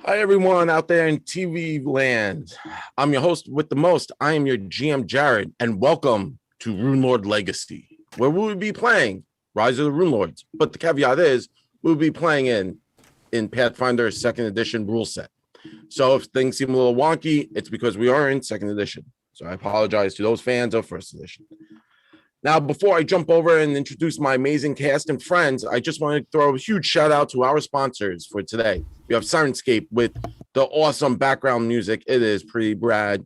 Hi, everyone out there in TV land. I'm your host with the most. I am your GM, Jared, and welcome to Runelord Legacy, where we will be playing Rise of the Runelords. But the caveat is we'll be playing in Pathfinder 2nd Edition rule set. So if things seem a little wonky, it's because we are in 2nd Edition. So I apologize to those fans of 1st Edition. Now, before I jump over and introduce my amazing cast and friends, I just want to throw a huge shout out to our sponsors for today. We have Sirenscape with the awesome background music. It is pretty rad.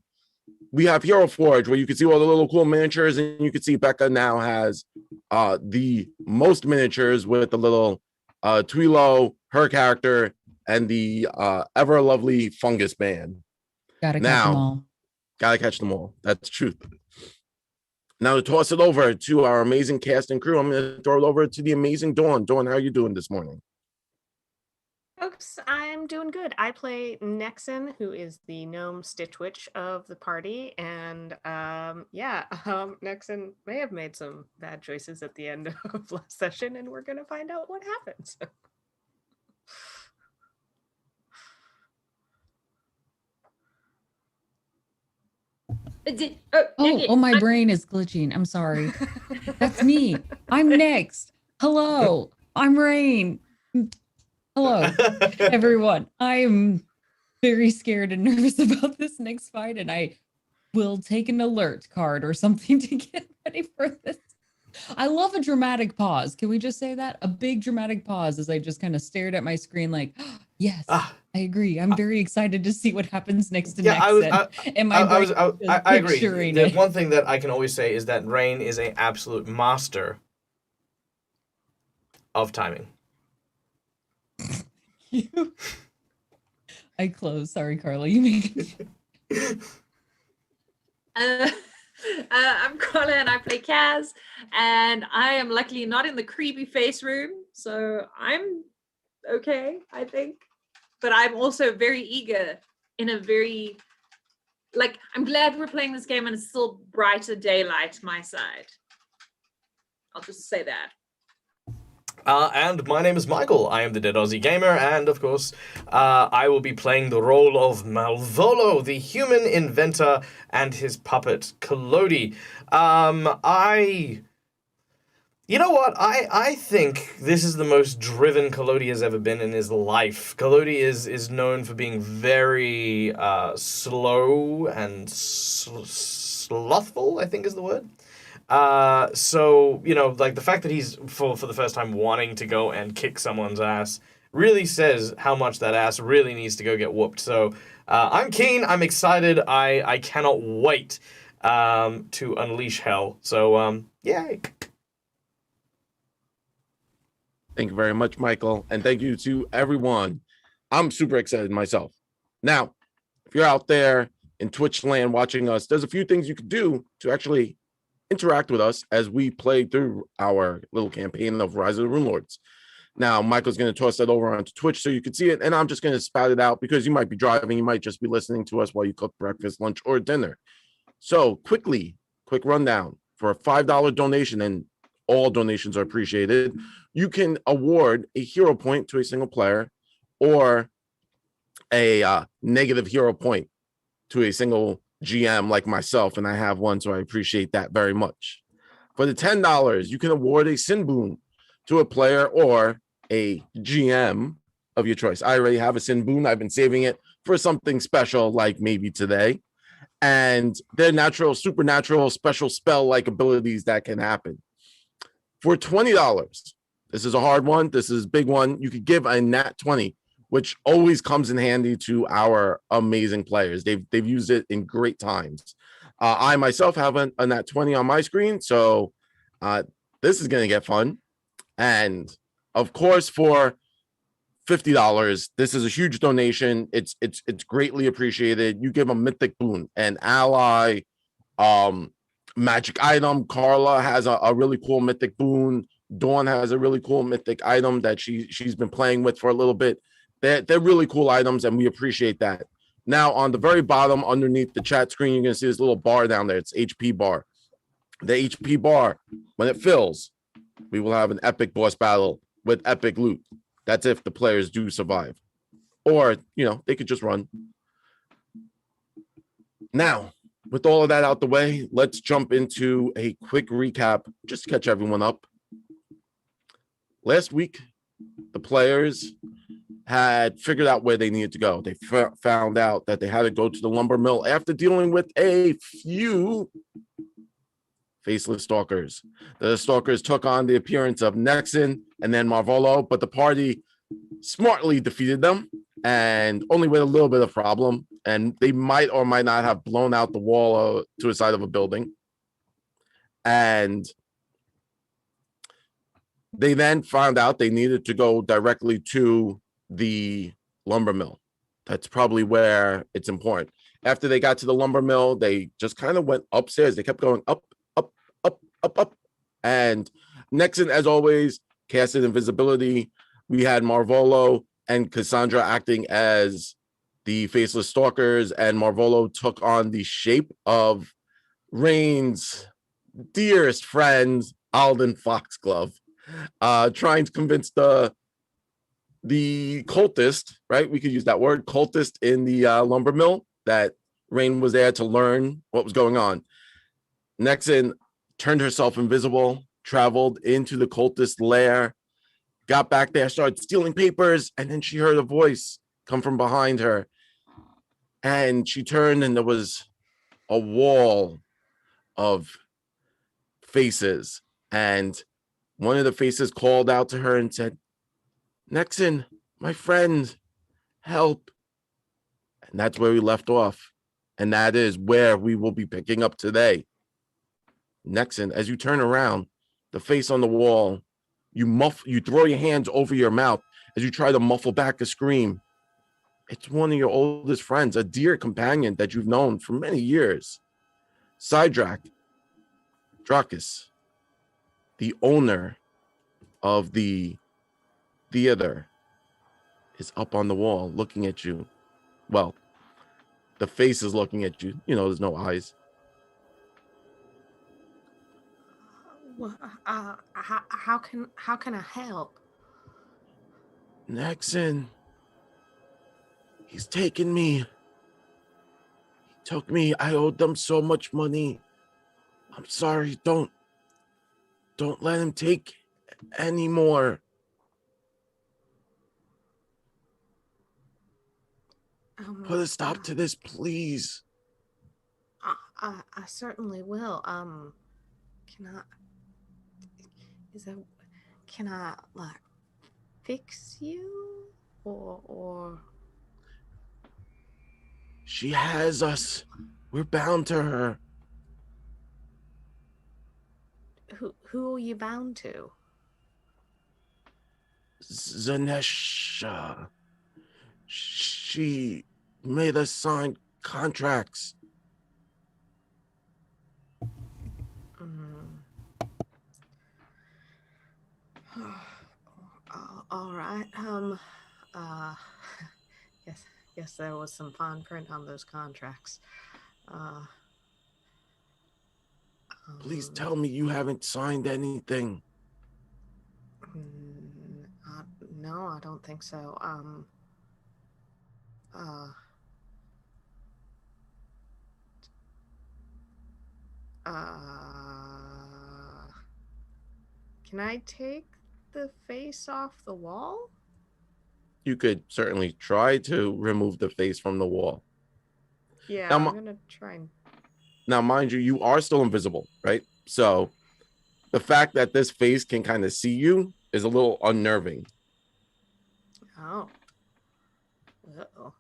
We have Hero Forge, where you can see all the little cool miniatures, and you can see Becca now has the most miniatures with the little Twilo, her character, and the ever lovely Fungus Band. Gotta catch them all. Gotta catch them all. That's truth. Now to toss it over to our amazing cast and crew, I'm going to throw it over to the amazing Dawn. Dawn, how are you doing this morning? Folks, I'm doing good. I play Nexon, who is the gnome Stitch Witch of the party, and Nexon may have made some bad choices at the end of last session, and we're going to find out what happens. My brain is glitching. I'm sorry. That's me. I'm next. Hello, I'm Rain. Hello, everyone. I'm very scared and nervous about this next fight, and I will take an alert card or something to get ready for this. I love a dramatic pause. Can we just say that? A big dramatic pause as I just kind of stared at my screen like, oh, yes, I agree. I'm very excited to see what happens next to next. I agree. The one thing that I can always say is that Rain is an absolute master of timing. I close. Sorry, Carla. You made it. I'm Carla and I play Kaz, and I am luckily not in the creepy face room, so I'm okay, I think. But I'm also very eager in a very, I'm glad we're playing this game and it's still brighter daylight my side. I'll just say that. And my name is Michael. I am the Dead Aussie Gamer, and of course, I will be playing the role of Malvolo, the human inventor, and his puppet, Kalodi. You know what? I think this is the most driven Kalodi has ever been in his life. Kalodi is known for being very slow and slothful, I think is the word. So, the fact that he's for the first time wanting to go and kick someone's ass really says how much that ass really needs to go get whooped. So, I'm keen, I'm excited, I cannot wait, to unleash hell. So, yay. Thank you very much, Michael. And thank you to everyone. I'm super excited myself. Now, if you're out there in Twitch land watching us, there's a few things you could do to actually interact with us as we play through our little campaign of Rise of the Runelords. Now, Michael's going to toss that over onto Twitch so you can see it, and I'm just going to spout it out because you might be driving, you might just be listening to us while you cook breakfast, lunch, or dinner. So, quick rundown. For a $5 donation, and all donations are appreciated, you can award a hero point to a single player or a negative hero point to a single GM like myself, and I have one, so I appreciate that very much. For the $10, you can award a sin boon to a player or a GM of your choice. I already have a sin boon. I've been saving it for something special, like maybe today. And they're natural, supernatural, special spell-like abilities that can happen. For $20, this is a hard one. This is a big one. You could give a nat 20, which always comes in handy to our amazing players. They've used it in great times. I myself have a nat 20 on my screen, so this is going to get fun. And of course, for $50, this is a huge donation. It's greatly appreciated. You give a mythic boon, an ally, magic item. Carla has a really cool mythic boon. Dawn has a really cool mythic item that she's been playing with for a little bit. They're really cool items, and we appreciate that. Now, on the very bottom, underneath the chat screen, you're going to see this little bar down there. It's HP bar. The HP bar, when it fills, we will have an epic boss battle with epic loot. That's if the players do survive. or, you know, they could just run. Now, with all of that out the way, let's jump into a quick recap just to catch everyone up. Last week, the players had figured out where they needed to go. They found out that they had to go to the lumber mill after dealing with a few faceless stalkers. The stalkers took on the appearance of Nexon and then Marvolo, but the party smartly defeated them, and only with a little bit of problem. And they might or might not have blown out the wall to the side of a building. And they then found out they needed to go directly to the lumber mill. That's probably where it's important. After they got to the lumber mill, they just kind of went upstairs. They kept going up, up, up, up, up. And Nexon, as always, casted invisibility. We had Marvolo and Cassandra acting as the faceless stalkers, and Marvolo took on the shape of Rain's dearest friend, Alden Foxglove, trying to convince the cultist, right? We could use that word, cultist, in the lumber mill that Rain was there to learn what was going on. Nexon turned herself invisible, traveled into the cultist lair, got back there, started stealing papers, and then she heard a voice come from behind her. And she turned, and there was a wall of faces. And one of the faces called out to her and said, "Nexon, my friend, help." And that's where we left off. And that is where we will be picking up today. Nexon, as you turn around, the face on the wall, you throw your hands over your mouth as you try to muffle back a scream. It's one of your oldest friends, a dear companion that you've known for many years. Dracus, the owner of the theater, is up on the wall looking at you. Well, the face is looking at you. You know, there's no eyes. How can I help? Nexon, he's taken me. He took me. I owed them so much money. I'm sorry. Don't let him take any more. Put a stop to this, please. I certainly will. Can I like fix you or She has us. We're bound to her. who are you bound to? Zanesha. She made us sign contracts. All right. Yes, there was some fine print on those contracts. Please tell me you haven't signed anything. No, I don't think so. Can I take the face off the wall? You could certainly try to remove the face from the wall. Yeah, Now, I'm gonna try and. Now, mind you, you are still invisible, right? So the fact that this face can kind of see you is a little unnerving. Oh. Uh-oh.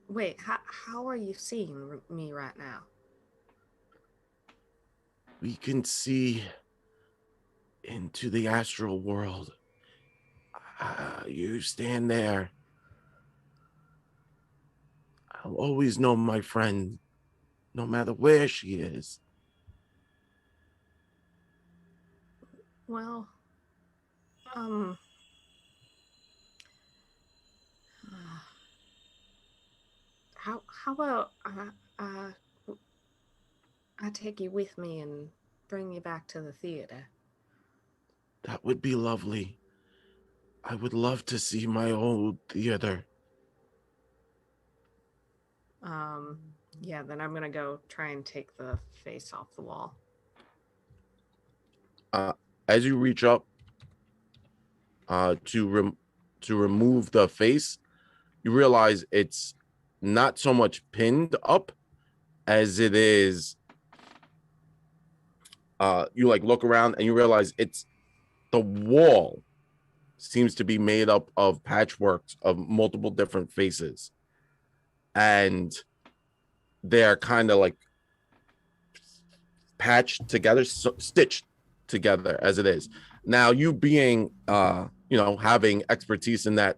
Wait, how are you seeing me right now? We can see into the astral world. You stand there. I'll always know my friend, no matter where she is. Well, how about I take you with me and bring you back to the theater? That would be lovely. I would love to see my old theater. Yeah, then I'm gonna go try and take the face off the wall. As you reach up to remove the face, you realize it's not so much pinned up as it is you like look around and you realize it's the wall seems to be made up of patchworks of multiple different faces, and they're kind of like patched together, stitched together as it is. Now, you being having expertise in that,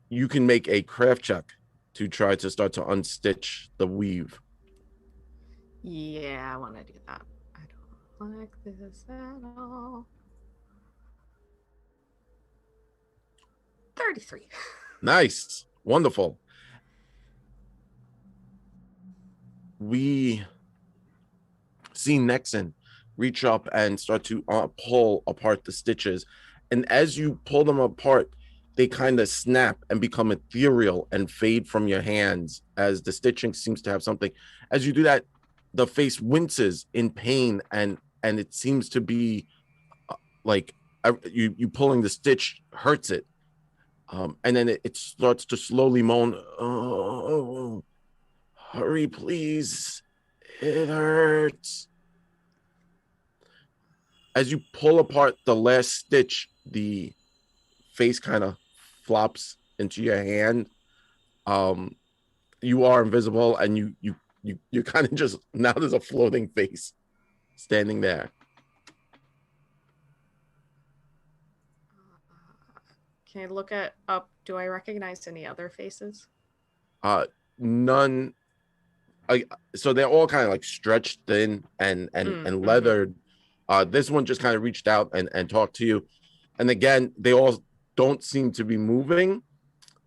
you can make a craft check to try to start to unstitch the weave. Yeah, I want to do that. I don't like this at all. 33. Nice. Wonderful. We see Nexon reach up and start to pull apart the stitches. And as you pull them apart, they kind of snap and become ethereal and fade from your hands as the stitching seems to have something. As you do that, the face winces in pain, and it seems to be like you pulling the stitch hurts it. And then it starts to slowly moan, "Oh, hurry, please. It hurts." As you pull apart the last stitch, the face kind of flops into your hand. You are invisible, and you kind of just, now there's a floating face standing there. Can I look up? Do I recognize any other faces? None. So they're all kind of like stretched thin and leathered. This one just kind of reached out and talked to you, and again, they all don't seem to be moving,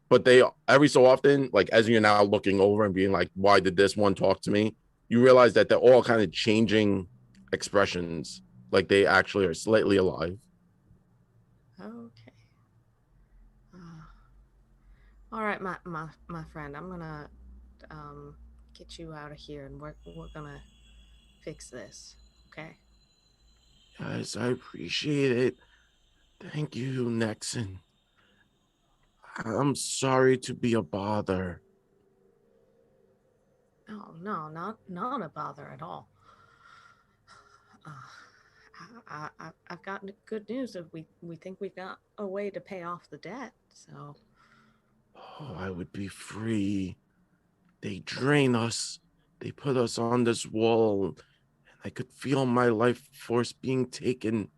but they every so often, like as you're now looking over and being like, why did this one talk to me, you realize that they're all kind of changing expressions, like they actually are slightly alive. Okay. All right, my friend, I'm gonna get you out of here, and we're gonna fix this. Okay. Yes, I appreciate it. Thank you, Nexon. I'm sorry to be a bother. Oh no, not a bother at all. I've got good news. We think we've got a way to pay off the debt. So. Oh, I would be free. They drain us. They put us on this wall, and I could feel my life force being taken.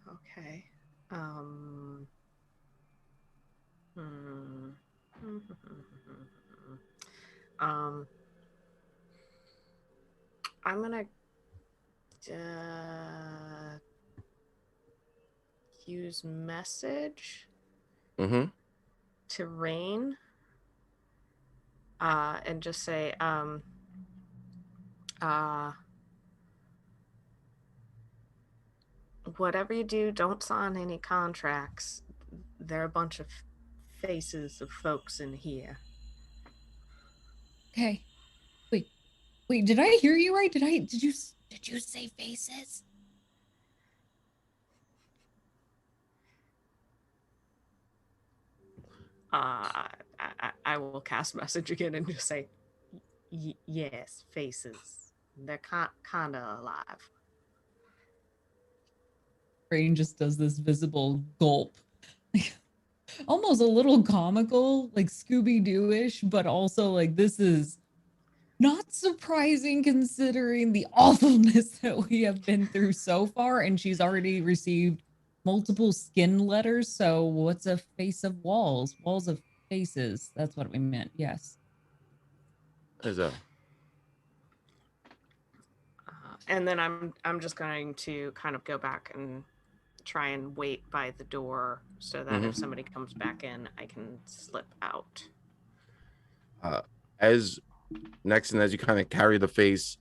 Okay. Um. Hmm. um. I'm gonna use message to Rain. And just say, whatever you do, don't sign any contracts. There are a bunch of faces of folks in here. Okay. Wait, did I hear you right? Did you say faces? I will cast message again and just say, yes, faces. They're kind of alive. Brain just does this visible gulp. Almost a little comical, like Scooby-Doo-ish, but also like this is not surprising considering the awfulness that we have been through so far, and she's already received multiple skin letters. So what's a face of walls? Walls of faces. That's what we meant. Yes. And then I'm just going to kind of go back and try and wait by the door so that if somebody comes back in, I can slip out. As next, and as you kind of carry the face,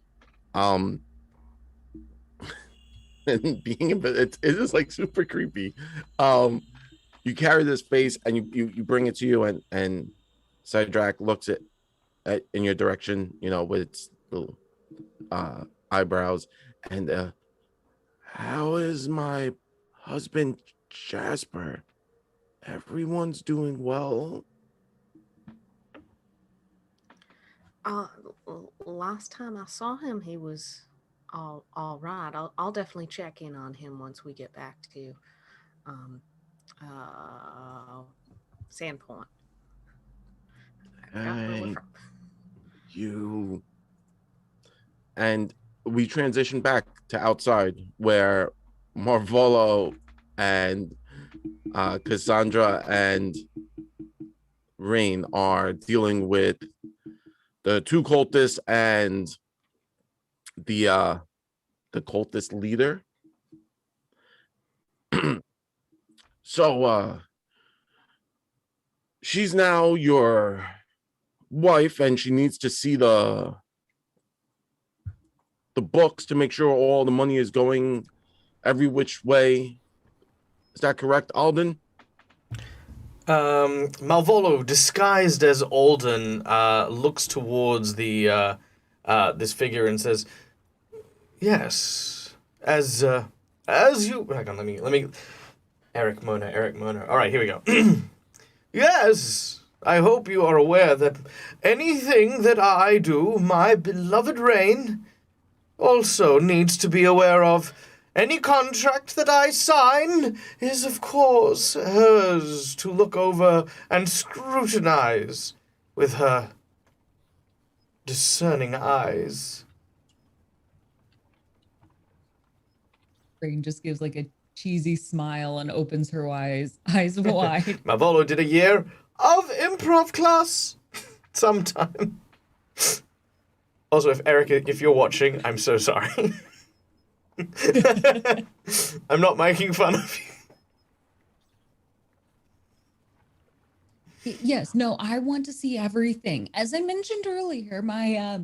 and being it is like super creepy. You carry this face and you bring it to you, and Cydrak looks at in your direction, with its little eyebrows, and how is my husband Jasper? Everyone's doing well. Last time I saw him, he was all right. I'll definitely check in on him once we get back to Sandpoint. I forgot where we're Thank from. you. And we transition back to outside where Marvolo and Cassandra and Rain are dealing with the two cultists and the cultist leader. So she's now your wife, and she needs to see the books to make sure all the money is going every which way. Is that correct, Alden? Malvolo, disguised as Alden, looks towards the this figure and says, "Yes, as you." Hang on, let me. Eric Mona. All right, here we go. Yes, I hope you are aware that anything that I do, my beloved Rain, also needs to be aware of. Any contract that I sign is, of course, hers to look over and scrutinize with her discerning eyes. Rain just gives like a cheesy smile and opens her eyes wide. Malvolo did a year of improv class sometime. Also, if you're watching, I'm so sorry. I'm not making fun of you. Yes, no, I want to see everything. As I mentioned earlier, my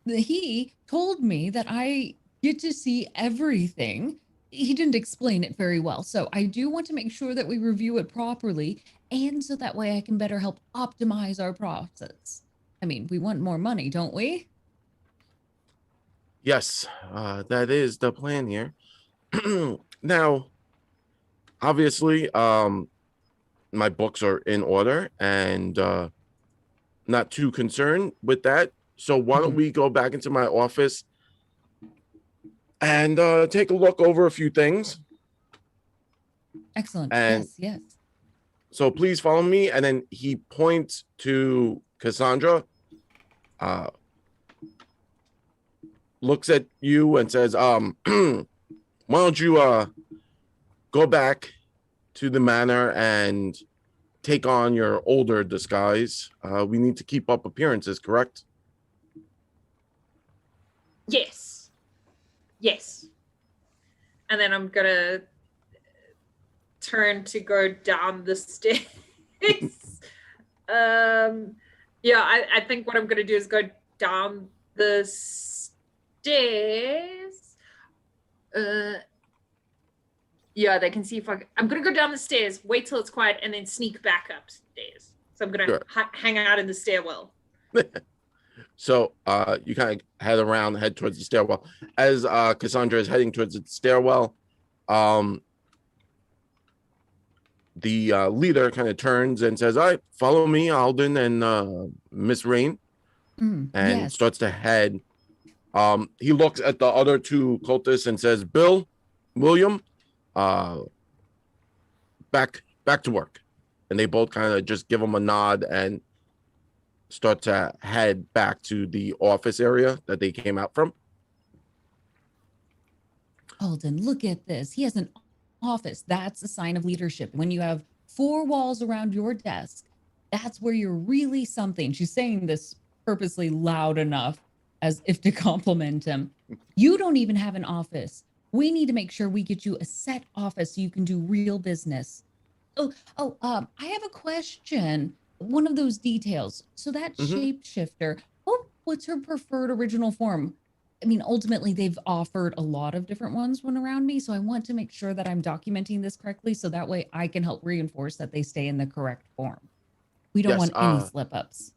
he told me that I get to see everything. He didn't explain it very well, so I do want to make sure that we review it properly, and so that way I can better help optimize our process. I mean, we want more money, don't we? Yes, that is the plan here. Now, obviously, my books are in order and not too concerned with that. So why don't we go back into my office and take a look over a few things? Excellent. And yes. so please follow me. And then he points to Cassandra, looks at you and says, why don't you go back to the manor and take on your older disguise? We need to keep up appearances, correct? Yes. And then I'm gonna turn to go down the stairs. I think what I'm gonna do is go down the stairs. They can see if I'm gonna go down the stairs, wait till it's quiet, and then sneak back upstairs. So I'm gonna hang out in the stairwell. So you kind of head towards the stairwell. As Cassandra is heading towards the stairwell, the leader kind of turns and says, all right, follow me, Alden and Miss Rain, and starts to head. He looks at the other two cultists and says, William, back to work. And they both kind of just give him a nod and start to head back to the office area that they came out from. Alden, look at this. He has an office. That's a sign of leadership. When you have 4 walls around your desk, that's where you're really something. She's saying this purposely loud enough as if to compliment him. You don't even have an office. We need to make sure we get you a set office so you can do real business. I have a question. One of those details. So that shapeshifter, what's her preferred original form? I mean, ultimately, they've offered a lot of different ones when around me. So I want to make sure that I'm documenting this correctly. So that way I can help reinforce that they stay in the correct form. We don't Yes. want any slip ups.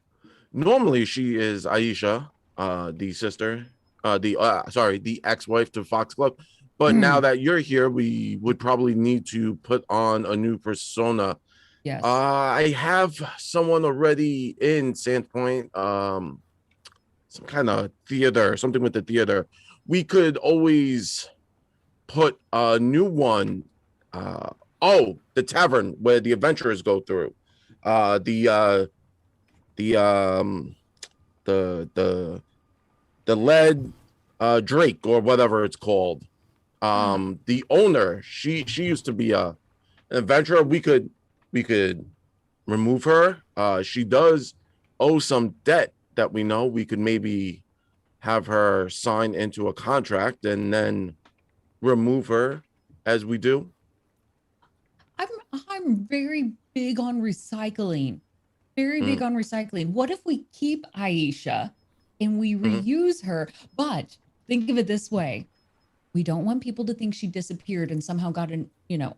Normally she is Aisha, the sister, the ex-wife to Foxglove. But now that you're here, we would probably need to put on a new persona. Yes. I have someone already in Sandpoint, some kind of theater, something with the theater. We could always put a new one. The tavern where the adventurers go through. The the lead Drake or whatever it's called. The owner, she used to be an adventurer. We could remove her. She does owe some debt that we know. We could maybe have her sign into a contract and then remove her as we do. I'm very big on recycling. Very big on recycling. What if we keep Aisha and we reuse her? But think of it this way. We don't want people to think she disappeared and somehow got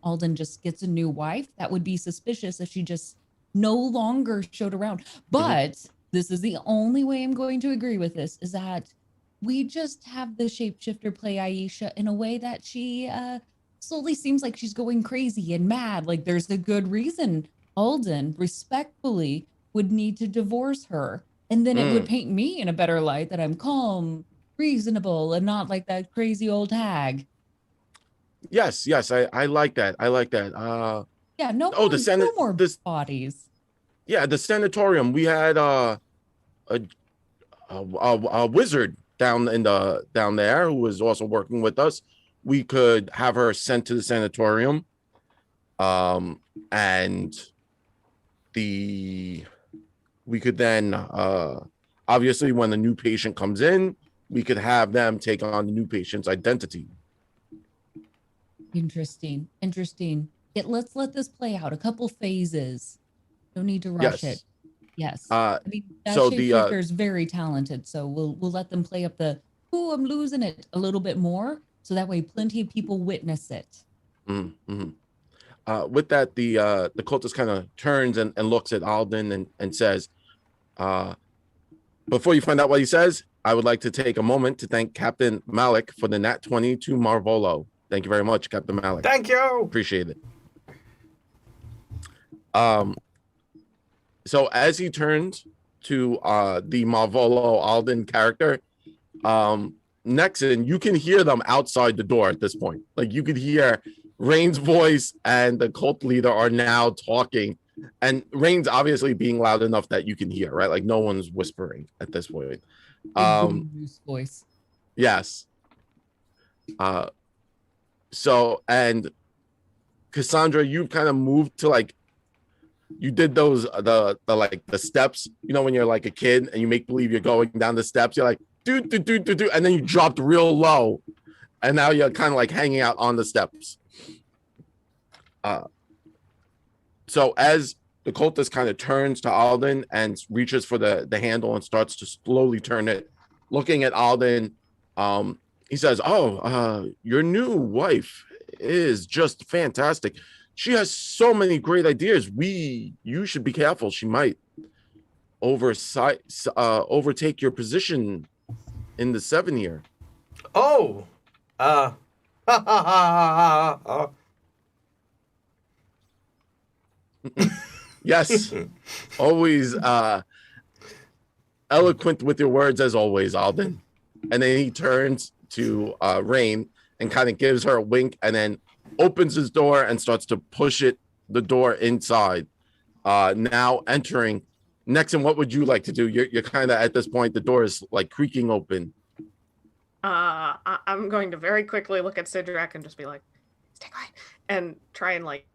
Alden just gets a new wife. That would be suspicious if she just no longer showed around. But this is the only way I'm going to agree with this, is that we just have the shapeshifter play Aisha in a way that she slowly seems like she's going crazy and mad. Like there's a good reason Alden respectfully would need to divorce her. And then it would paint me in a better light that I'm calm, reasonable, and not like that crazy old hag. Yes, I like that. I like that. Yeah, no more bodies. Yeah, the sanatorium. We had a wizard down there who was also working with us. We could have her sent to the sanatorium. And we could then obviously when the new patient comes in, we could have them take on the new patient's identity. Interesting. Let's let this play out. A couple phases. No need to rush it. Yes. I mean, that shapeshifter is very talented, so we'll let them play up the I'm losing it a little bit more, so that way plenty of people witness it. With that, the cultist kind of turns and looks at Alden and says, before you find out what he says, I would like to take a moment to thank Captain Malik for the Nat 20 to Marvolo. Thank you very much, Captain Malik. Thank you. Appreciate it. So as he turns to the Marvolo Alden character, Nexon, you can hear them outside the door at this point. Like you could hear Rain's voice and the cult leader are now talking, and Rain's obviously being loud enough that you can hear, right? Like no one's whispering at this point. Voice. Yes. So, and Cassandra, you've kind of moved to like, you did those the steps, when you're like a kid and you make believe you're going down the steps, you're like do, and then you dropped real low, and now you're kind of like hanging out on the steps. So as the cultist kind of turns to Alden and reaches for the handle and starts to slowly turn it, looking at Alden, he says, your new wife is just fantastic. She has so many great ideas. You should be careful. She might overtake your position in the 7 year. Yes. Always eloquent with your words as always, Alden. And then he turns to Rain and kind of gives her a wink and then opens his door and starts to push the door inside. Now entering. Nexon, what would you like to do? You're kind of at this point, the door is like creaking open. I'm going to very quickly look at Sidrak and just be like, stay quiet, and try and like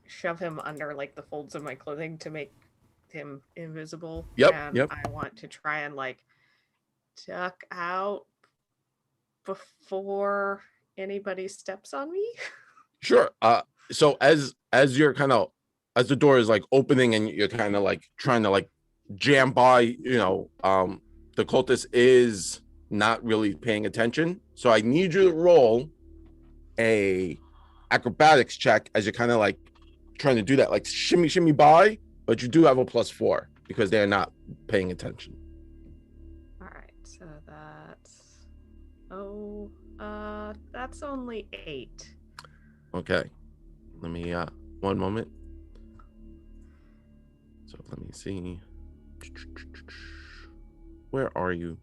shove him under like the folds of my clothing to make him invisible. Yep. I want to try and like duck out before anybody steps on me. Sure. So as you're kind of, as the door is like opening and you're kind of like trying to like jam by, the the cultist is not really paying attention. So I need you to roll a acrobatics check as you're kind of like trying to do that, like shimmy by, but you do have a +4 because they're not paying attention. All right, so that's only 8. Okay, let me one moment. So let me see. Where are you?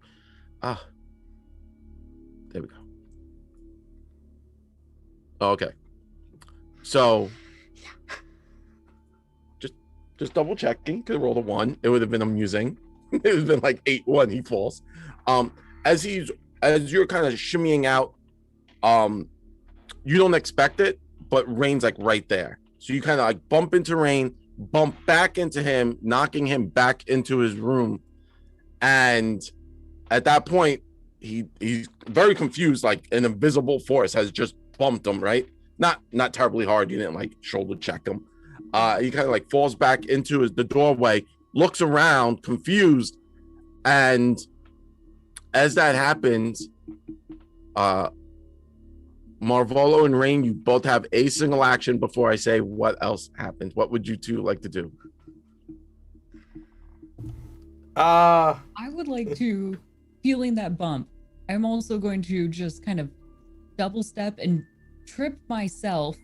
There we go. Okay. So just double checking. Could roll a 1. It would have been amusing. It would have been like 8-1. He falls. As you're kind of shimmying out, you don't expect it, but Rain's like right there. So you kind of like bump into Rain, bump back into him, knocking him back into his room. And at that point, he's very confused, like an invisible force has just bumped him, right? Not terribly hard. You didn't like shoulder check him. He kind of like falls back into the doorway, looks around, confused, and as that happens, Marvolo and Rain, you both have a single action before I say what else happens. What would you two like to do? I would like to, feeling that bump, I'm also going to just kind of double step and trip myself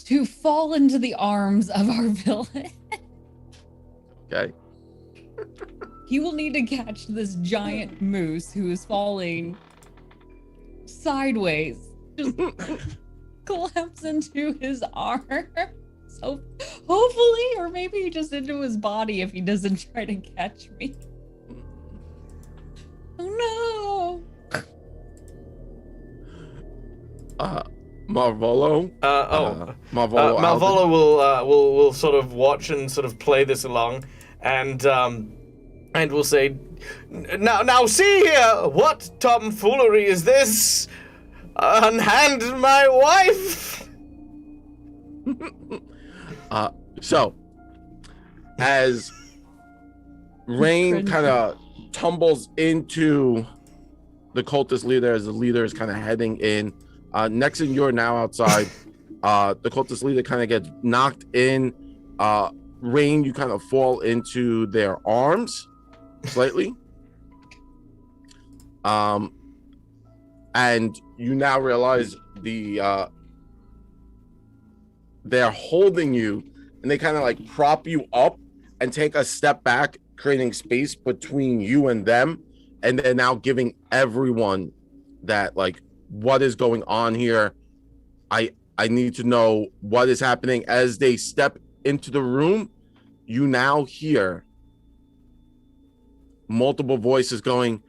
to fall into the arms of our villain. Okay. He will need to catch this giant moose who is falling sideways, just collapse into his arm. So hopefully, or maybe just into his body if he doesn't try to catch me. Oh no! Marvolo. Marvolo. Malvolo will sort of watch and sort of play this along, and will say, "Now see here, what tomfoolery is this? Unhand my wife." So as Rain kind of tumbles into the cultist leader, as the leader is kind of heading in, Nexon, you're now outside. The cultist leader kind of gets knocked in. Rain, you kind of fall into their arms slightly. And you now realize they're holding you, and they kind of like prop you up and take a step back, creating space between you and them. And they're now giving everyone that, like, what is going on here? I need to know what is happening. As they step into the room, you now hear multiple voices going,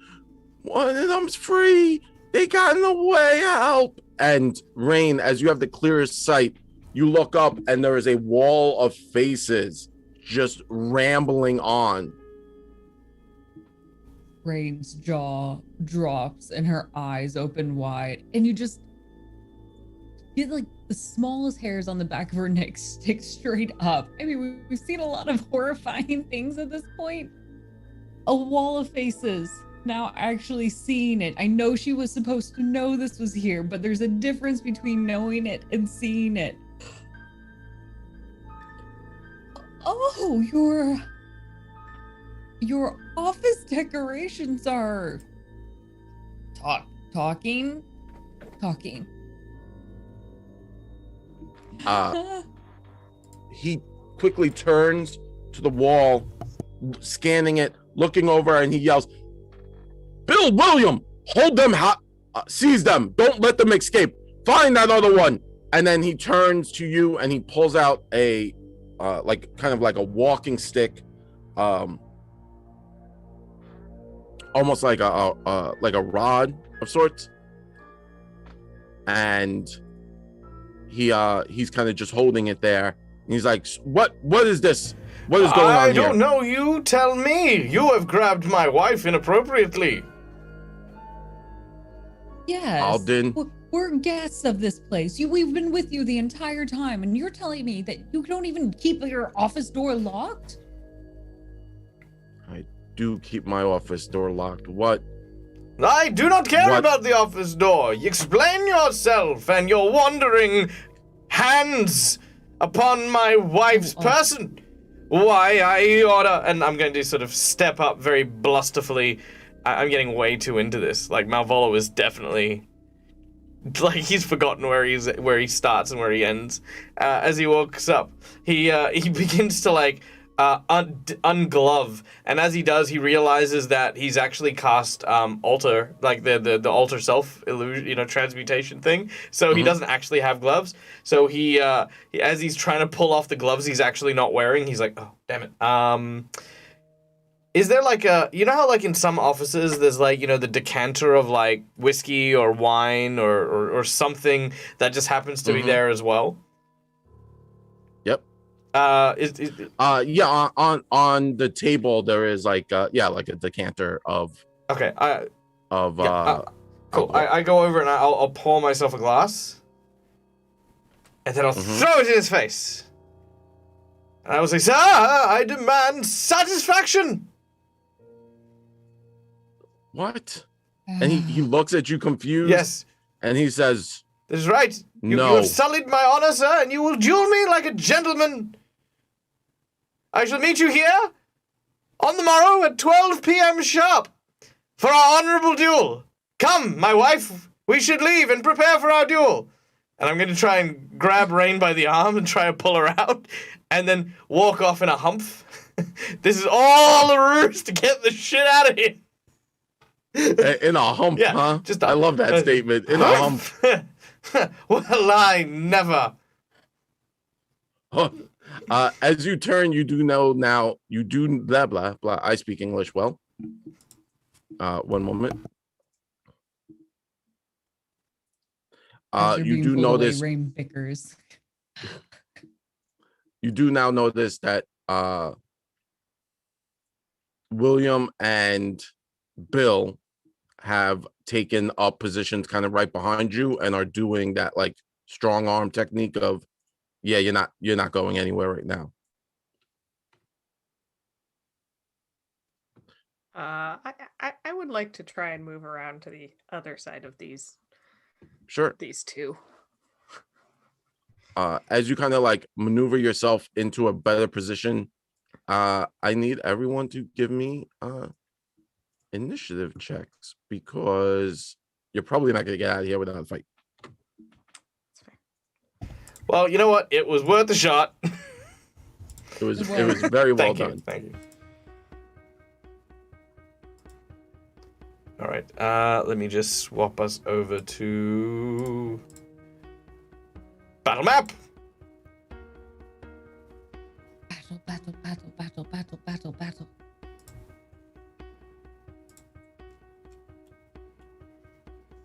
"One of them's free. They got in the way. Help!" And Rain, as you have the clearest sight, you look up and there is a wall of faces just rambling on. Rain's jaw drops and her eyes open wide, and you just get like the smallest hairs on the back of her neck stick straight up. I mean, we've seen a lot of horrifying things at this point. A wall of faces, now actually seeing it. I know she was supposed to know this was here, but there's a difference between knowing it and seeing it. Oh, your office decorations are talking. He quickly turns to the wall, scanning it, looking over, and he yells, "Bill William, hold them hot, seize them, don't let them escape, find that other one." And then he turns to you and he pulls out a like kind of like a walking stick, almost like a rod of sorts, and he's kind of just holding it there. And he's like, what is this? What is going on here? I don't know. You tell me. You have grabbed my wife inappropriately. Yes. Alden. We're guests of this place. We've been with you the entire time, and you're telling me that you don't even keep your office door locked? do keep my office door locked. What? I do not care What? about the office door. Explain yourself and your wandering hands upon my wife's person. Why I order, and I'm going to sort of step up very blusterfully. I'm getting way too into this. Like, Malvolo is definitely, like, he's forgotten where he starts and where he ends. As he walks up, he begins to like unglove, and as he does, he realizes that he's actually cast alter, like the alter self illusion, transmutation thing. So he doesn't actually have gloves. So he as he's trying to pull off the gloves he's actually not wearing, he's like, oh damn it. Is there like a, how like in some offices there's like, the decanter of like whiskey or wine or something that just happens to be there as well? Yep. Yeah, on the table there is like like a decanter of okay. of cool. alcohol. I go over and I'll pour myself a glass, and then I'll throw it in his face. And I will say, sir, I demand satisfaction. What? And he looks at you confused. Yes, And he says, this is right. You No. have sullied my honor, sir, and you will duel me like a gentleman. I shall meet you here on the morrow at 12 p.m. sharp for our honorable duel. Come, my wife, we should leave and prepare for our duel. And I'm going to try and grab Rain by the arm and try to pull her out and then walk off in a humph. This is all a ruse to get the shit out of here. in a hump, Yeah, huh? just I love that statement. In a hump. Well, I never. As you turn, you do know now, you do blah, blah, blah. I speak English well. One moment. You do notice, Rain bickers. you do now notice that William and Bill have taken up positions kind of right behind you and are doing that like strong arm technique of, yeah, you're not going anywhere right now. I would like to try and move around to the other side of these Sure. two. As you kind of like maneuver yourself into a better position, I need everyone to give me initiative checks because you're probably not going to get out of here without a fight. Well, you know what? It was worth a shot. It was very well Thank you. done. Thank you. All right. Let me just swap us over to battle map. Battle.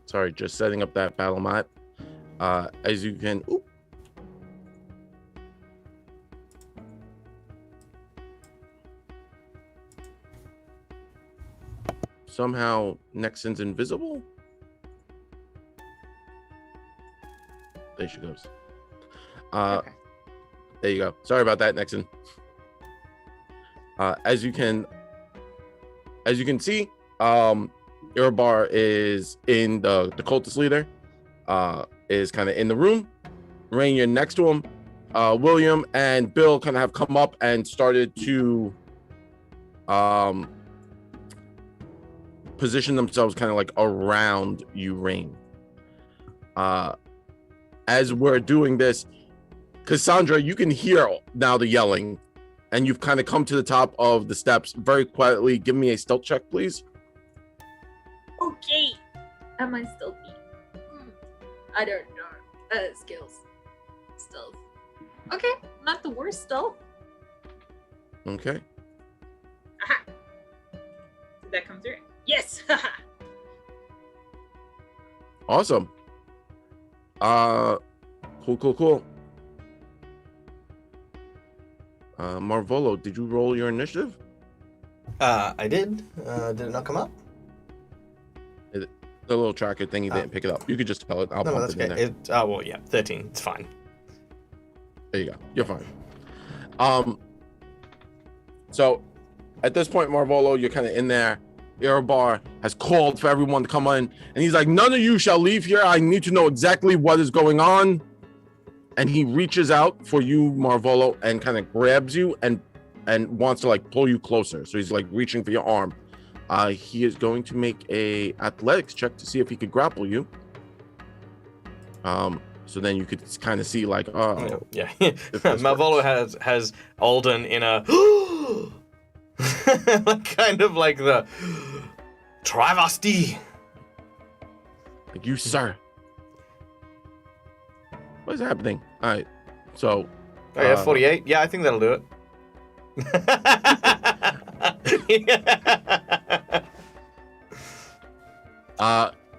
Sorry, just setting up that battle map. As you can, somehow Nexon's invisible. There she goes. Okay. There you go. Sorry about that, Nexon. As you can see, Irabar is in the cultist leader, is kind of in the room. Rain, you're next to him. William and Bill kind of have come up and started to position themselves kind of like around you, Rain. As we're doing this, Cassandra, you can hear now the yelling, and you've kind of come to the top of the steps very quietly. Give me a stealth check, please. Okay. Am I stealthy? I don't know. Skills. Stealth. Okay, not the worst stealth. Okay. Aha. Did that come through? Yes. Awesome. Cool. Marvolo, did you roll your initiative? I did. Did it not come up? The little tracker thing, you didn't pick it up. You could just spell it. I'll No, bump that's it in okay. there. Well, yeah, 13. It's fine. There you go. You're fine. So at this point, Marvolo, you're kind of in there. Erebar has called for everyone to come in, and he's like, none of you shall leave here. I need to know exactly what is going on. And he reaches out for you, Marvolo, and kind of grabs you and wants to like pull you closer. So he's like reaching for your arm. He is going to make a athletics check to see if he could grapple you. So then you could kind of see like, oh yeah. if this Marvolo works. has Alden in a kind of like the travesty. Like, you, sir. What is happening? All right. So. Oh yeah, 48. Yeah, I think that'll do it.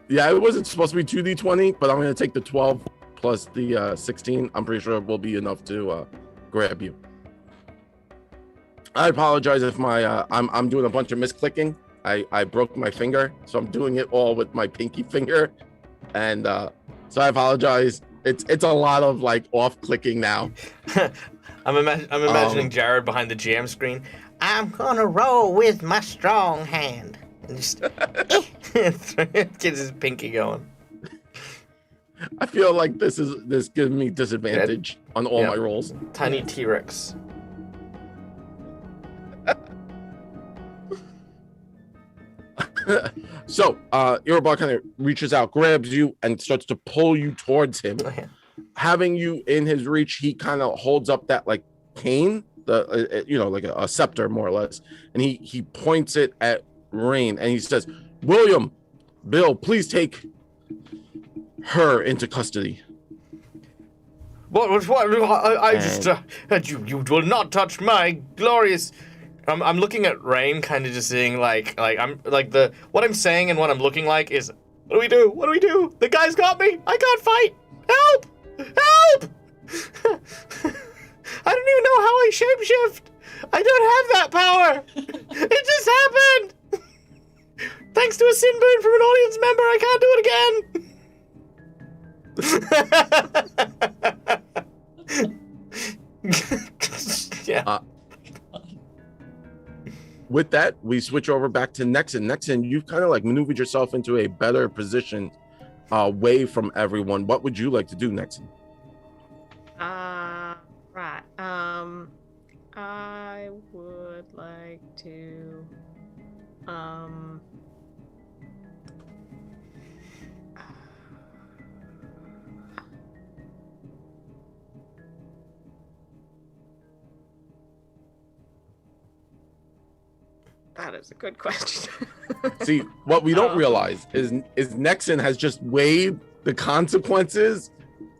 Yeah, it wasn't supposed to be 2d20, but I'm going to take the 12 plus the 16. I'm pretty sure it will be enough to grab you. I apologize if my I'm doing a bunch of misclicking. I broke my finger, so I'm doing it all with my pinky finger, and so I apologize. It's a lot of like off clicking now. I'm imagining Jared behind the GM screen. I'm gonna roll with my strong hand and just gets his pinky going. I feel like this gives me disadvantage on all my rolls. Tiny T-Rex. So, Erebar kind of reaches out, grabs you, and starts to pull you towards him. Oh, yeah. Having you in his reach, he kind of holds up that like cane, like a scepter more or less, and he points it at Rain, and he says, "William, Bill, please take her into custody." What? I just you will not touch my glorious. I'm looking at Rain, kind of just seeing like I'm like what I'm saying and what I'm looking like is, what do we do? What do we do? The guy's got me. I can't fight. Help! Help! I don't even know how I shapeshift. I don't have that power. It just happened. Thanks to a sin boon from an audience member, I can't do it again. Yeah. With that, we switch over back to Nexon. Nexon, you've kind of like maneuvered yourself into a better position away from everyone. What would you like to do, Nexon? Right. I would like to that is a good question. See, what we don't realize is Nexon has just weighed the consequences.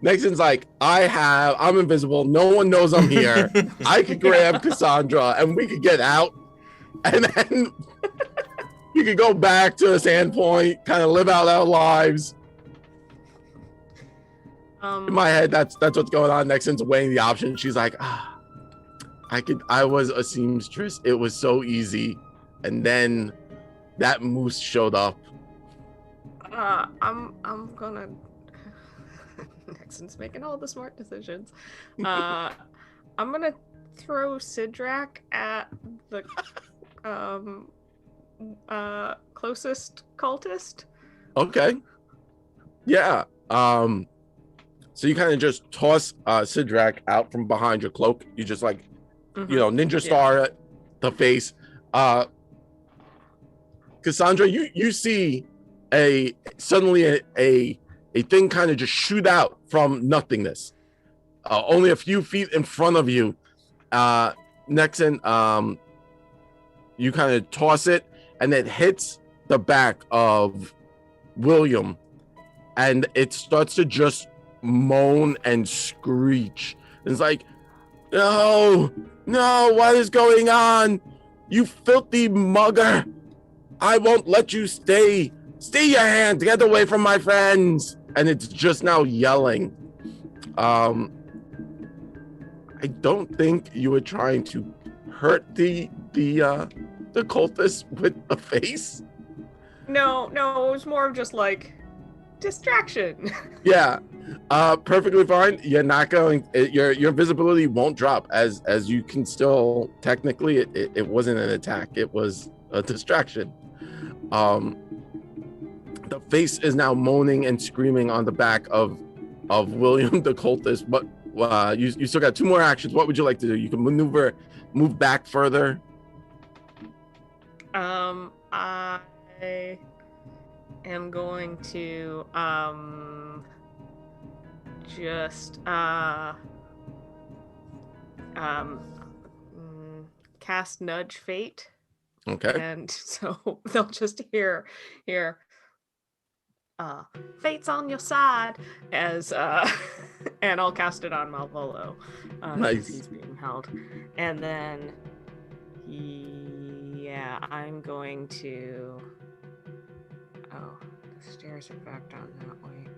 Nexon's like, I'm invisible. No one knows I'm here. I could grab Cassandra and we could get out. And then we could go back to a Sandpoint, kind of live out our lives. In my head, that's what's going on. Nexon's weighing the options. She's like, I was a seamstress. It was so easy. And then that moose showed up. I'm gonna. Nexon's making all the smart decisions. I'm gonna throw Sidrak at the closest cultist. Okay. Yeah. So you kind of just toss Sidrak out from behind your cloak. You just like, ninja star at the face. Cassandra, you see suddenly a thing kind of just shoot out from nothingness, only a few feet in front of you. Nexon, you kind of toss it, and it hits the back of William, and it starts to just moan and screech. It's like, no, what is going on? You filthy mugger! I won't let you stay. Stay your hand. Get away from my friends. And it's just now yelling. I don't think you were trying to hurt the cultist with the face. No, it was more of just like distraction. Yeah. Perfectly fine. You're not going. Your visibility won't drop, as you can still technically. It wasn't an attack. It was a distraction. The face is now moaning and screaming on the back of William the cultist. But you still got 2 more actions. What would you like to do? You can move back further. I am going to just cast Nudge Fate. Okay. And so they'll just hear fate's on your side as and I'll cast it on Malvolo. Nice. He's being held. And then I'm going to the stairs are back down that way.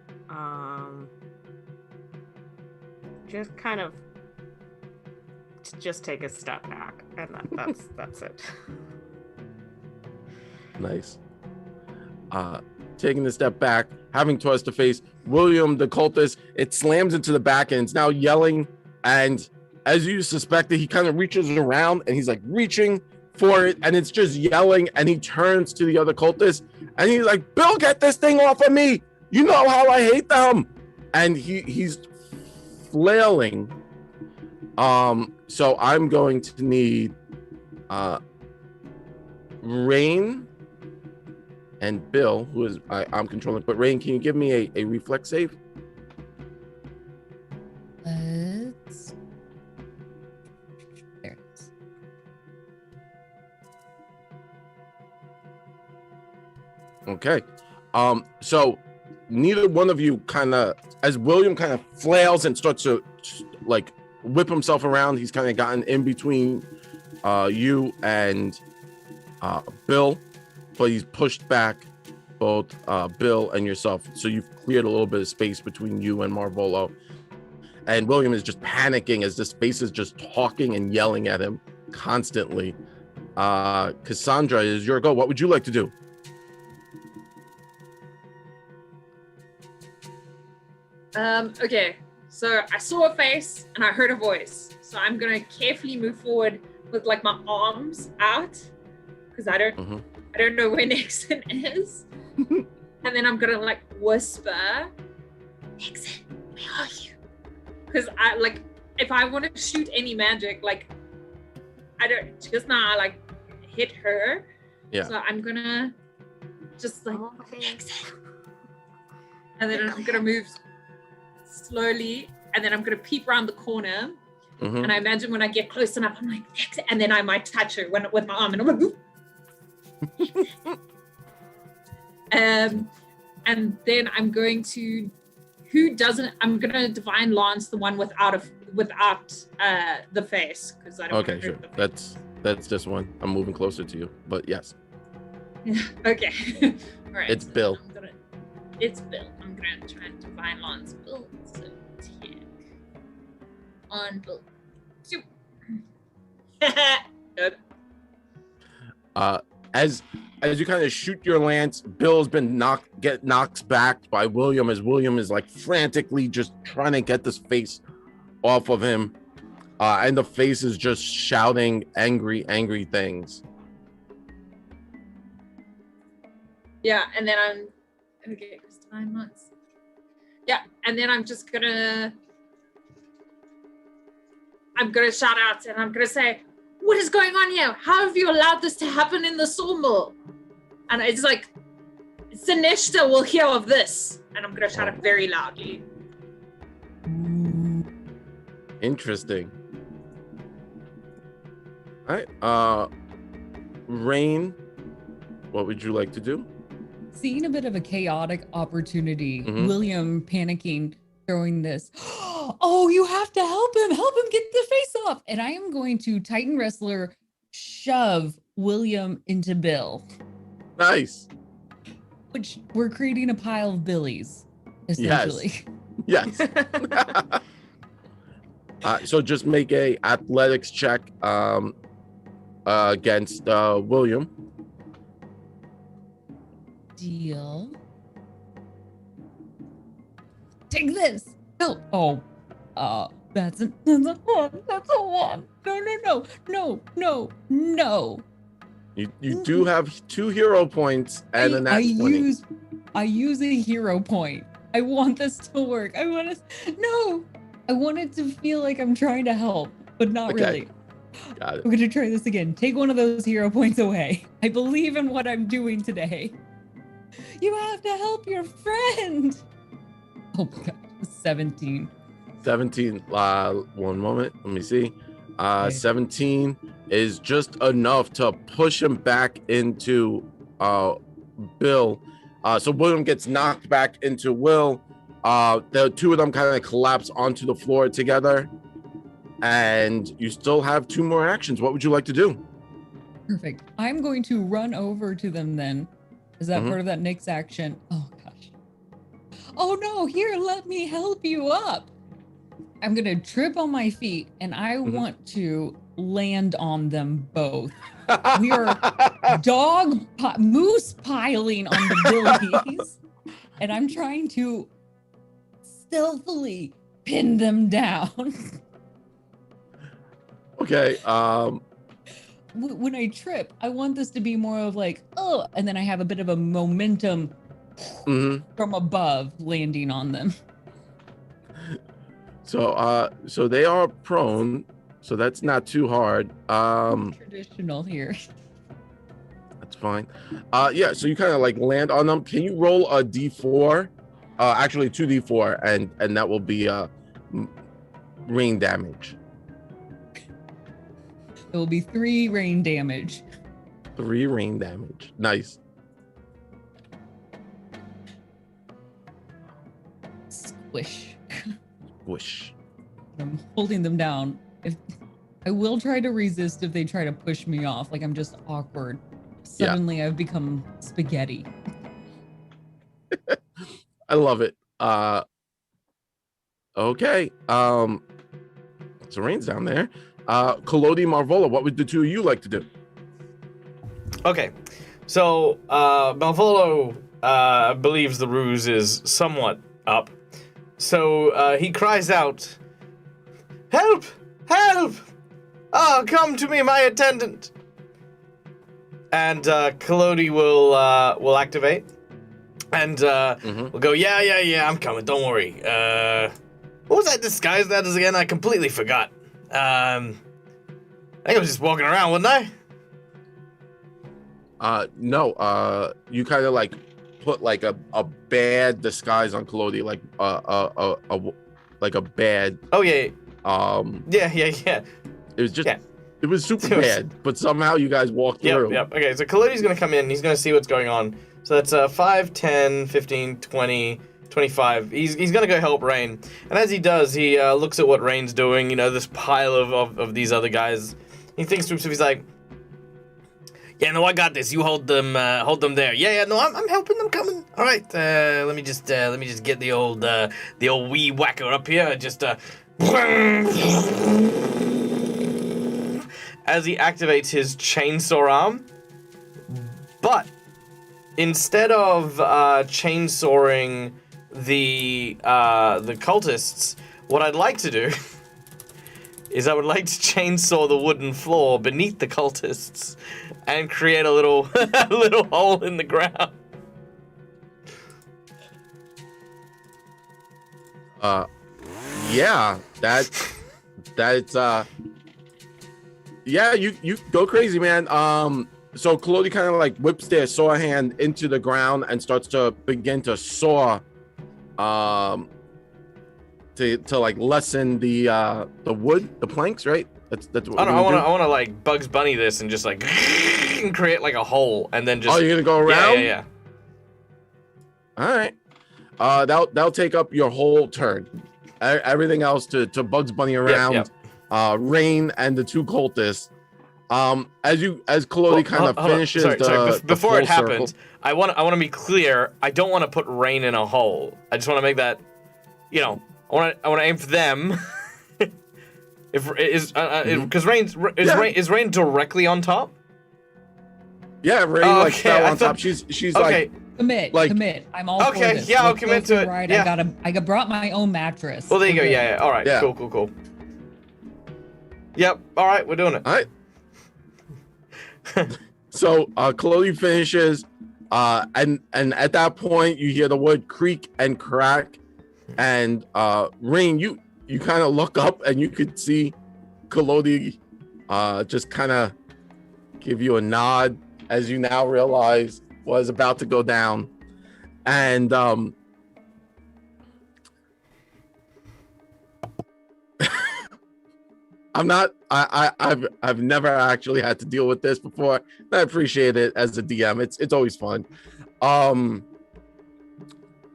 Just kind of just take a step back and that's it. Nice. Taking a step back, having tossed the face, William the cultist, it slams into the back and it's now yelling. And as you suspected, he kind of reaches around and he's like reaching for it and it's just yelling. And he turns to the other cultist and he's like, Bill, get this thing off of me. You know how I hate them. And he's flailing. So I'm going to need Rain and Bill, who is I'm controlling. But Rain, can you give me a reflex save? Let's. There it is. Okay. So neither one of you as William kind of flails and starts to like whip himself around, he's kind of gotten in between you and Bill, but he's pushed back both Bill and yourself. So you've cleared a little bit of space between you and Marvolo. And William is just panicking as this face is just talking and yelling at him constantly. Cassandra, is your go. What would you like to do? Okay, so I saw a face and I heard a voice. So I'm gonna carefully move forward with like my arms out because I don't know where Nixon is. And then I'm gonna like whisper, Nixon, where are you? Because I like if I want to shoot any magic, like I don't just now I like hit her. Yeah. So I'm gonna just like Nixon. And then I'm gonna move slowly, and then I'm gonna peep around the corner, and I imagine when I get close enough, I'm like, and then I might touch her with my arm, and I'm like, and then I'm going to, I'm gonna divine lance the one without the face because I don't. Okay, sure. That's this one. I'm moving closer to you, but yes. Okay. All right. It's Bill. It's Bill. I'm gonna try and divine lance Bill. So attack on Bill. Shoot. Good. As you kind of shoot your lance, Bill's been knocked back by William as William is like frantically just trying to get this face off of him. And the face is just shouting angry things. Yeah, and then I'm okay, it's 9 months. Yeah, and then I'm gonna shout out and I'm gonna say, what is going on here? How have you allowed this to happen in the sawmill? And it's like, Sinishta will hear of this. And I'm gonna shout it very loudly. Interesting. All right. Rain, what would you like to do? Seeing a bit of a chaotic opportunity, William panicking, throwing this. Oh, you have to help him get the face off. And I am going to Titan Wrestler shove William into Bill. Nice. Which we're creating a pile of Billies, essentially. Yes. So just make a athletics check against William. Deal. take this. No. Oh, that's a one. That's a one. No. You do have 2 hero points and a nat 20. I use a hero point. I want this to work. I want it to feel like I'm trying to help, but not Okay. really. Got it. I'm gonna try this again. Take one of those hero points away. I believe in what I'm doing today. You have to help your friend. Oh my god, 17. 17. One moment. Let me see. Okay. 17 is just enough to push him back into Bill. So William gets knocked back into Will. The 2 of them kind of collapse onto the floor together. And you still have 2 more actions. What would you like to do? Perfect. I'm going to run over to them then. Is that part of that Nick's action? Oh gosh. Oh no, here, let me help you up. I'm gonna trip on my feet and I want to land on them both. We are moose piling on the billies. And I'm trying to stealthily pin them down. Okay. When I trip, I want this to be more of like, oh, and then I have a bit of a momentum from above landing on them. So they are prone, so that's not too hard. Traditional here. That's fine. Yeah, so you kind of like land on them. Can you roll a d4? Actually 2d4, and that will be rain damage. It will be 3 rain damage. 3 rain damage. Nice. Squish. Whoosh. I'm holding them down. I will try to resist if they try to push me off, like I'm just awkward. Suddenly I've become spaghetti. I love it. Okay. So Rain's down there. Collodi, Marvola, what would the 2 of you like to do? Okay, so Malvolo believes the ruse is somewhat up, so he cries out, "Help! Help! Ah, come to me, my attendant!" And Collodi will activate, and we'll go, yeah, I'm coming, don't worry. What was that disguise that is again? I completely forgot. I think I was just walking around, wasn't I? No, you kind of like put like a bad disguise on Collodi, like a bad. Oh yeah. Yeah. It was just it was super bad, but somehow you guys walked through. Yep. Okay, so Collodi's gonna come in, he's gonna see what's going on. So that's 5, 10, 15, 20, 25. He's gonna go help Rain. And as he does, he looks at what Rain's doing, you know, this pile of these other guys. He thinks to himself, he's like, yeah, no, I got this. You hold them there. Yeah, no, I'm helping them coming. All right, let me just get the old wee whacker up here. Just as he activates his chainsaw arm, but instead of chainsawing the cultists, what I'd like to do is I would like to chainsaw the wooden floor beneath the cultists and create a little little hole in the ground. Yeah, that's yeah, you go crazy, man. So Collodi kind of like whips their saw hand into the ground and starts to begin to saw to like lessen the wood, the planks, right? That's what I want to like Bugs Bunny this and just like create like a hole and then just. Oh, you're gonna go around? Yeah. All right. That'll take up your whole turn. Everything else to Bugs Bunny around. Yep. Rain and the 2 cultists. As Collodi kind of finishes before it circle. happens, I want to be clear. I don't want to put Rain in a hole. I just want to make that, you know, I want to aim for them. Because is Rain directly on top? Yeah, Rain like fell on top. She's okay. like Commit. Like- commit. I'm all Okay, for this. yeah, I'll Let's go commit for to a it. ride. Yeah. I brought my own mattress. Well, there you We're go. good. Yeah. All right. Yeah. Cool. Yep. All right. We're doing it. All right. So Chloe finishes, and at that point you hear the wood creak and crack, and Rain, you kind of look up and you could see Kalodi just kind of give you a nod as you now realize was about to go down, and I've never actually had to deal with this before. I appreciate it as a DM. It's always fun.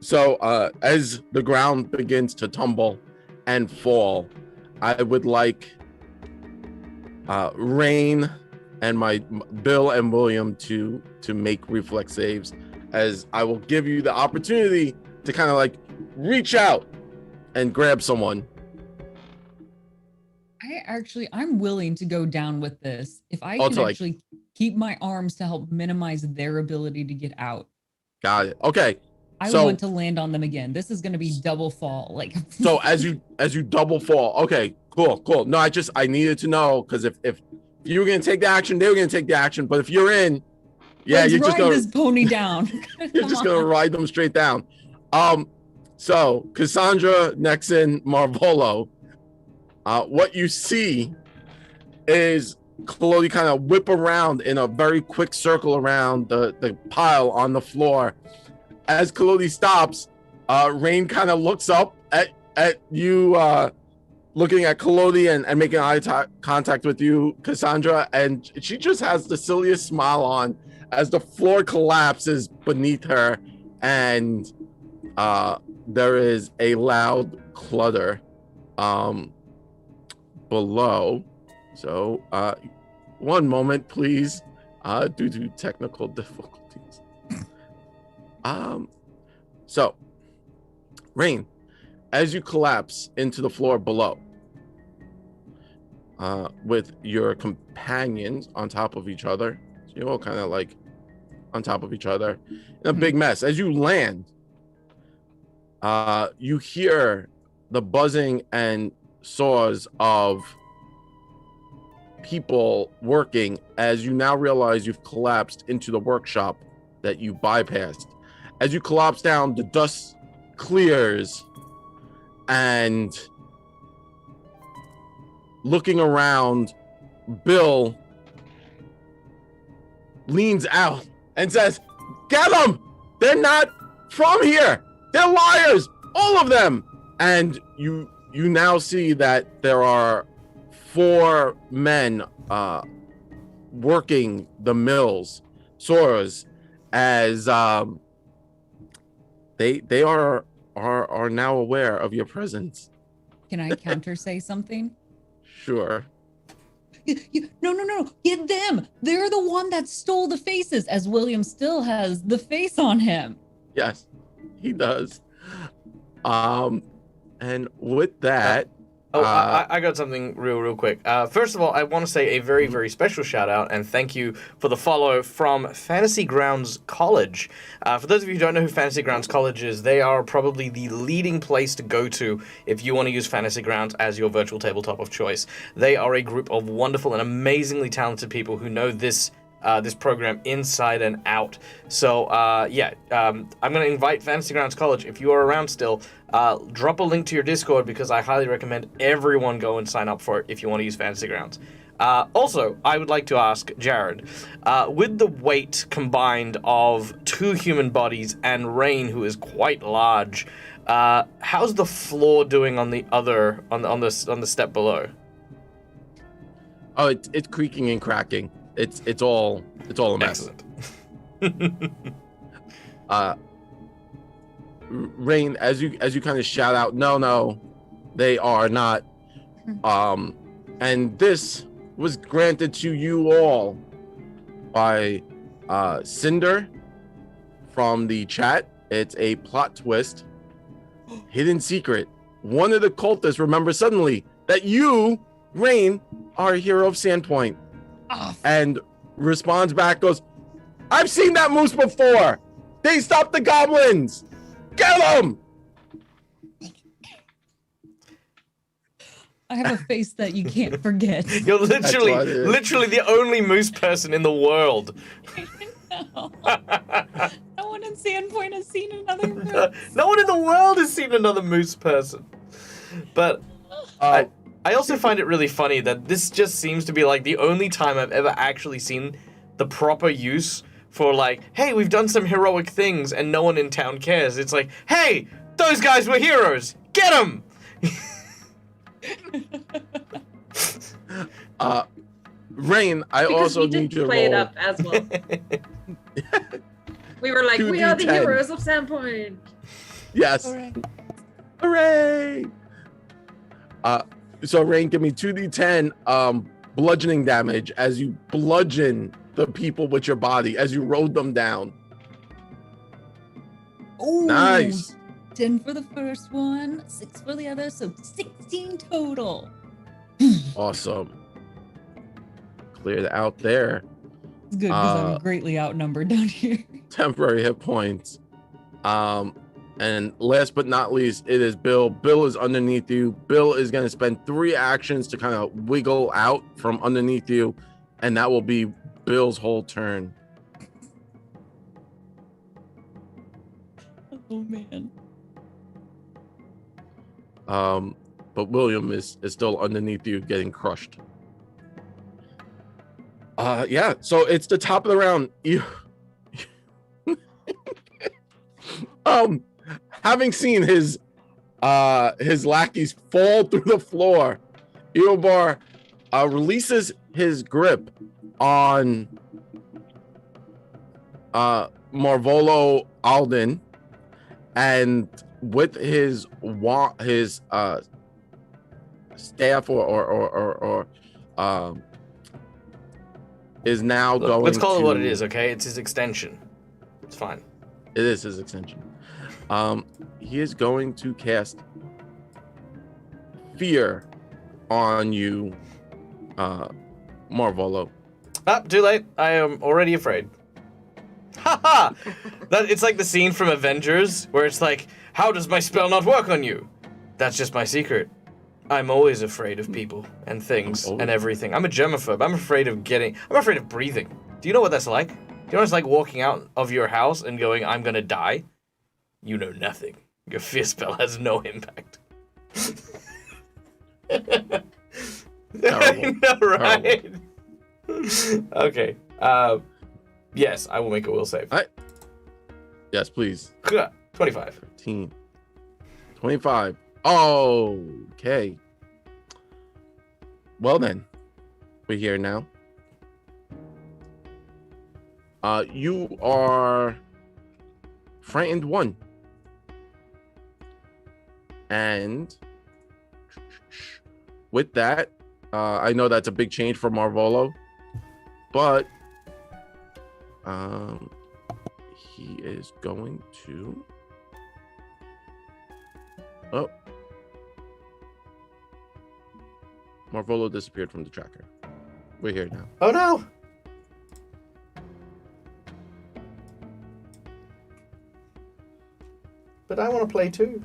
So as the ground begins to tumble and fall, I would like Rain and my Bill and William to make reflex saves, as I will give you the opportunity to kind of like reach out and grab someone. I'm willing to go down with this. If I can Also, like- actually keep my arms to help minimize their ability to get out. Got it. Okay. I So- want to land on them again. This is going to be double fall. Like, So as you double fall, okay, cool. No, I needed to know, because if you were gonna take the action, they were gonna take the action. But if you're in, yeah, let's you're just ride gonna this pony down. you're Come just gonna on. ride them straight down. So Cassandra, Nexon, Marvolo, what you see is Chloe kind of whip around in a very quick circle around the pile on the floor. As Chloe stops, Rain kind of looks up at you, looking at Chloe and making eye contact with you, Cassandra, and she just has the silliest smile on as the floor collapses beneath her, and there is a loud clutter below. So one moment, please, due to technical difficulties. So Rain, as you collapse into the floor below, with your companions on top of each other, so you're all kind of like on top of each other in a big mess. As you land, you hear the buzzing and saws of people working, as you now realize you've collapsed into the workshop that you bypassed. As you collapse down, the dust clears, and looking around, Bill leans out and says, "Get them! They're not from here! They're liars! All of them!" And you now see that there are 4 men working the mills, saws, as they are now aware of your presence. Can I counter say something? Sure. No. Get them. They're the one that stole the faces, as William still has the face on him. Yes, he does. And with that, I got something real quick. First of all, I want to say a very, very special shout out and thank you for the follow from Fantasy Grounds College. For those of you who don't know who Fantasy Grounds College is, they are probably the leading place to go to if you want to use Fantasy Grounds as your virtual tabletop of choice. They are a group of wonderful and amazingly talented people who know this program inside and out. So I'm going to invite Fantasy Grounds College, if you are around still, drop a link to your Discord, because I highly recommend everyone go and sign up for it if you want to use Fantasy Grounds. Also, I would like to ask Jared, with the weight combined of 2 human bodies and Rain, who is quite large, how's the floor doing on the other on the step below? oh, it's creaking and cracking. It's all a mess. Excellent. Rain, as you kind of shout out, no, they are not. And this was granted to you all by Cinder from the chat. It's a plot twist, hidden secret. One of the cultists remembers suddenly that you, Rain, are a hero of Sandpoint, Oh, and responds back, goes, "I've seen that moose before. They stopped the goblins. Get them. I have a face that you can't forget. You're what it is. literally the only moose person in the world. No. No one in Sandpoint has seen another moose. No one in the world has seen another moose person. But I also find it really funny that this just seems to be like the only time I've ever actually seen the proper use for like, hey, we've done some heroic things and no one in town cares. It's like, hey, those guys were heroes. Get them. Rain, I Because also we need did you to play it roll up as well. We were like, we are the 2d10. heroes of Sandpoint. Yes. Hooray! So Rain, give me 2d10 bludgeoning damage as you bludgeon the people with your body as you rode them down. Ooh, Nice. 10 for the first one, 6 for the other, so 16 total. Awesome. Cleared out there. It's good because I'm greatly outnumbered down here. Temporary hit points. And last but not least, it is Bill. Bill is underneath you. Bill is going to spend 3 actions to kind of wiggle out from underneath you, and that will be Bill's whole turn. Oh man. But William is still underneath you, getting crushed. Yeah. So it's the top of the round. You, having seen his lackeys fall through the floor, Eobar releases his grip on Marvolo Alden, and with his staff or is now Look, going. let's call it to, what it is, okay? It's his extension. It's fine. It is his extension. He is going to cast fear on you, Marvolo. Ah, too late. I am already afraid. Haha! It's like the scene from Avengers where it's like, how does my spell not work on you? That's just my secret. I'm always afraid of people and things and everything. I'm a germaphobe. I'm afraid of breathing. Do you know what that's like? Do you know what it's like walking out of your house and going, I'm gonna die? You know nothing. Your fear spell has no impact. Terrible. No, right? Okay. Yes, I will make a will save. Yes, please. 25. 13. 25. Okay. Well then, we're here now. You are frightened 1. And with that, I know that's a big change for Marvolo, but he is going to. Oh. Marvolo disappeared from the tracker. We're here now. Oh no! But I want to play too.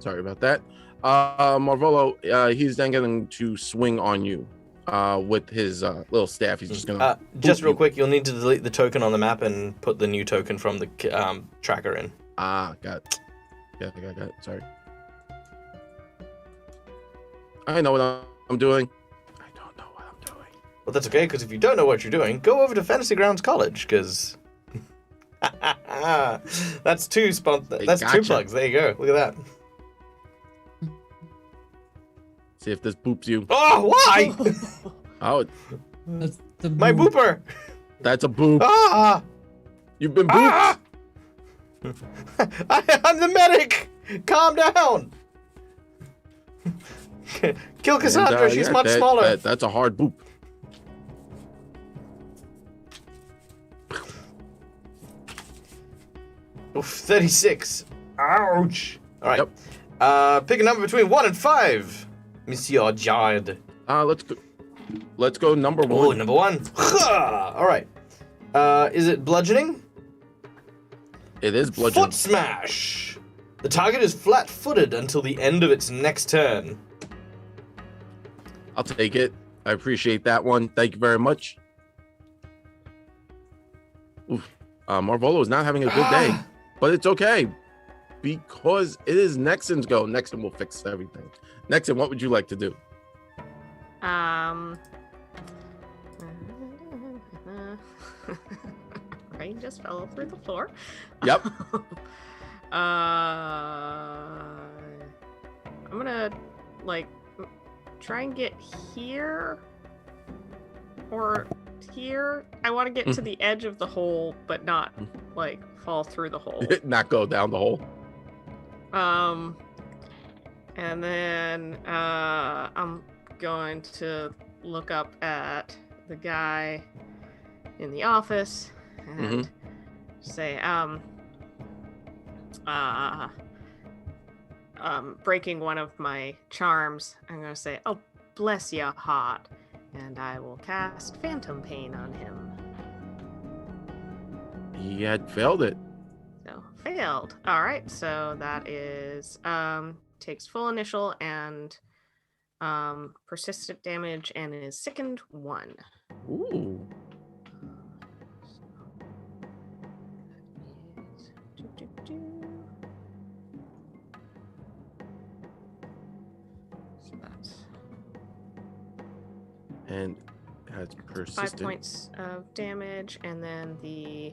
Sorry about that. Marvolo, he's then going to swing on you with his little staff. He's just going to... Just real quick, you'll need to delete the token on the map and put the new token from the tracker in. Got it. Got it. Sorry. I know what I'm doing. I don't know what I'm doing. Well, that's okay, because if you don't know what you're doing, go over to Fantasy Grounds College, because... That's two plugs. There you go. Look at that. See if this boops you. Oh, why? Oh, That's the My booper. that's a boop. Ah! You've been booped. Ah! I'm the medic. Calm down. Kill Cassandra. And, She's yeah, much smaller. That's a hard boop. Oof, 36. Ouch. All right. Yep. Pick a number between 1 and 5, Monsieur Jard. Let's let's go number Oh, one. number one. All right. Is it bludgeoning? It is bludgeoning. Foot smash. The target is flat-footed until the end of its next turn. I'll take it. I appreciate that one. Thank you very much. Oof. Marvolo is not having a good day, but it's okay because it is Nexon's go. Nexon will fix everything. Nexon, what would you like to do? Rain just fell through the floor. Yep. I'm gonna like try and get here or here. I want to get to the edge of the hole, but not like fall through the hole. Not go down the hole. And then I'm going to look up at the guy in the office and say, breaking one of my charms, I'm going to say, oh, bless your heart. And I will cast Phantom Pain on him. He had failed it. So, failed. All right, so that is, takes full initial and persistent damage and is sickened 1. Ooh. So that's And has 5 persistent. points of damage, and then the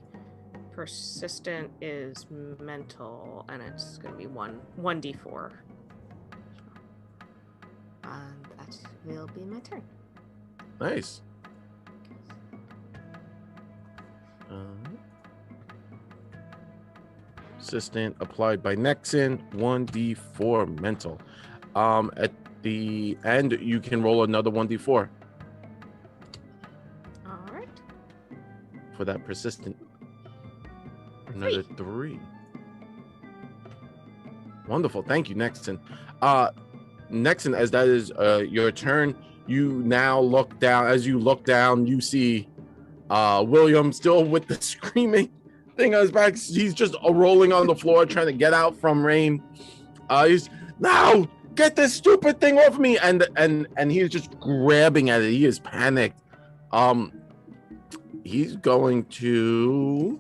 persistent is mental, and it's going to be 1d4. And that will be my turn. Nice. Persistent applied by Nexon, 1d4 mental. At the end, you can roll another 1d4 All right. for that persistent. Another 3. Wonderful. Thank you, Nexon. Nexon, as that is your turn, you now look down. As you look down, you see William still with the screaming thing on his back. He's just rolling on the floor trying to get out from Rain. He's, no, get this stupid thing off me, and he's just grabbing at it. He is panicked. He's going to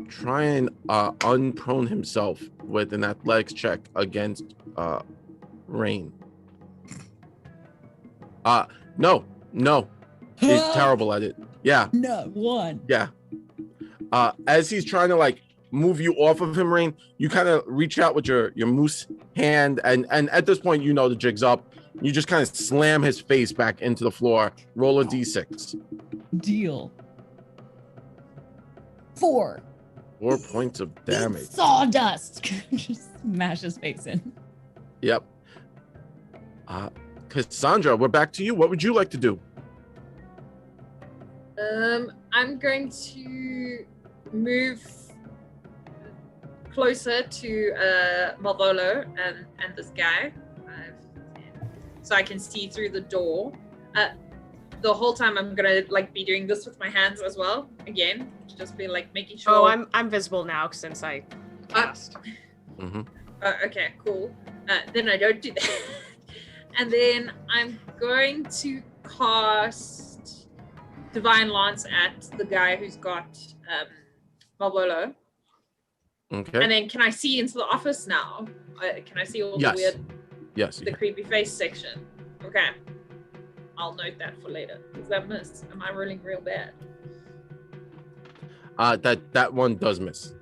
try and unprone himself with an athletics check against Rain. No, he's terrible at it. Yeah. No, 1. Yeah. As he's trying to like move you off of him, Rain, you kind of reach out with your moose hand, and at this point, you know the jig's up. You just kind of slam his face back into the floor. Roll a d6. Deal. 4. 4 points of damage. Sawdust. Just smash his face in. Yep. Cassandra, we're back to you. What would you like to do? I'm going to move closer to Malvolo and this guy, so I can see through the door. The whole time I'm gonna like be doing this with my hands as well. Again, just be like making sure. Oh, I'm visible now since I cast. Okay, cool. Then I don't do that. And then I'm going to cast Divine Lance at the guy who's got Malvolo. Okay. And then can I see into the office now? Can I see all the weird, the creepy face section? Okay. I'll note that for later. Is that missed? Am I rolling real bad? That one does miss.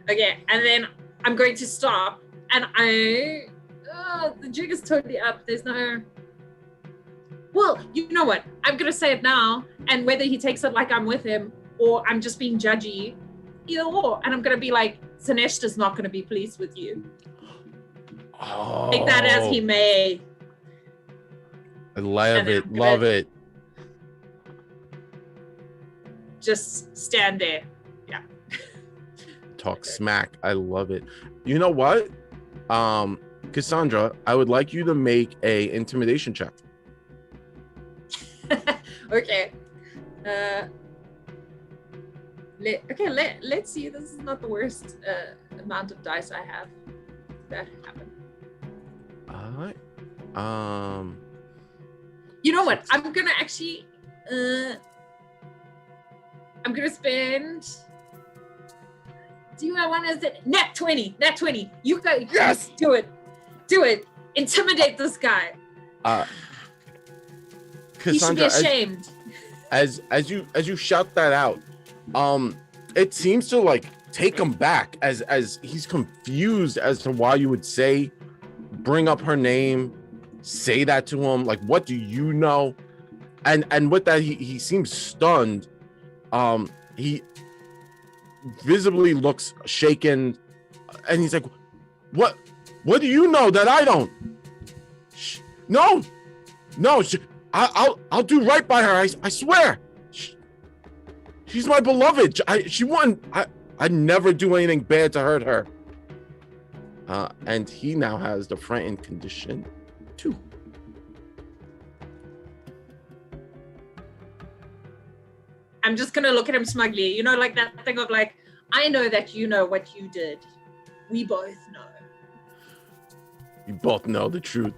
Okay, and then I'm going to stop, and the jig is totally up. There's no. Well, you know what? I'm gonna say it now, and whether he takes it like I'm with him or I'm just being judgy, either or, and I'm gonna be like, Sineshta's not gonna be pleased with you. Oh, Take that as he may. I love it. Love it. Just stand there. Yeah. Talk smack. I love it. You know what? Cassandra, I would like you to make a intimidation check. Okay. Let's see. This is not the worst amount of dice I have. That happened. All right. You know what? I'm gonna actually. I'm gonna spend. Do I want to say nat 20? Nat 20. You guys. Yes! Do it. Do it. Intimidate this guy. He should be Cassandra, ashamed. as you shout that out, it seems to like take him back as he's confused as to why you would bring up her name, say that to him. Like, what do you know? And with that, he seems stunned. He visibly looks shaken, and he's like, what do you know that I don't? No, I'll do right by her. I swear. She's my beloved. She wouldn't. I never do anything bad to hurt her. And he now has the frightened condition too. I'm just gonna look at him smugly. You know, like that thing of like, I know that you know what you did. We both know. You both know the truth.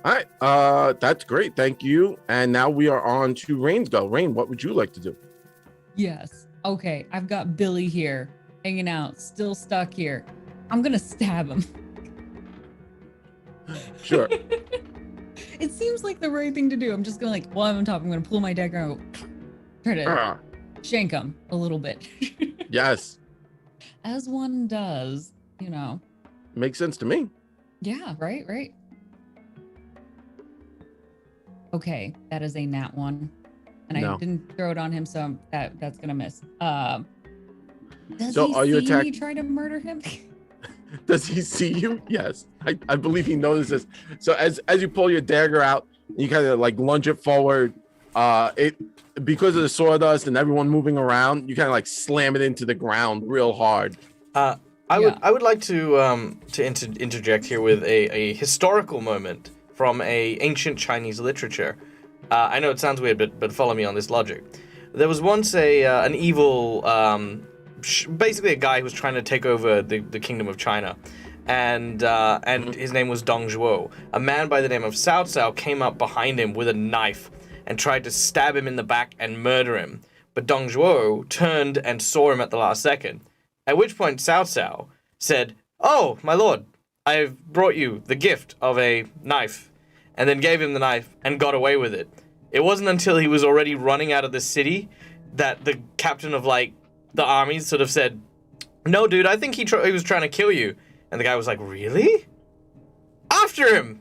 All right, that's great. Thank you. And now we are on to Rain's go. Rain, what would you like to do? Yes. Okay. I've got Billy here, hanging out, still stuck here. I'm gonna stab him. Sure. It seems like the right thing to do. I'm just gonna while I'm on top, I'm gonna pull my dagger out, try to shank him a little bit. Yes. As one does, you know. Makes sense to me. Yeah, right. Okay, that is a nat 1. And No. I didn't throw it on him, so that's gonna miss. Does So he are you see me try to murder him? Does he see you? Yes. I believe he notices. So as you pull your dagger out, you kind of like lunge it forward. It because of the sawdust and everyone moving around, you kind of like slam it into the ground real hard. I would like to interject here with a historical moment from a ancient Chinese literature. I know it sounds weird, but follow me on this logic. There was once an evil, basically a guy who was trying to take over the kingdom of China, and his name was Dong Zhuo. A man by the name of Cao Cao came up behind him with a knife and tried to stab him in the back and murder him. But Dong Zhuo turned and saw him at the last second. At which point Cao Cao said, "Oh, my lord, I've brought you the gift of a knife," and then gave him the knife and got away with it. It wasn't until he was already running out of the city that the captain of like the armies sort of said, "No, dude, I think he was trying to kill you." And the guy was like, "Really? After him."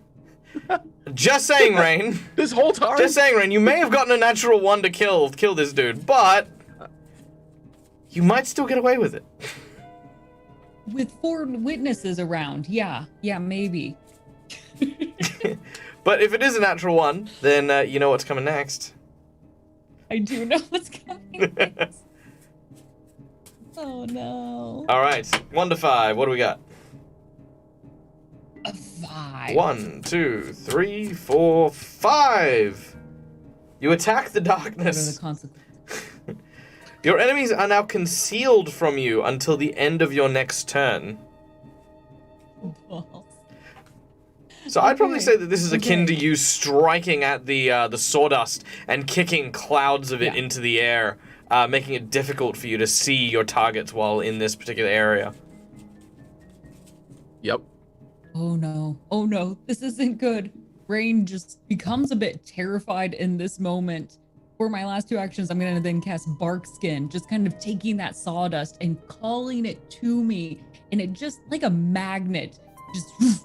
Just saying, Rain. This whole time? Just saying, Rain. You may have gotten a natural 1 to kill this dude, but you might still get away with it. With 4 witnesses around, yeah, maybe. But if it is a natural 1, then you know what's coming next. I do know what's coming next. Oh no. All right, 1 to 5. What do we got? A 5. 1, 2, 3, 4, 5. You attack the What are darkness. the consequences? Your enemies are now concealed from you until the end of your next turn. Balls. So I'd probably Okay, say that this is akin to okay. you striking at the sawdust and kicking clouds of it Yeah. into the air, making it difficult for you to see your targets while in this particular area. Yep. Oh no, this isn't good. Rain just becomes a bit terrified in this moment. For my last 2 actions, I'm gonna then cast Bark Skin, just kind of taking that sawdust and calling it to me, and it just like a magnet, just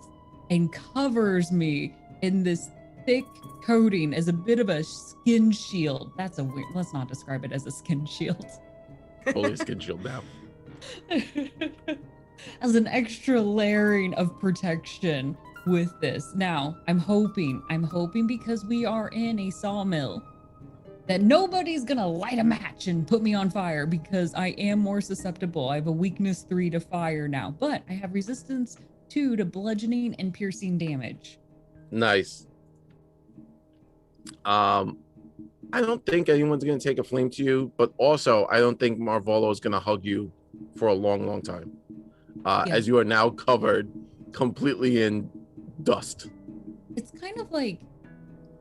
and covers me in this thick coating as a bit of a skin shield. That's a weird. Let's not describe it as a skin shield. Holy skin shield now. As an extra layering of protection with this. Now, I'm hoping because we are in a sawmill that nobody's gonna light a match and put me on fire because I am more susceptible. I have a weakness 3 to fire now, but I have resistance 2 to bludgeoning and piercing damage. Nice. I don't think anyone's gonna take a flame to you, but also I don't think Marvolo is gonna hug you for a long, long time. Yeah. As you are now covered completely in dust. It's kind of like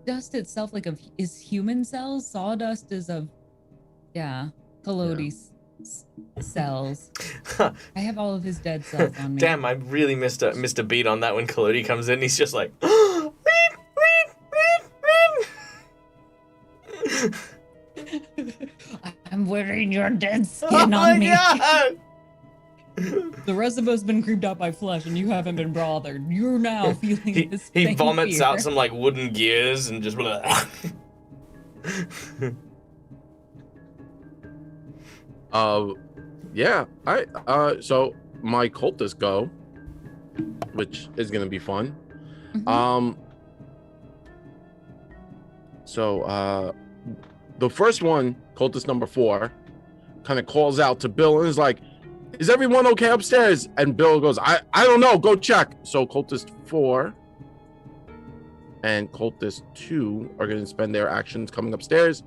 dust itself, like is human cells. Sawdust is of, Collodi's cells. I have all of his dead cells on me. Damn, I really missed a beat on that when Collodi comes in. He's just like, I'm wearing your dead skin on me. God! The rest of us been creeped out by flesh, and you haven't been bothered. You're now feeling this. He same vomits fear. out some like wooden gears and just. Yeah. So my cultists go, which is gonna be fun. Mhm. So the first one, cultist number 4, kind of calls out to Bill and is like, "Is everyone okay upstairs?" And Bill goes, I don't know, go check. So cultist 4 and cultist 2 are going to spend their actions coming upstairs.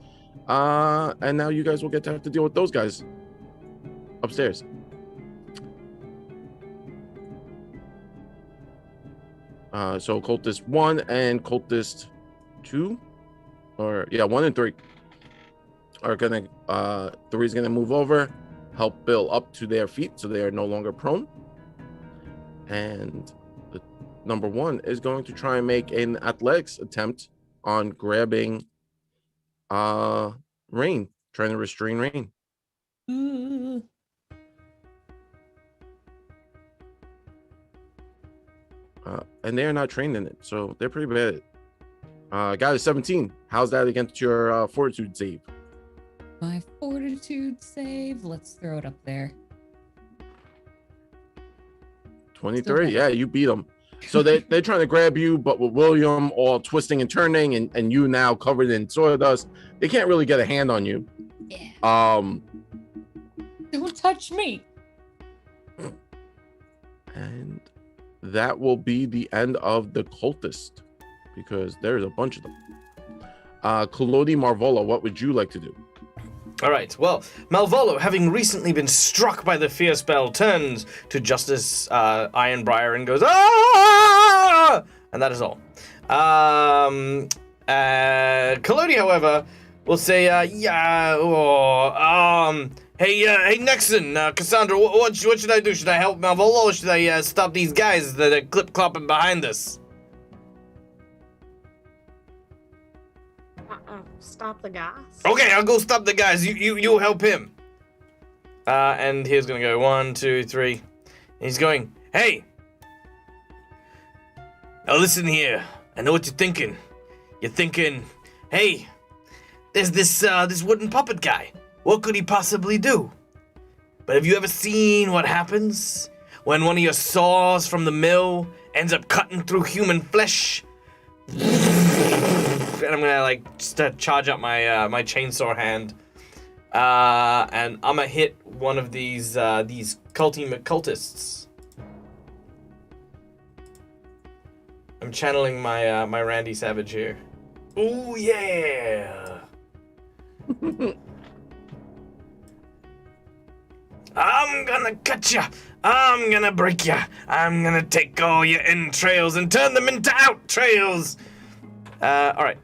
And now you guys will get to have to deal with those guys upstairs. So cultist 1 and cultist 2, or 1 and 3 are gonna 3 is gonna move over, help Bill up to their feet so they are no longer prone, and the number 1 is going to try and make an athletics attempt on grabbing Rain, trying to restrain Rain. And they are not trained in it, so they're pretty bad at it. Got a 17. How's that against your fortitude save? My fortitude save. Let's throw it up there. 23. Yeah, you beat them. So they're trying to grab you, but with William all twisting and turning, and you now covered in sawdust, they can't really get a hand on you. Yeah. Don't touch me. And that will be the end of the cultist, because there's a bunch of them. Collodi Marvolo, what would you like to do? All right. Well, Malvolo, having recently been struck by the fear spell, turns to Justice Ironbriar and goes, "Ah!" And that is all. Collodi, however, will say, hey, Nexon, Cassandra, what should I do? Should I help Malvolo, or should I stop these guys that are clip-clopping behind us? Stop the gas. Okay, I'll go stop the guys. You help him. And he's gonna go 1, 2, 3. And he's going, hey. Now listen here. I know what you're thinking. You're thinking, hey, there's this wooden puppet guy. What could he possibly do? But have you ever seen what happens when one of your saws from the mill ends up cutting through human flesh? And I'm gonna just charge up my chainsaw hand, and I'm gonna hit one of these cultists. I'm channeling my Randy Savage here. Ooh yeah! I'm gonna cut ya. I'm gonna break ya. I'm gonna take all your entrails and turn them into outrails. Alright.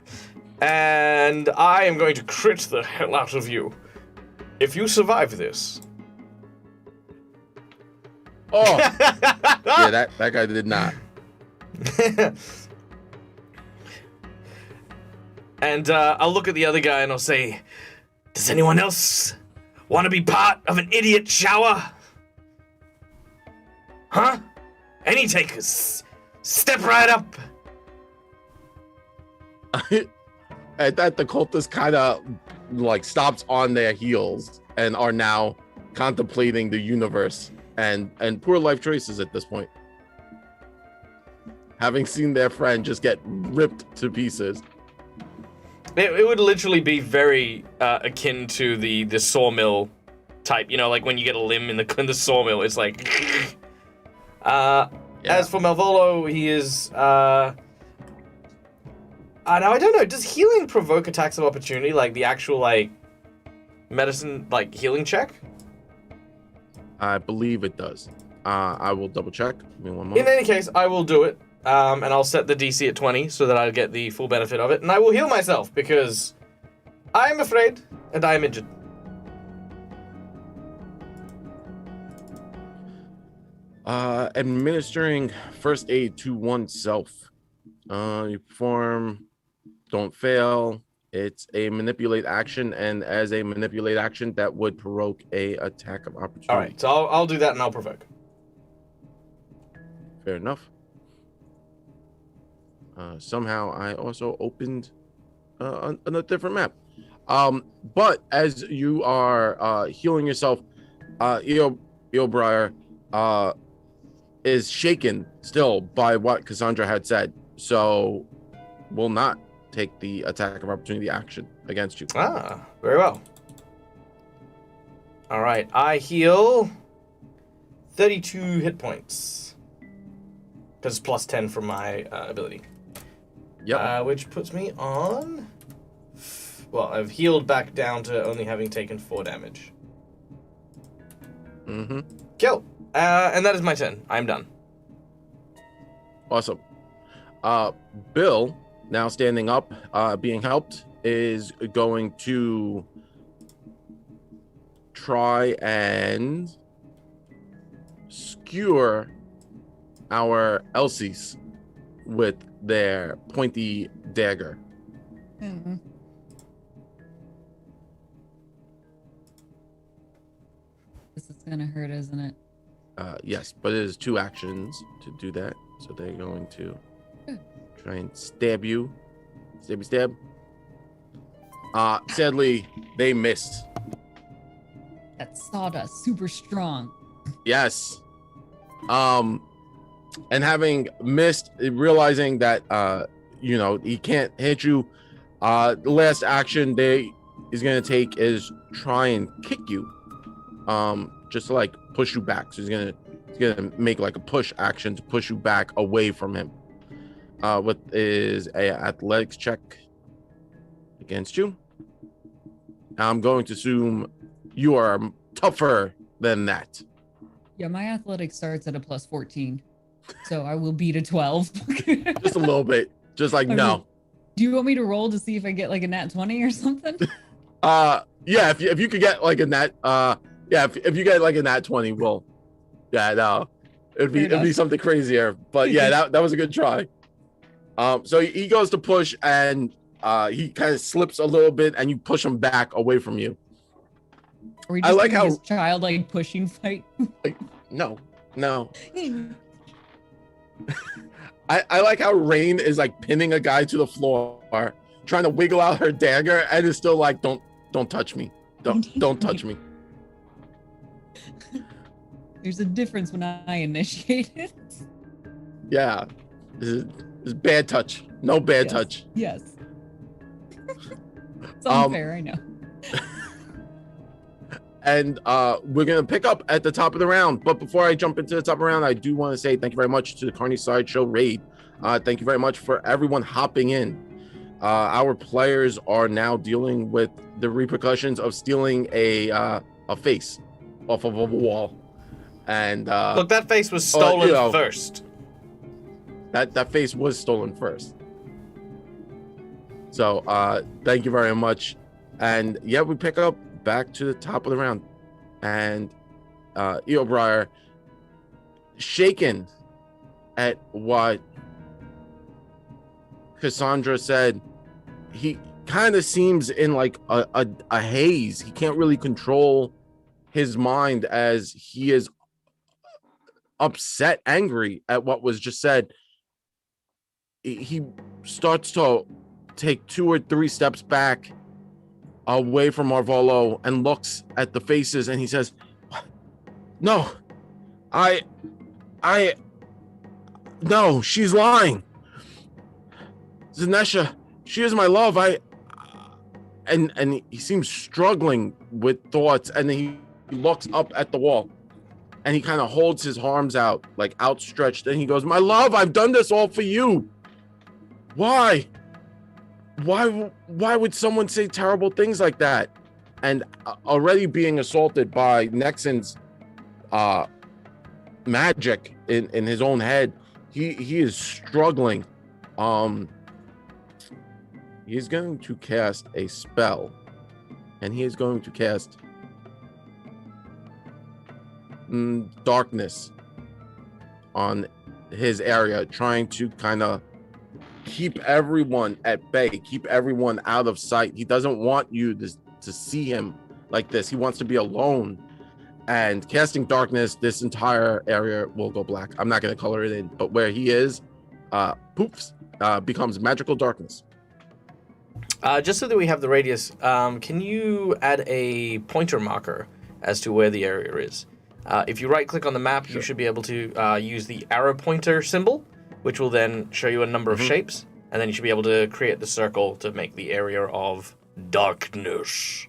And I am going to crit the hell out of you. If you survive this. Oh! Yeah, that guy did not. And I'll look at the other guy and I'll say, does anyone else want to be part of an idiot shower? Huh? Any takers? Step right up. At that, the cultists kind of stopped on their heels and are now contemplating the universe and poor life choices at this point, having seen their friend just get ripped to pieces. It would literally be very akin to the sawmill type. You know, like when you get a limb in the sawmill, it's like. As for Malvolo, he is. Now I don't know. Does healing provoke attacks of opportunity, like the actual like medicine, like healing check? I believe it does. I will double check. Give me one In moment. any case, I will do it, and I'll set the DC at 20 so that I'll get the full benefit of it, and I will heal myself because I am afraid and I am injured. Administering first aid to oneself. You perform, don't fail. It's a manipulate action, and as a manipulate action, that would provoke a attack of opportunity. All right, so I'll do that and I'll provoke. Fair enough. Somehow I also opened a different map. But as you are healing yourself, Eobriar is shaken still by what Cassandra had said, so will not take the attack of opportunity action against you. Ah, very well. All right, I heal 32 hit points because it's plus 10 from my ability. Yep. Which puts me on. Well, I've healed back down to only having taken 4 damage. Mm-hmm. Kill. And that is my turn. I'm done. Awesome. Bill, now standing up, being helped, is going to try and skewer our Elsies with their pointy dagger. Mm-hmm. This is gonna hurt, isn't it? Yes, but it is 2 actions to do that. So they're going to try and stab you. Stabby stab. Sadly, they missed. That sawdust, super strong. Yes. And having missed, realizing that he can't hit you, the last action they is gonna take is try and kick you. Just to like push you back. So he's gonna make like a push action to push you back away from him. What is a athletics check against you? I'm going to assume you are tougher than that. Yeah, my athletics starts at a plus 14. So I will beat a 12. Just a little bit. Just like, no. Do you want me to roll to see if I get like a nat 20 or something? Yeah, if you could get like a nat, if you get like a nat 20, no. It'd be something crazier. But yeah, that was a good try. So he goes to push and he kind of slips a little bit and you push him back away from you. Are we just like doing how- this childlike pushing fight? No. I like how Rain is like pinning a guy to the floor, trying to wiggle out her dagger, and is still like, don't touch me. Don't touch me. There's a difference when I initiate it. Yeah. This is bad touch. No bad Yes. touch. Yes. It's unfair, I know. And we're gonna pick up at the top of the round. But before I jump into the top of the round, I do want to say thank you very much to the Carney Sideshow raid. Thank you very much for everyone hopping in. Our players are now dealing with the repercussions of stealing a face off of a wall. And Look, that face was stolen first. That face was stolen first. So thank you very much. And yeah, we pick up back to the top of the round, and Eobriar, shaken at what Cassandra said, he kind of seems in like a haze. He can't really control his mind as he is upset, angry at what was just said. He starts to take 2 or 3 steps back away from Marvolo and looks at the faces, and he says, no, no, she's lying. Zanesha, she is my love. and he seems struggling with thoughts, and then he looks up at the wall, and he kind of holds his arms out, like outstretched, and he goes, "My love, I've done this all for you. Why would someone say terrible things like that?" And already being assaulted by Nexon's magic in his own head, he is struggling. He's going to cast a spell, and he is going to cast darkness on his area, trying to kind of keep everyone at bay, keep everyone out of sight. He doesn't want you to see him like this. He wants to be alone. And casting darkness, this entire area will go black. I'm not going to color it in, but where he is, poofs, becomes magical darkness. Just so that we have the radius, can you add a pointer marker as to where the area is? If you right-click on the map, Sure. you should be able to use the arrow pointer symbol, which will then show you a number of shapes, and then you should be able to create the circle to make the area of darkness.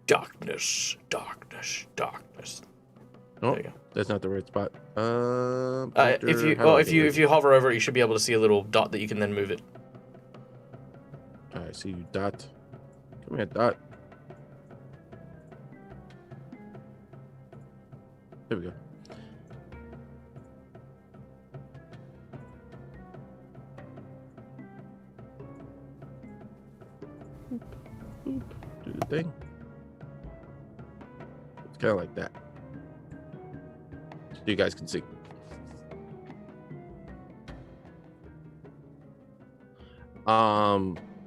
Darkness, darkness, darkness. Oh, There you go. that's not the right spot. If you hover over it, you should be able to see a little dot that you can then move it. I see you, Dot. Come here, Dot. There we go. Do the thing. It's kind of like that. So you guys can see.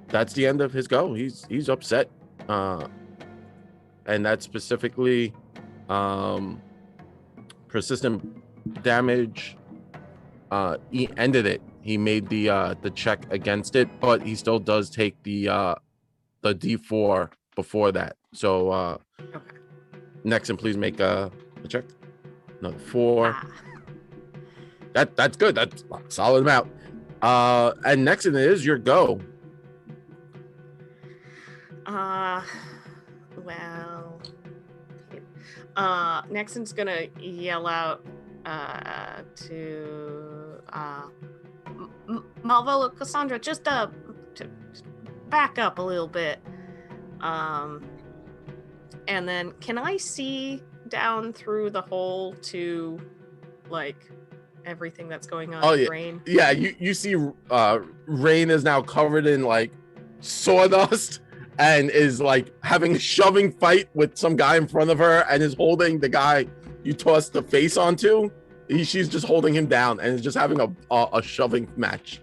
That's the end of his go. He's upset. And that's specifically persistent damage. He ended it. He made the check against it, but he still does take the D4 before that. So Okay. Nexon, please make a check. Another 4. Ah. That's good. That's a solid amount. And Nexon, it is your go. Well, Nexon's gonna yell out to Malvolo Cassandra, just to back up a little bit. And then can I see down through the hole to like everything that's going on Oh, in yeah. Rain? Yeah, you see Rain is now covered in like sawdust and is like having a shoving fight with some guy in front of her and is holding the guy you tossed the face onto. She's just holding him down and is just having a shoving match.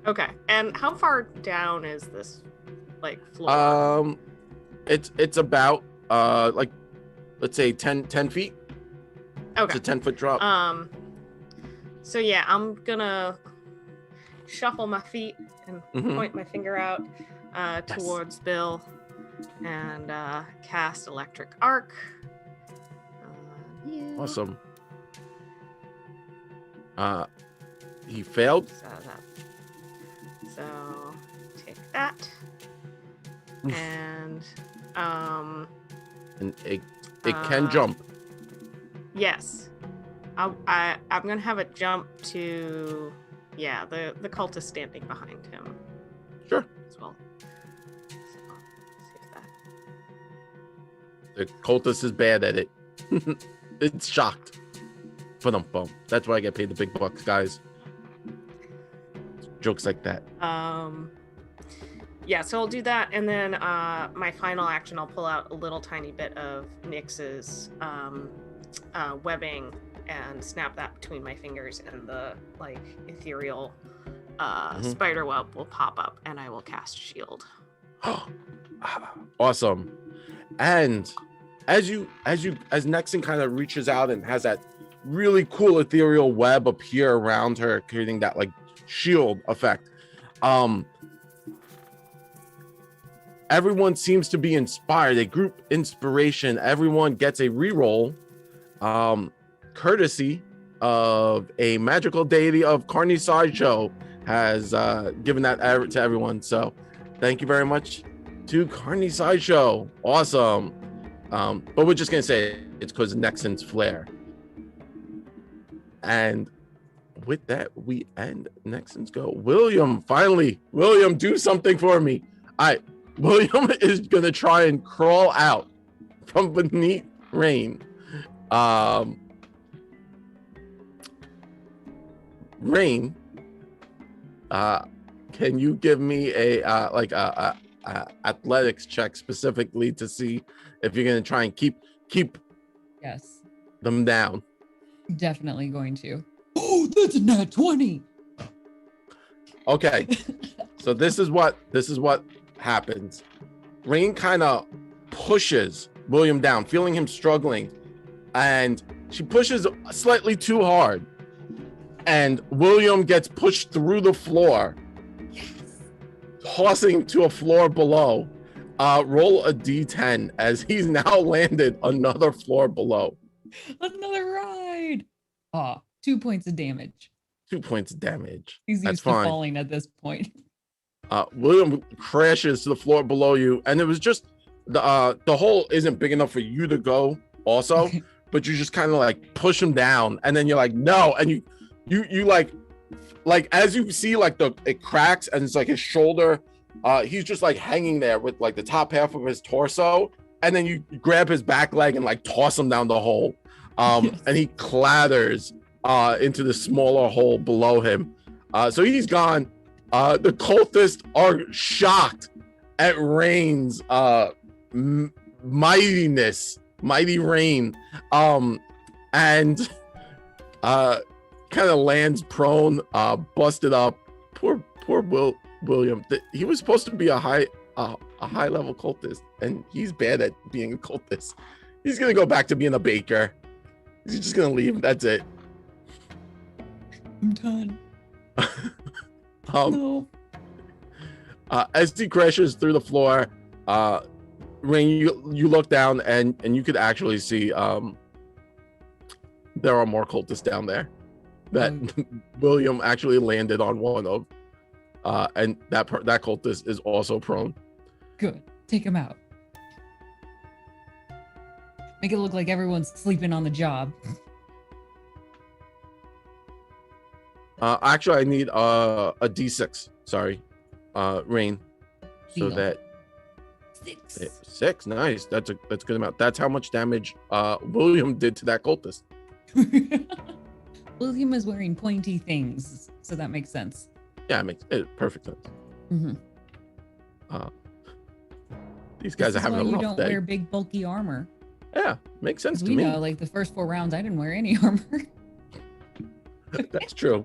Okay. And how far down is this like floor? It's about like, let's say 10 feet. Okay. It's a 10-foot drop. So yeah, I'm gonna shuffle my feet and Mhm. point my finger out towards Bill and cast Electric Arc. Yeah. Awesome. He failed. So take that. Oof. And And it can jump. yes. I'm gonna have it jump to the cultist standing behind him Sure. as well. So save that. The cultist is bad at it. It's shocked. Bum. That's why I get paid the big bucks, guys. Jokes like that. Yeah, so I'll do that, and then my final action, I'll pull out a little tiny bit of Nyx's webbing and snap that between my fingers, and the like ethereal spider web will pop up, and I will cast Shield. Awesome. And as Nexon kind of reaches out and has that really cool ethereal web appear around her, creating that like shield effect, everyone seems to be inspired, a group inspiration. Everyone gets a reroll, courtesy of a magical deity of Carney Sideshow has given that to everyone. So thank you very much to Carney Sideshow. Awesome. But we're just gonna say it's because of Nexon's flair. And with that, we end Nexon's go. William, finally, William, do something for me. All right, William is gonna try and crawl out from beneath Rain. Rain, can you give me a athletics check specifically to see if you're gonna try and keep Yes, them down? definitely going to. Oh, that's a nat 20. Okay, so this is what happens. Rain kind of pushes William down, feeling him struggling, and she pushes slightly too hard, and William gets pushed through the floor, tossing to a floor below. Roll a d10 as he's now landed another floor below. Another ride. 2 points of damage. 2 points of damage. He's That's used to fine. falling at this point. William crashes to the floor below you, and it was just the hole isn't big enough for you to go also, but you just kind of like push him down, and then you're like, no, and you like as you see like it cracks, and it's like his shoulder, he's just like hanging there with like the top half of his torso, and then you grab his back leg and like toss him down the hole, Yes. and he clatters into the smaller hole below him. So he's gone. The cultists are shocked at Rain's mightiness, mighty Rain, and kind of lands prone, busted up. Poor William. He was supposed to be a high level cultist, and he's bad at being a cultist. He's gonna go back to being a baker. He's just gonna leave. That's it. I'm done. No. As he crashes through the floor, Rain, you look down and you could actually see there are more cultists down there that William actually landed on one of, and that cultist is also prone. Good. Take him out. Make it look like everyone's sleeping on the job. Actually, I need a d6. Sorry, Rain, so Deal. that 6. 6. Nice. That's a good amount. That's how much damage William did to that cultist. William is wearing pointy things, so that makes sense. Yeah, it makes perfect sense. Mm-hmm. These guys are having a you rough don't day. wear big bulky armor. Yeah, makes sense 'Cause to we me. know, like the first 4 rounds, I didn't wear any armor. That's true.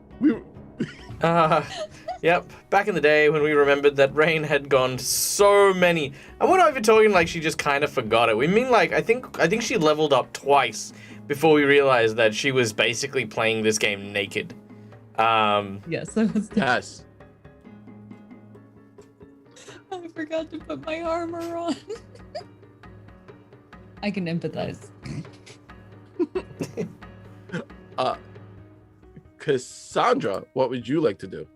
Yep. Back in the day when we remembered that Rain had gone so many, and we're not even talking like she just kind of forgot it. We mean like I think she leveled up twice before we realized that she was basically playing this game naked. Yes, that was. Yes. I forgot to put my armor on. I can empathize. Cassandra, what would you like to do?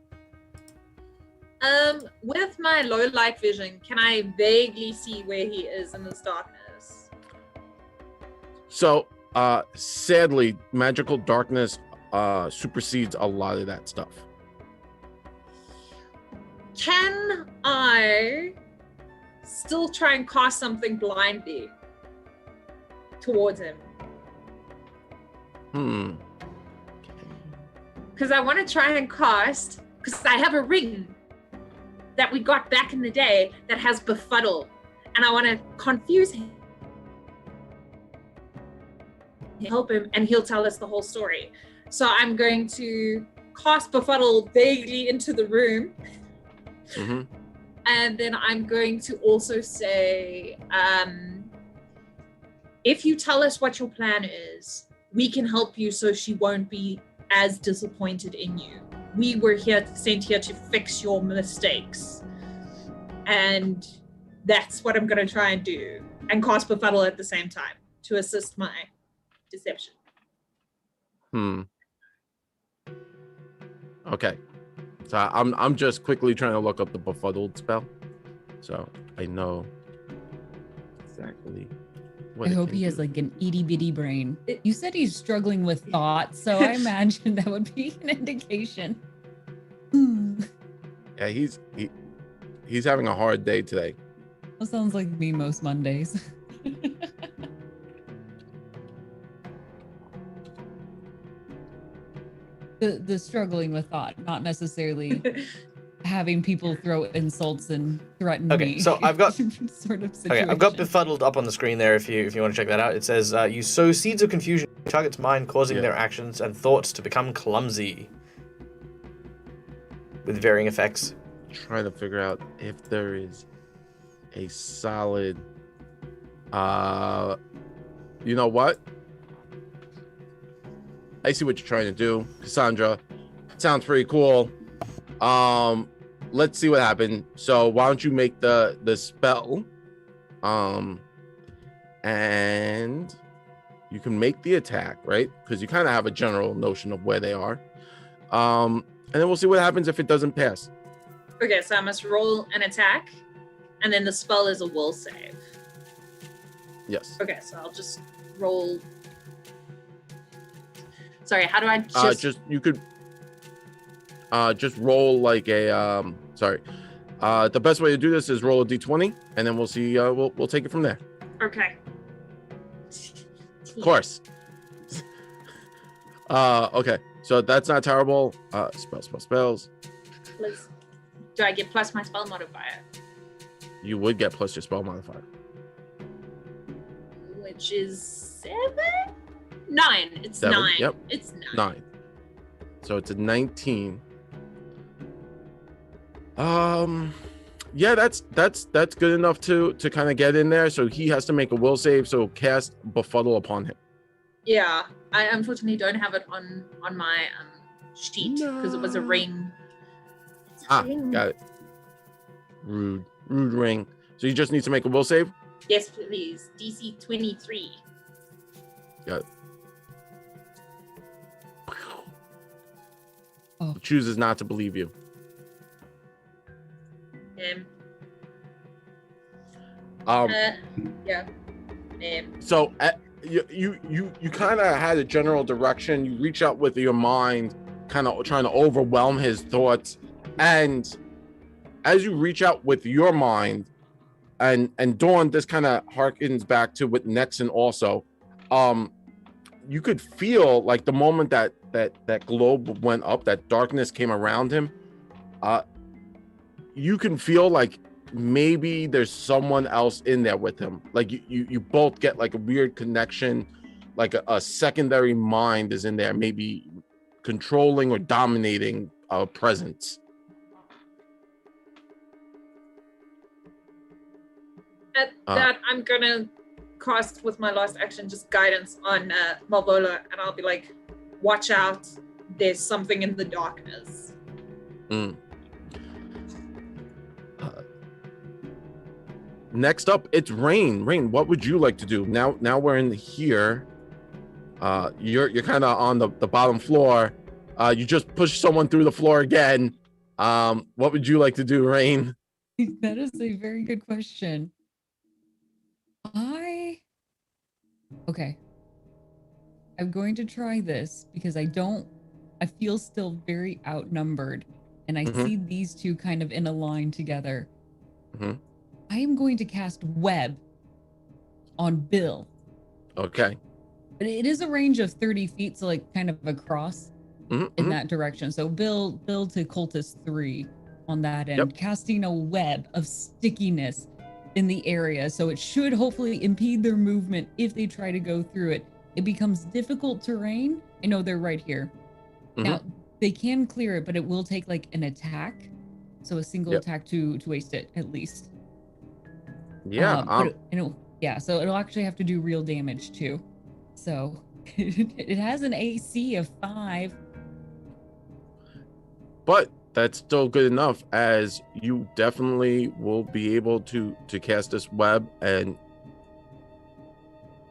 With my low light vision, can I vaguely see where he is in this darkness? So, sadly, magical darkness supersedes a lot of that stuff. Can I still try and cast something blindly towards him? Because I want to try and cast, because I have a ring that we got back in the day that has befuddle, and I want to confuse him, help him, and he'll tell us the whole story. So I'm going to cast befuddle vaguely into the room. Mm-hmm. And then I'm going to also say, if you tell us what your plan is, we can help you so she won't be as disappointed in you. We were sent here to fix your mistakes. And that's what I'm going to try and do. And cast befuddle at the same time to assist my deception. Okay. So I'm just quickly trying to look up the befuddled spell. So I know exactly what I it hope can he has do. like an itty bitty brain. You said he's struggling with thoughts, so I imagine that would be an indication. Yeah, he's having a hard day today. That sounds like me most Mondays. The struggling with thought, not necessarily having people throw insults and threaten Okay, me. so I've got- sort of Okay, situation. I've got befuddled up on the screen there if you want to check that out. It says, you sow seeds of confusion in the target's mind, causing Yeah. their actions and thoughts to become clumsy. With varying effects. Trying to figure out if there is a solid you know what? I see what you're trying to do, Cassandra. Sounds pretty cool. Let's see what happened. So why don't you make the spell? And you can make the attack, right? Because you kind of have a general notion of where they are. And then we'll see what happens if it doesn't pass. Okay, so I must roll an attack, and then the spell is a will save. Yes. Okay, so I'll just roll. Sorry, how do I You could just roll like a sorry. The best way to do this is roll a d20, and then we'll see. We'll take it from there. Okay. Of course. Okay. So that's not terrible. Spells. Do I get plus my spell modifier? You would get plus your spell modifier. Which is 7? 9. It's 7, 9. yep. It's 9. 9. So it's a 19. Yeah, that's good enough to kind of get in there. So he has to make a will save. So cast Befuddle upon him. Yeah, I unfortunately don't have it on my sheet because it was a ring. It's a ring. Got it. Rude ring. So he just needs to make a will save. Yes, please. DC 23. Got it. Oh. Chooses not to believe you. Yeah. So you kind of had a general direction. You reach out with your mind, kind of trying to overwhelm his thoughts, and as you reach out with your mind, and Dawn, this kind of harkens back to what Nexon also, you could feel like the moment that globe went up, that darkness came around him, you can feel like maybe there's someone else in there with him. Like you both get like a weird connection, like a secondary mind is in there, maybe controlling or dominating a presence. At that, I'm gonna cast with my last action just guidance on Malvola, and I'll be like, watch out, there's something in the darkness. Next up, it's Rain. Rain, what would you like to do? Now we're in here. You're kind of on the bottom floor. You just pushed someone through the floor again. What would you like to do, Rain? That is a very good question. Okay. I'm going to try this because I feel still very outnumbered, and I see these two kind of in a line together. I am going to cast Web on Bill. Okay. But it is a range of 30 feet, so like kind of across in that direction. So Bill to Cultist 3 on that end, casting a web of stickiness in the area. So it should hopefully impede their movement if they try to go through it. It becomes difficult terrain. I know they're right here. Now, they can clear it, but it will take like an attack. So a single attack to waste it at least. Yeah. So it'll actually have to do real damage too. So it has an AC of 5. But that's still good enough, as you definitely will be able to cast this web, and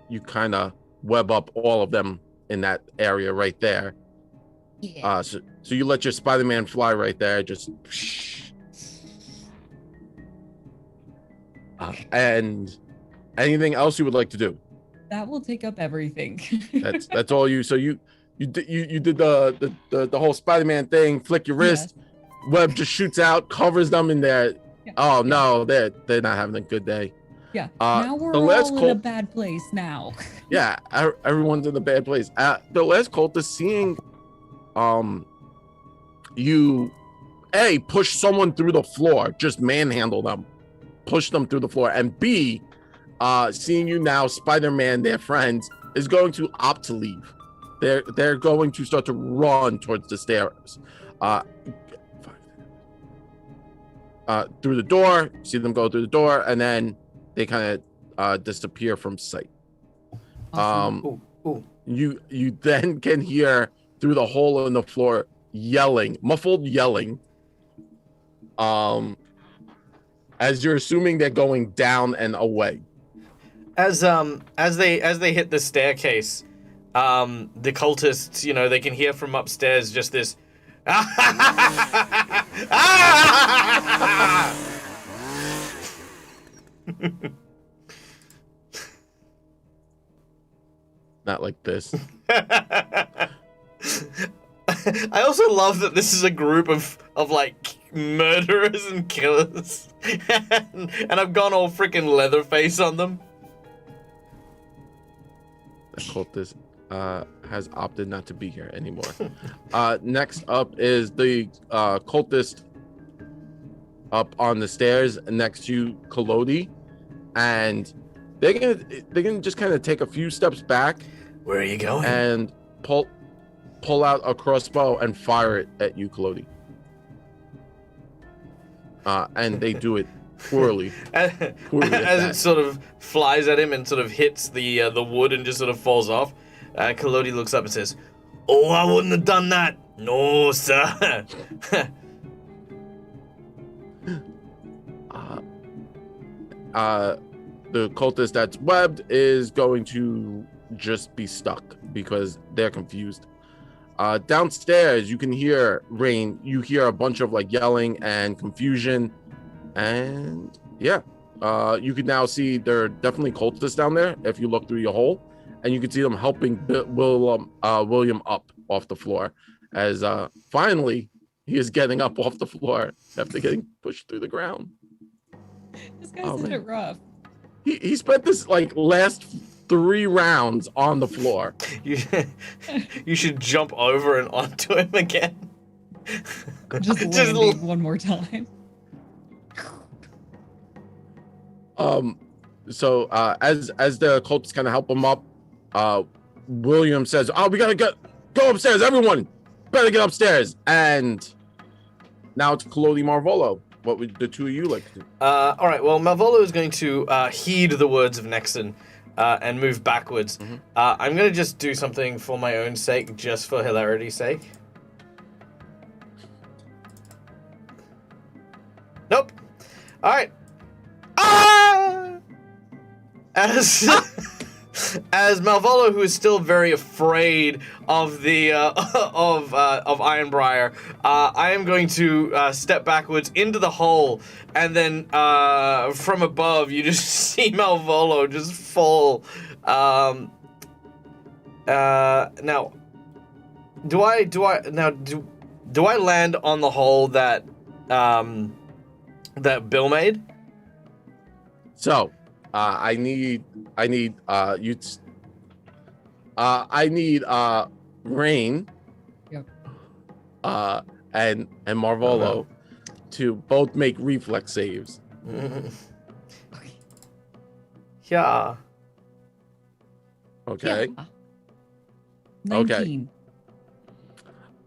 you kind of web up all of them in that area right there. Yeah. So you let your Spider-Man fly right there, just And anything else you would like to do? That will take up everything. That's all you. So you did the whole Spider-Man thing. Flick your wrist. Web just shoots out, covers them in there. Yeah. Oh no, they're not having a good day. Yeah. Now we're the last all in a bad place now. Yeah, everyone's in a bad place. The last cultist seeing, you, push someone through the floor, just manhandle them, push them through the floor, and B, seeing you now, Spider-Man, their friends, is going to opt to leave. They're going to start to run towards the stairs. Through the door, see them go through the door, and then they kind of disappear from sight. Awesome. You then can hear through the hole in the floor muffled yelling. As you're assuming they're going down and away. As they hit the staircase, the cultists, they can hear from upstairs just this. Not like this. I also love that this is a group of like murderers and killers, and I've gone all freaking Leatherface on them. The cultist has opted not to be here anymore. Next up is the cultist up on the stairs next to Kalodi, and they're gonna just kind of take a few steps back. Where are you going? And pull out a crossbow and fire it at you, Kalodi. And they do it poorly. As it sort of flies at him and sort of hits the wood and just sort of falls off, Kalodi looks up and says, "Oh, I wouldn't have done that. No, sir." The cultist that's webbed is going to just be stuck because they're confused. Downstairs, you can hear Rain. You hear a bunch of like yelling and confusion, and you can now see there are definitely cultists down there. If you look through your hole, and you can see them helping William up off the floor, as finally he is getting up off the floor after getting pushed through the ground. This guy's in it rough. He spent this like last 3 rounds on the floor. You should jump over and onto him again. Just landing one more time. So as the cultists kind of help him up, William says, "Oh, we gotta go upstairs. Everyone, better get upstairs." And now it's Kalodi Marvolo. What would the two of you like to do? All right. Well, Malvolo is going to heed the words of Nexon and move backwards. Mm-hmm. I'm going to just do something for my own sake, just for hilarity's sake. Nope. All right. As Malvolo, who is still very afraid of the of Ironbriar, I am going to step backwards into the hole, and then from above, you just see Malvolo just fall. Now, do I land on the hole that that Bill made? So, I need Rain, Yep. and Marvolo to both make reflex saves. Yeah. Okay. Yeah. Okay. 19.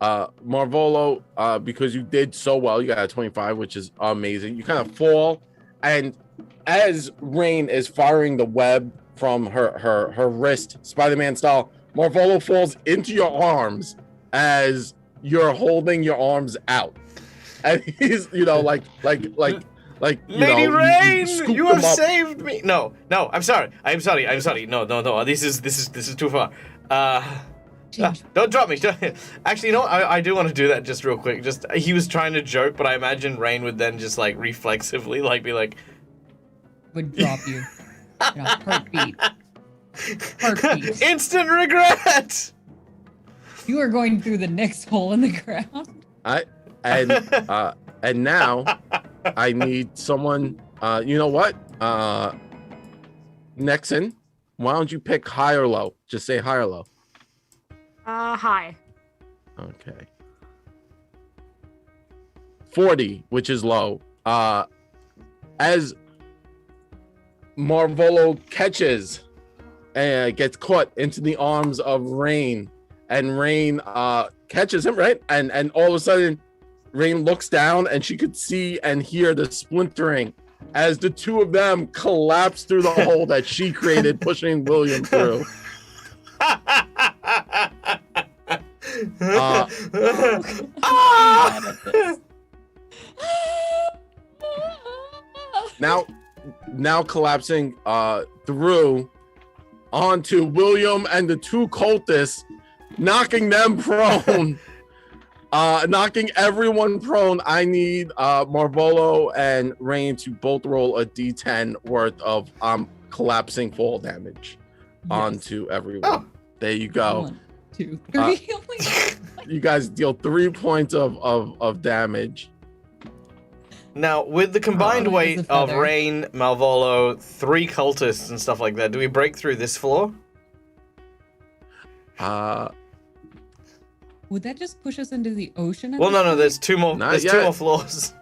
Marvolo, because you did so well, you got a 25, which is amazing. You kind of fall, and as Rain is firing the web from her wrist, Spider-Man style, Marvolo falls into your arms as you're holding your arms out, and he's like Lady you Rain, scoop you them have up. saved me. No, I'm sorry. No. This is too far. Don't drop me. Actually, you know what? I do want to do that just real quick. He was trying to joke, but I imagine Rain would then just like reflexively like be like, would drop you. In a heartbeat. Heartbeat. Instant regret. You are going through the next hole in the ground. And now I need someone. You know what? Nexon, why don't you pick high or low? Just say high or low. Hi. Okay. 40, which is low. As Marvolo catches and gets caught into the arms of Rain, and Rain catches him, right? And all of a sudden, Rain looks down and she could see and hear the splintering as the two of them collapse through the hole that she created, pushing William through. Now collapsing through onto William and the two cultists, knocking them prone. Knocking everyone prone. I need Marvolo and Rain to both roll a d10 worth of collapsing fall damage onto everyone. Oh. There you go. 1, 2, 3. You guys deal 3 points of damage. Now, with the combined Oh, weight it's a of feather. Rain, Malvolo, 3 cultists and stuff like that, do we break through this floor? Would that just push us into the ocean? Well, no, there's 2 more. Not There's 2 yet. more floors.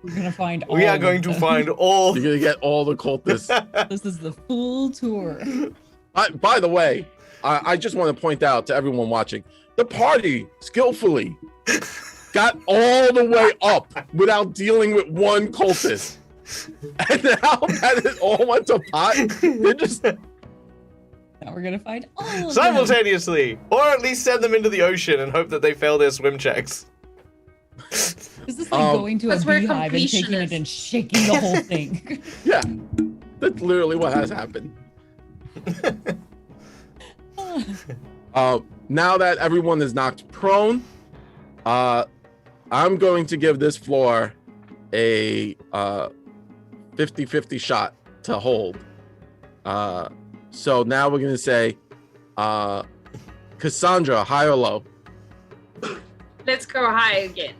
We're gonna find all We are of going to them. find all. You're gonna get all the cultists. This is the full tour. By the way, I just want to point out to everyone watching, the party skillfully got all the way up without dealing with one cultist. And now that it all went to pot, they're just Now we're gonna find all of them. Simultaneously, or at least send them into the ocean and hope that they fail their swim checks. Is this like going to a That's where beehive and taking completion it is. and shaking the whole thing? yeah. That's literally what has happened. Now that everyone is knocked prone, I'm going to give this floor a 50-50 shot to hold. So now we're going to say, Cassandra, high or low? Let's go high again.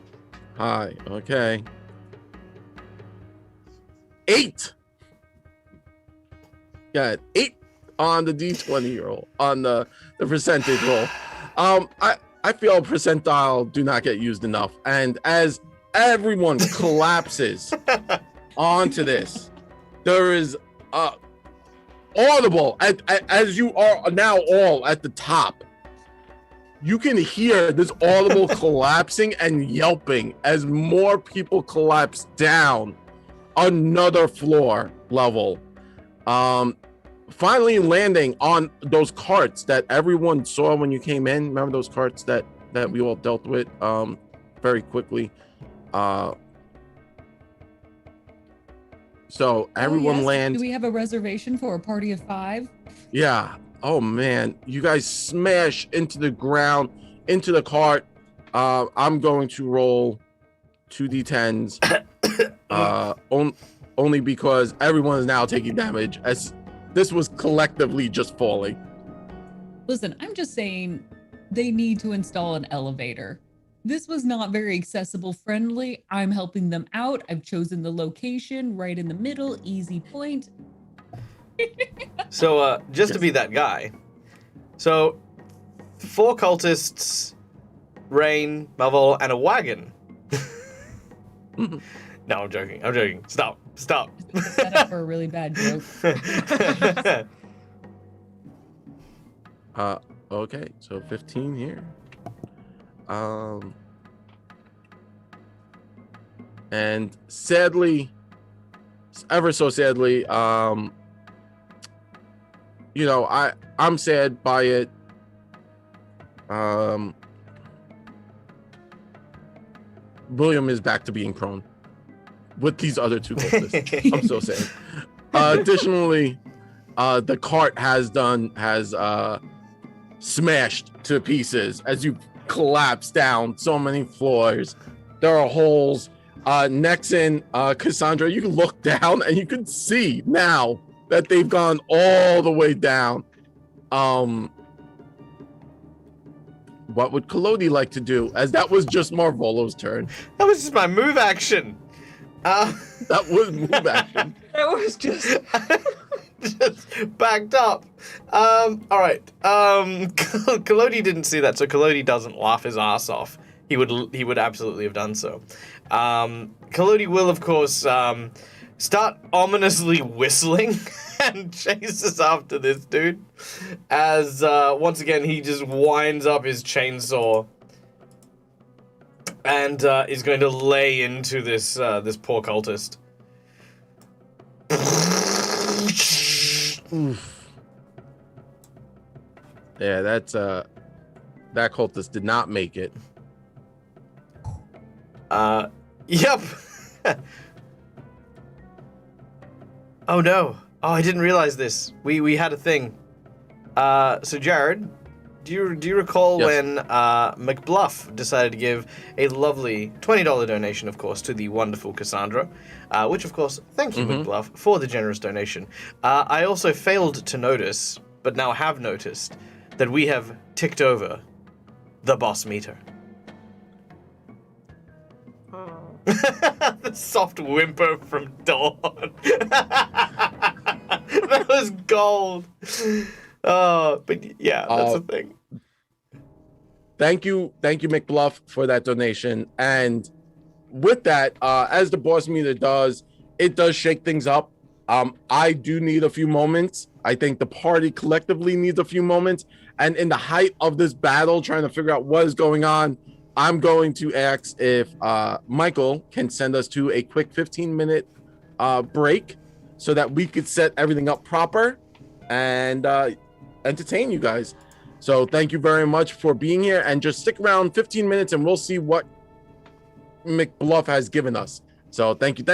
High, okay. 8. Got 8 on the D20 roll, on the percentage roll. I feel percentile do not get used enough. And as everyone collapses onto this, there is audible, as you are now all at the top, you can hear this audible collapsing and yelping as more people collapse down another floor level. Finally landing on those carts that everyone saw when you came in. Remember those carts that we all dealt with very quickly. So everyone yes. lands. Do we have a reservation for a party of 5? Yeah. Oh man, you guys smash into the ground, into the cart. I'm going to roll 2d10s. Only because everyone is now taking damage, as this was collectively just falling. Listen, I'm just saying they need to install an elevator. This was not very accessible friendly. I'm helping them out. I've chosen the location right in the middle, easy point. So, just to be that guy. So, 4 cultists, Rain, Malvolo, and a wagon. No, I'm joking. Stop. Set up for a really bad joke. Okay, so 15 here. And sadly, ever so sadly, I'm sad by it. William is back to being prone with these other 2 cultists. I'm so sad. Additionally, the cart has smashed to pieces as you collapse down so many floors. There are holes Nexon, Cassandra, you can look down and you can see now that they've gone all the way down. What would Collodi like to do? As that was just Marvolo's turn. That was just my move action. That was move action. That was just. Just backed up. All right. Collodi didn't see that, so Collodi doesn't laugh his ass off. He would absolutely have done so. Collodi will, of course, start ominously whistling and chases after this dude. As once again he just winds up his chainsaw and is going to lay into this this poor cultist. Oof. Yeah, that's that cultist did not make it. Yep. Oh no. Oh, I didn't realize this. We had a thing. So Jared, do you recall Yes. when McBluff decided to give a lovely $20 donation, of course, to the wonderful Cassandra, which of course, thank you McBluff for the generous donation. I also failed to notice, but now have noticed, that we have ticked over the boss meter. Oh. The soft whimper from Dawn. That was gold. But yeah, that's the thing. Thank you, McBluff, for that donation. And with that, as the boss meter does, it does shake things up. I do need a few moments. I think the party collectively needs a few moments. And in the height of this battle, trying to figure out what is going on, I'm going to ask if Michael can send us to a quick 15-minute break so that we could set everything up proper and entertain you guys. So thank you very much for being here, and just stick around 15 minutes and we'll see what McBluff has given us. So thank you.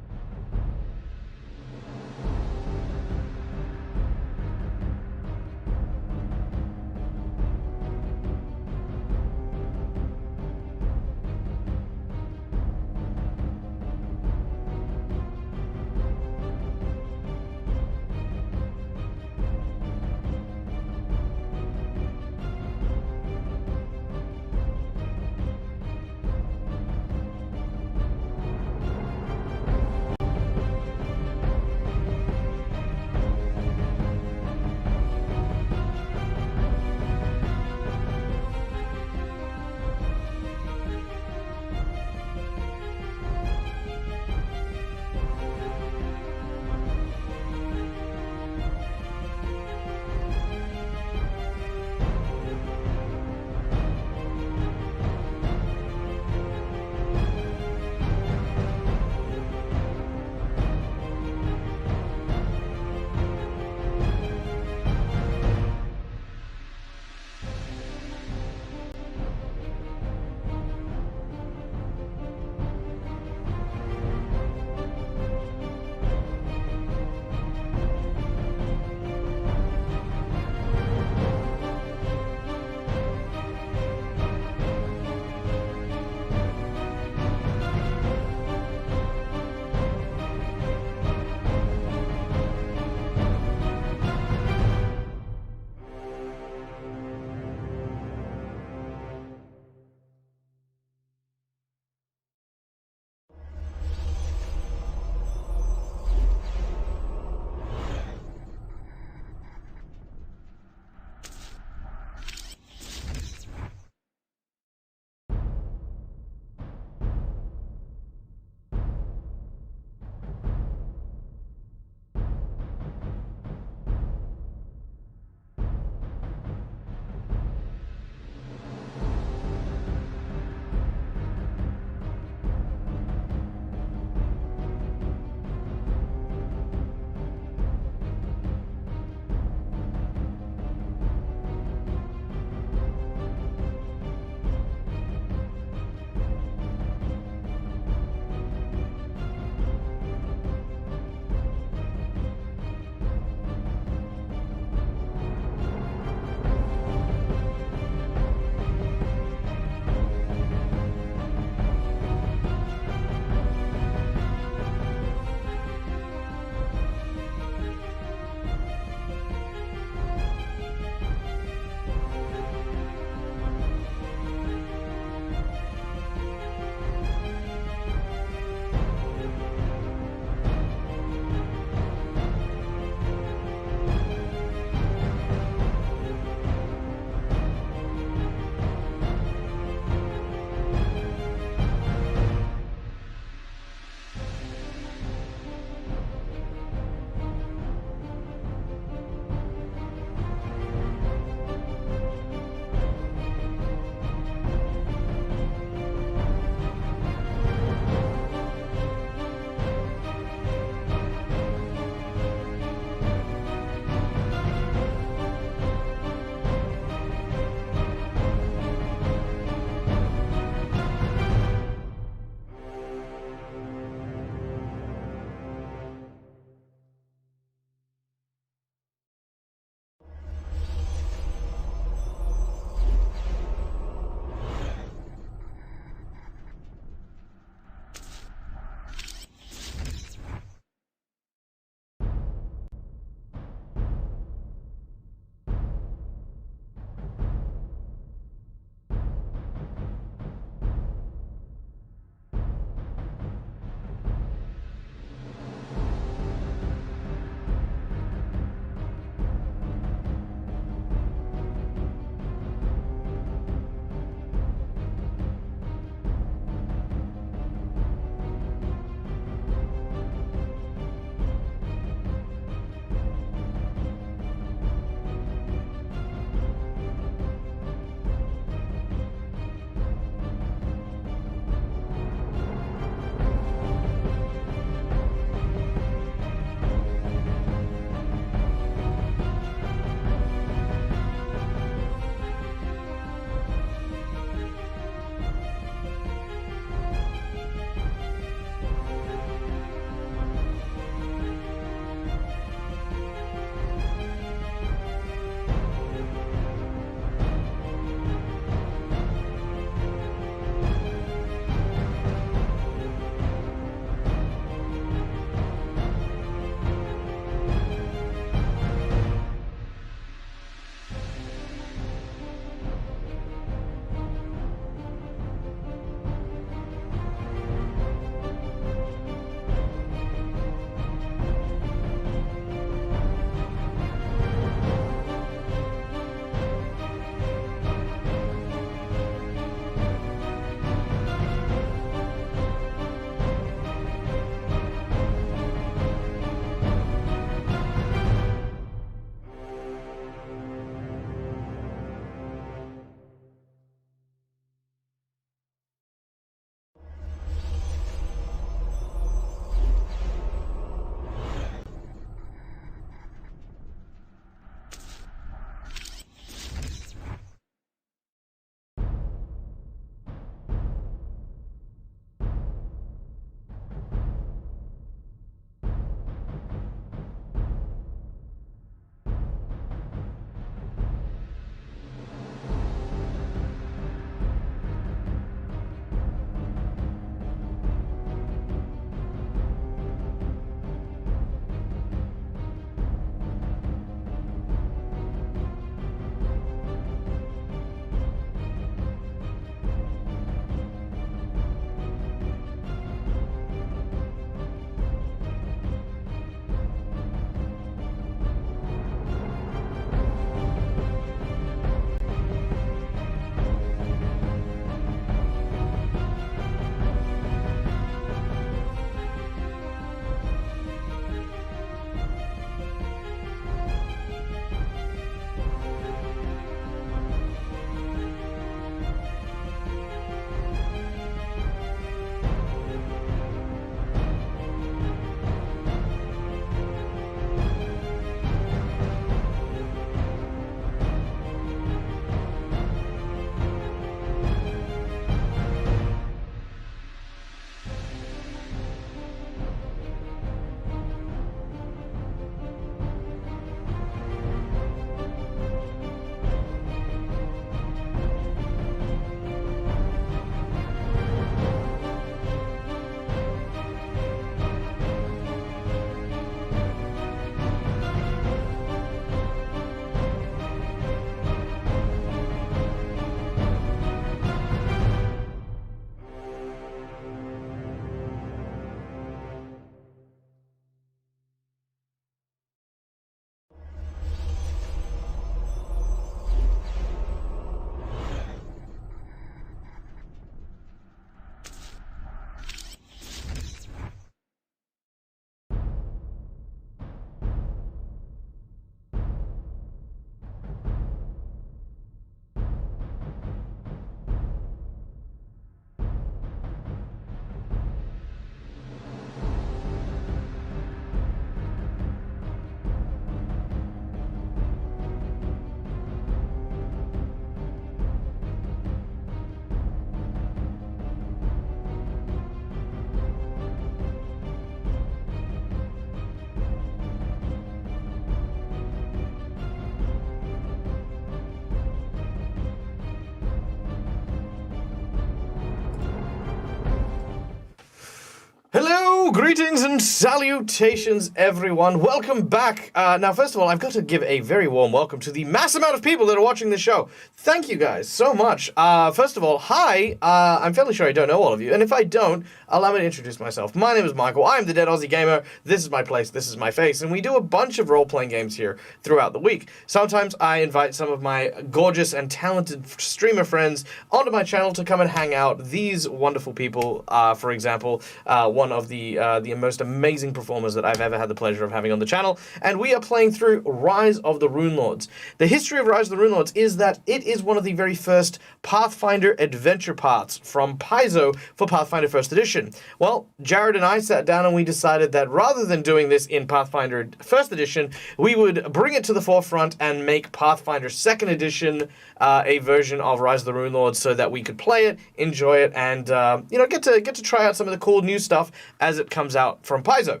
Greetings and salutations, everyone. Welcome back. Now, first of all, I've got to give a very warm welcome to the mass amount of people that are watching this show. Thank you guys so much. First of all, hi. I'm fairly sure I don't know all of you, and if I don't, allow me to introduce myself. My name is Michael. I'm the Dead Aussie Gamer. This is my place. This is my face, and we do a bunch of role-playing games here throughout the week. Sometimes I invite some of my gorgeous and talented streamer friends onto my channel to come and hang out. These wonderful people, for example, one of the most amazing performers that I've ever had the pleasure of having on the channel, and we are playing through Rise of the Runelords. The history of Rise of the Runelords is that it is one of the very first Pathfinder adventure paths from Paizo for Pathfinder 1st Edition. Well, Jared and I sat down and we decided that rather than doing this in Pathfinder 1st Edition, we would bring it to the forefront and make Pathfinder 2nd Edition a version of Rise of the Runelords so that we could play it, enjoy it, and get to try out some of the cool new stuff as it comes out from Paizo.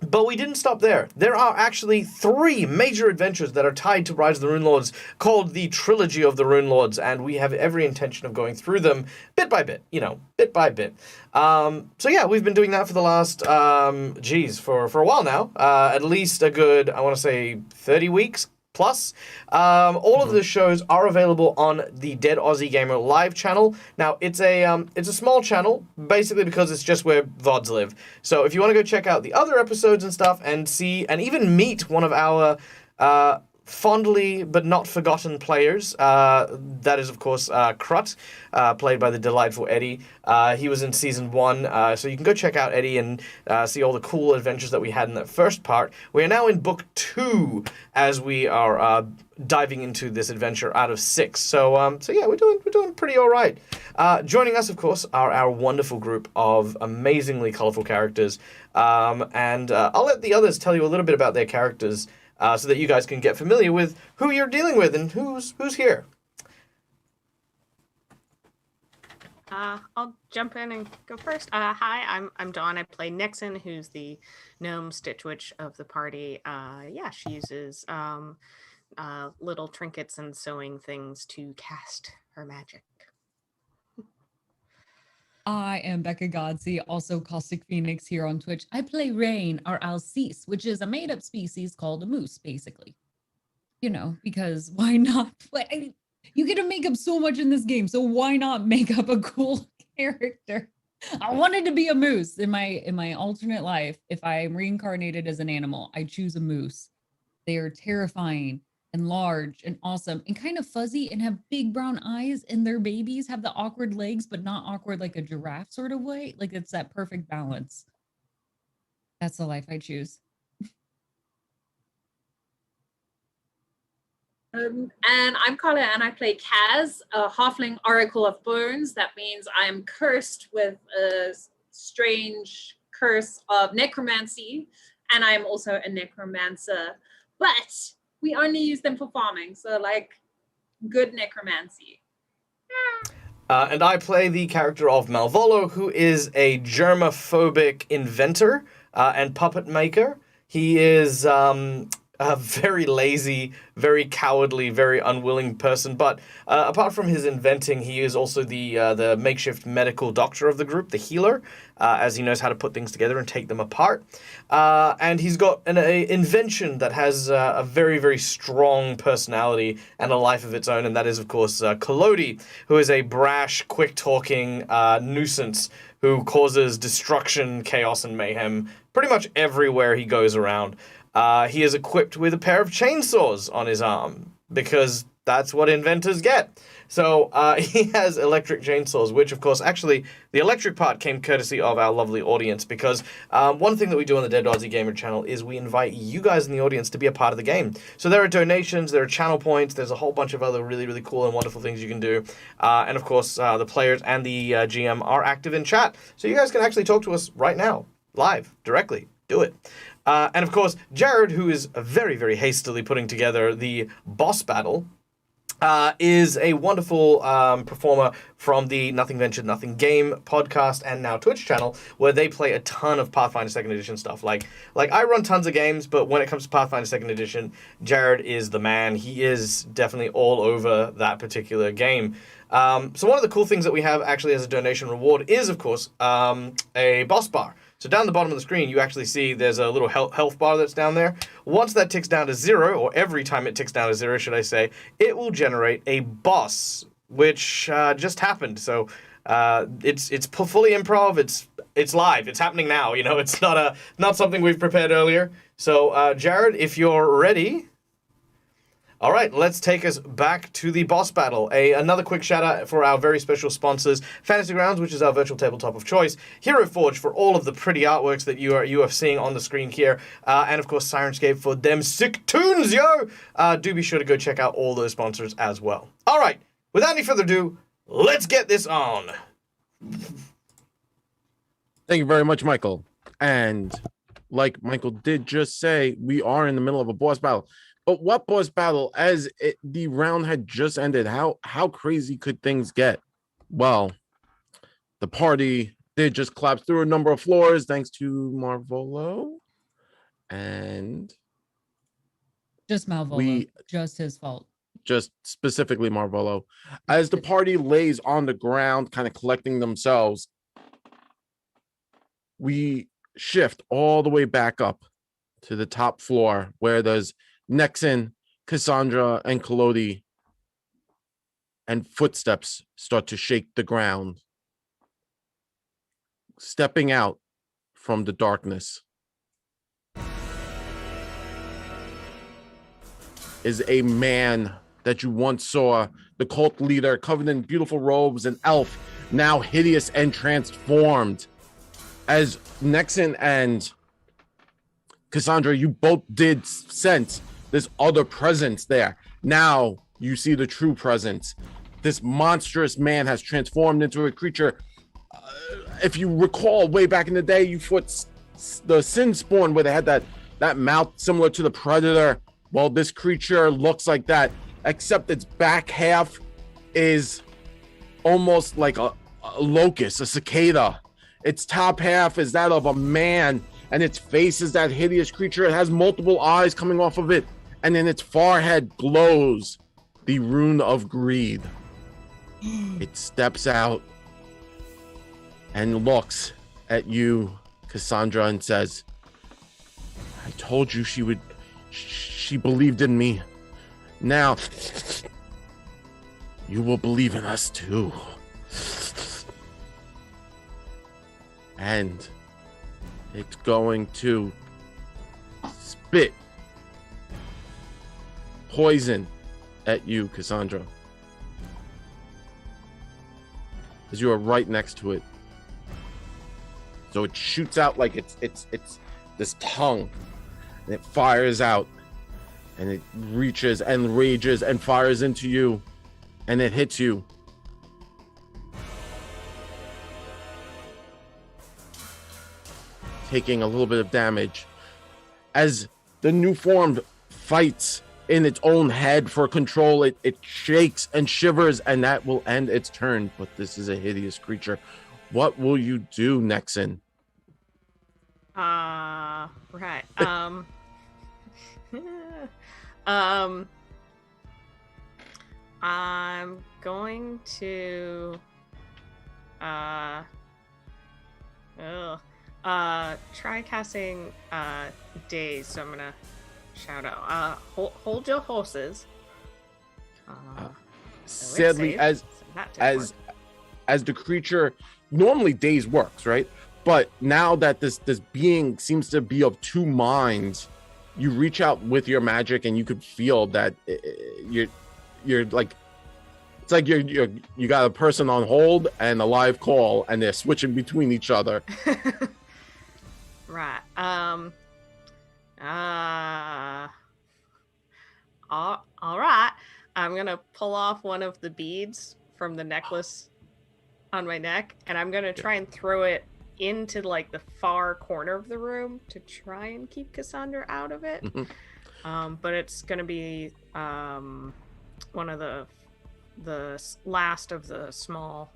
But we didn't stop there. There are actually 3 major adventures that are tied to Rise of the Runelords called the Trilogy of the Runelords, and we have every intention of going through them bit by bit, bit by bit. So yeah, we've been doing that for the last, for a while now. At least a good, I want to say 30 weeks plus. All of the shows are available on the Dead Aussie Gamer live channel. Now, it's a small channel, basically because it's just where VODs live. So if you want to go check out the other episodes and stuff and see, and even meet one of our fondly but not forgotten players, that is, of course, Krut, played by the delightful Eddie. He was in Season 1, so you can go check out Eddie and see all the cool adventures that we had in that first part. We are now in Book 2 as we are diving into this adventure out of 6. So yeah, we're doing pretty all right. Joining us, of course, are our wonderful group of amazingly colorful characters, and I'll let the others tell you a little bit about their characters, so that you guys can get familiar with who you're dealing with and who's here. I'll jump in and go first. Hi, I'm Dawn. I play Nixon, who's the gnome Stitch Witch of the party. She uses little trinkets and sewing things to cast her magic. I am Becca Godsey, also Caustic Phoenix here on Twitch. I play Rain, or Alcise, which is a made-up species called a moose, basically. Because why not play? You get to make up so much in this game, so why not make up a cool character? I wanted to be a moose in my alternate life. If I'm reincarnated as an animal, I choose a moose. They are terrifying and large and awesome and kind of fuzzy and have big brown eyes, and their babies have the awkward legs, but not awkward like a giraffe sort of way. Like, it's that perfect balance. That's the life I choose. And I'm Carla, and I play Kaz, a halfling oracle of bones. That means I am cursed with a strange curse of necromancy, and I am also a necromancer. But we only use them for farming, so like good necromancy. And I play the character of Malvolo, who is a germophobic inventor and puppet maker. He is a very lazy, very cowardly, very unwilling person. But apart from his inventing, he is also the makeshift medical doctor of the group, the healer, as he knows how to put things together and take them apart. And he's got an invention that has a very, very strong personality and a life of its own, and that is, of course, Kolodi, who is a brash, quick-talking nuisance who causes destruction, chaos, and mayhem pretty much everywhere he goes around. He is equipped with a pair of chainsaws on his arm, because that's what inventors get. So he has electric chainsaws, which, of course, actually, the electric part came courtesy of our lovely audience, because one thing that we do on the Dead Aussie Gamer channel is we invite you guys in the audience to be a part of the game. So there are donations, there are channel points, there's a whole bunch of other really, really cool and wonderful things you can do. And, of course, the players and the GM are active in chat. So you guys can actually talk to us right now, live, directly. Do it. And, of course, Jared, who is very, very hastily putting together the boss battle, is a wonderful performer from the Nothing Ventured, Nothing Game podcast and now Twitch channel, where they play a ton of Pathfinder 2nd Edition stuff. Like I run tons of games, but when it comes to Pathfinder 2nd Edition, Jared is the man. He is definitely all over that particular game. So one of the cool things that we have actually as a donation reward is, of course, a boss bar. So down the bottom of the screen, you actually see there's a little health bar that's down there. Once that ticks down to 0, or every time it ticks down to 0, should I say, it will generate a boss, which just happened. So it's fully improv. It's live. It's happening now. You know, it's not something we've prepared earlier. So Jared, if you're ready. All right, let's take us back to the boss battle. Another quick shout out for our very special sponsors, Fantasy Grounds, which is our virtual tabletop of choice, Hero Forge for all of the pretty artworks that you are seeing on the screen here, and of course Sirenscape for them sick tunes, yo! Do be sure to go check out all those sponsors as well. All right, without any further ado, let's get this on. Thank you very much, Michael. And like Michael did just say, we are in the middle of a boss battle. But what boss battle? The round had just ended, how crazy could things get? Well, the party did just collapse through a number of floors thanks to Marvolo. And Just Malvolo. Just his fault. Just specifically Marvolo. As the party lays on the ground, kind of collecting themselves, we shift all the way back up to the top floor where there's Nexon, Cassandra, and Collodi, and footsteps start to shake the ground. Stepping out from the darkness is a man that you once saw, the cult leader, covered in beautiful robes, an elf, now hideous and transformed. As Nexon and Cassandra, you both did sense this other presence there. Now you see the true presence. This monstrous man has transformed into a creature. If you recall, way back in the day, you fought the Sin Spawn, where they had that mouth similar to the Predator. Well, this creature looks like that, except its back half is almost like a locust, a cicada. Its top half is that of a man, and its face is that hideous creature. It has multiple eyes coming off of it, and in its forehead glows the rune of greed. It steps out and looks at you, Cassandra, and says, I told you she believed in me. Now, you will believe in us too. And it's going to spit poison at you, Cassandra, as you are right next to it. So it shoots out like it's this tongue, and it fires out, and it reaches and rages and fires into you, and it hits you. Taking a little bit of damage as the new form fights in its own head for control. It shakes and shivers, and that will end its turn. But this is a hideous creature. What will you do, Nexon? Right. I'm going to try casting Daze, so I'm gonna shout out hold your horses. Sadly, as the creature, normally Daze works, right? But now that this being seems to be of two minds, you reach out with your magic, and you could feel that you're like, it's like you got a person on hold and a live call, and they're switching between each other. Right. All right. I'm gonna pull off one of the beads from the necklace on my neck, and I'm gonna try and throw it into like the far corner of the room to try and keep Cassandra out of it. But it's gonna be one of the last of the small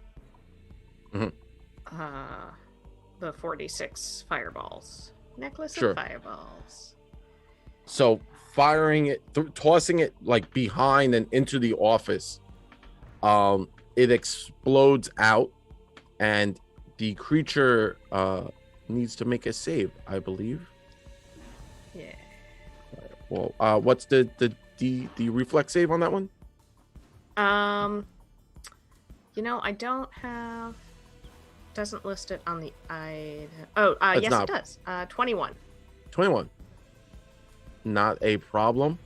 the 46 fireballs. Necklace Sure. of fireballs. So firing it, tossing it like behind and into the office, it explodes out, and the creature needs to make a save, I believe. Yeah. Well, what's the reflex save on that one? I don't have. Doesn't list it on the item. Oh, yes, not- it does. 21. 21. Not a problem.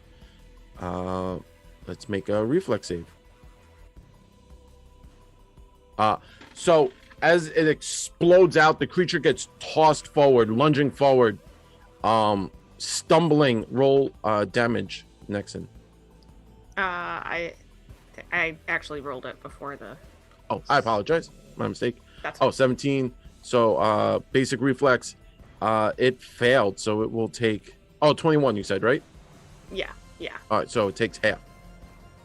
Let's make a reflex save. So as it explodes out, the creature gets tossed forward, lunging forward, stumbling. Roll damage, Nexon. I actually rolled it before the. Oh, I apologize. My mistake. That's Oh, 17. So basic reflex. It failed, so it will take 21 you said, right? Yeah. All right, so it takes half.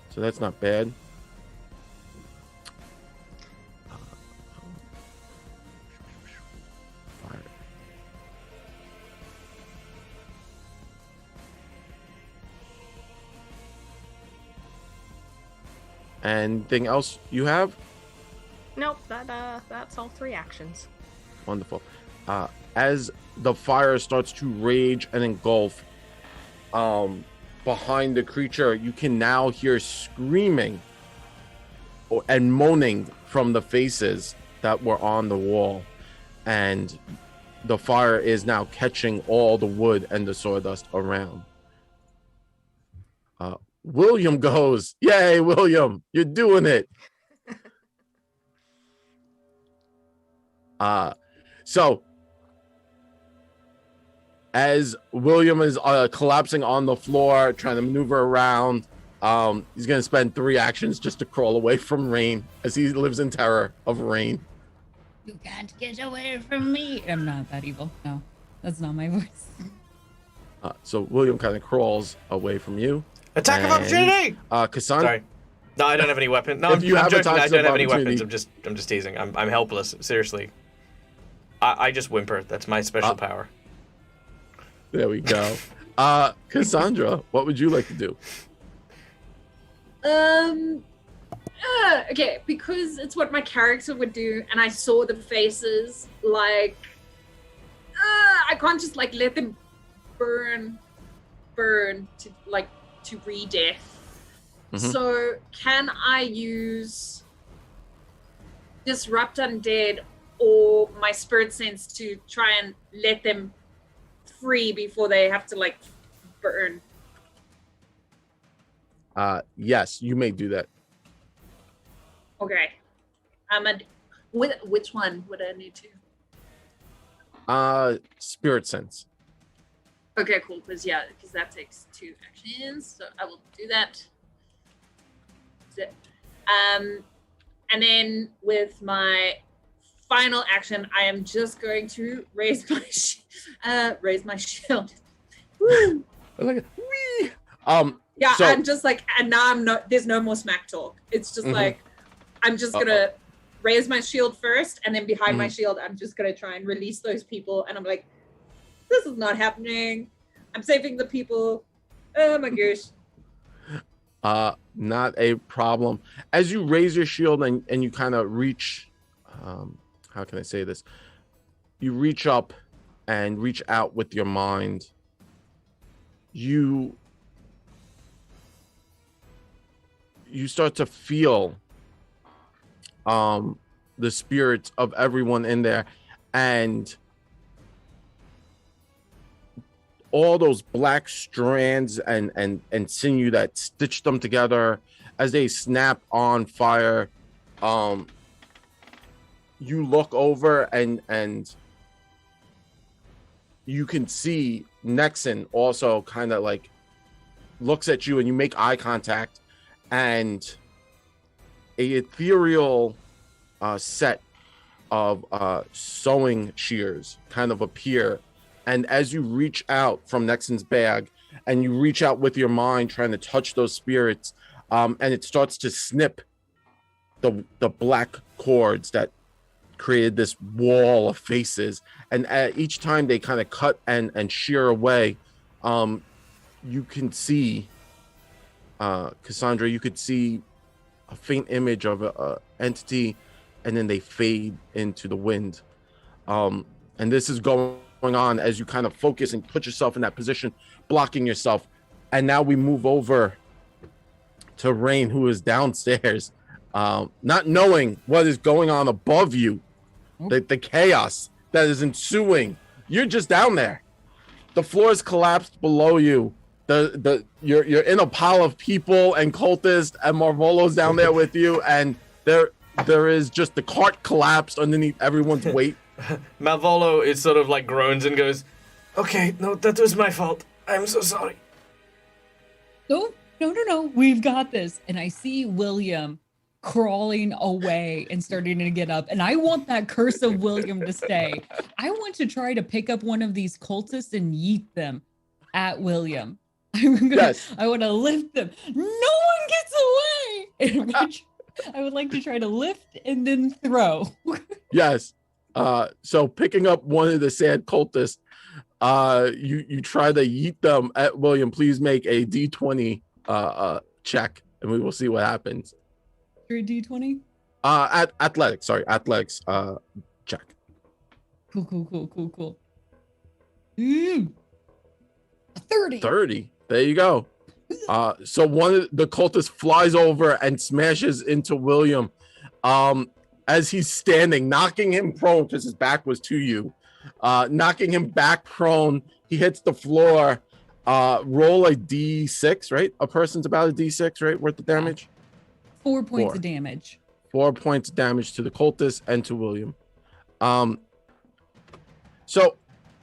So that's not bad. Fire. Anything else you have? Nope. That's all 3 actions. Wonderful. As the fire starts to rage and engulf behind the creature, you can now hear screaming and moaning from the faces that were on the wall. And the fire is now catching all the wood and the sawdust around. William goes, "Yay, William, you're doing it." So as William is collapsing on the floor, trying to maneuver around, he's going to spend 3 actions just to crawl away from rain as he lives in terror of rain. You can't get away from me. I'm not that evil. No, that's not my voice. So William kind of crawls away from you. Attack of opportunity! Cassandra. Sorry. No, I don't have any weapon. No, If you I'm have joking. I attacks don't of have any opportunity- weapons. I'm just teasing. I'm helpless. Seriously. I just whimper. That's my special power. There we go. Cassandra, what would you like to do? Okay, because it's what my character would do, and I saw the faces. Like, I can't just like let them burn to re-death. Mhm. So can I use disrupt undead or my spirit sense to try and let them free before they have to like burn? Yes, you may do that. Okay. Which one would I need to? Spirit sense. Okay, cool. Because that takes 2 actions, so I will do that. And then with my final action, I am just going to raise my shield. Woo! Like, whee! Yeah, So- I'm just like, and now there's no more smack talk. It's just Mhm. like, I'm just gonna raise my shield first, and then behind my Mhm. shield, I'm just gonna try and release those people. And I'm like, this is not happening. I'm saving the people. Oh my gosh. Not a problem. As you raise your shield and you kind of reach, how can I say this? You reach up and reach out with your mind. You start to feel the spirits of everyone in there, and all those black strands and sinew that stitch them together as they snap on fire. You look over and you can see Nexon also kind of like looks at you, and you make eye contact, and a ethereal set of sewing shears kind of appear. And as you reach out from Nexon's bag and you reach out with your mind trying to touch those spirits, and it starts to snip the black cords that created this wall of faces, and each time they kind of cut and shear away, you can see Cassandra, you could see a faint image of a entity, and then they fade into the wind. And this is going on as you kind of focus and put yourself in that position, blocking yourself. And now we move over to Rain, who is downstairs, not knowing what is going on above you, the chaos that is ensuing. You're just down there. The floor is collapsed below you. You're in a pile of people and cultists, and Marvolo's down there with you, and there is just the cart collapsed underneath everyone's weight. Malvolo is sort of like groans and goes, "Okay, no, that was my fault. I'm so sorry." No, we've got this. And I see William crawling away and starting to get up. And I want that curse of William to stay. I want to try to pick up one of these cultists and yeet them at William. I want to lift them. No one gets away. In which I would like to try to lift and then throw. Yes. So picking up one of the sad cultists, you try to yeet them at William. Please make a D20 check, and we will see what happens. Your D20? Athletics check. Cool. 30. 30. There you go. So one of the cultists flies over and smashes into William as he's standing, knocking him prone because his back was to you. Knocking him back prone. He hits the floor. Roll a D6, right? A person's about a D6, right? Worth the damage? 4 points of damage. 4 points of damage to the cultist and to William. So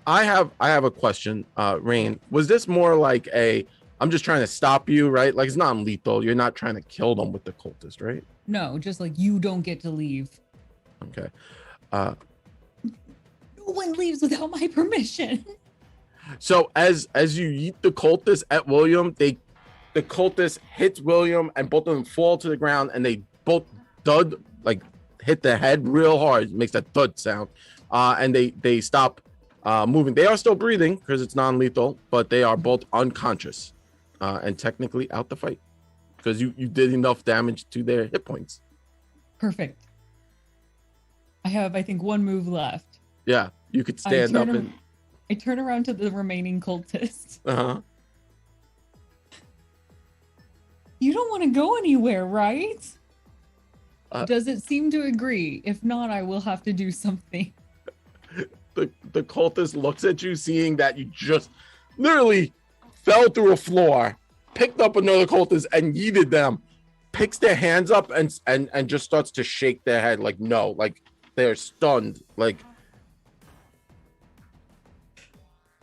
I have a question, Rain. Was this more like I'm just trying to stop you, right? Like, it's not lethal. You're not trying to kill them with the cultist, right? No, just like you don't get to leave. Okay. No one leaves without my permission. So as you yeet the cultist at William, the cultist hits William and both of them fall to the ground and they both thud, like hit the head real hard. It makes that thud sound. And they stop moving. They are still breathing because it's non-lethal, but they are both unconscious and technically out the fight because you did enough damage to their hit points. Perfect. I have, I think, one move left. Yeah, you could stand up and... I turn around to the remaining cultists. Uh-huh. You don't want to go anywhere, right? Does it seem to agree? If not, I will have to do something. The cultist looks at you, seeing that you just literally fell through a floor, picked up another cultist and yeeted them, picks their hands up and just starts to shake their head like no, like they're stunned. Like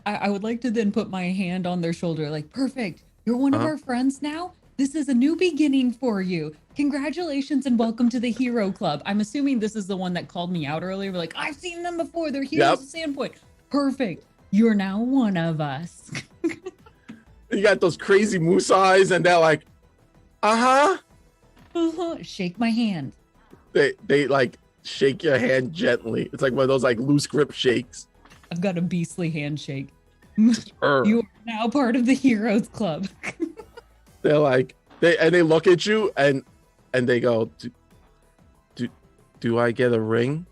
I would like to then put my hand on their shoulder, like, perfect. You're one of our friends now. This is a new beginning for you. Congratulations and welcome to the Hero Club. I'm assuming this is the one that called me out earlier. We're like, I've seen them before. They're heroes of Sandpoint. Perfect. You're now one of us. You got those crazy moose eyes, and they're like, Shake my hand. They like shake your hand gently. It's like one of those like loose grip shakes. I've got a beastly handshake. You are now part of the Heroes Club. They're like, they look at you and they go, do I get a ring?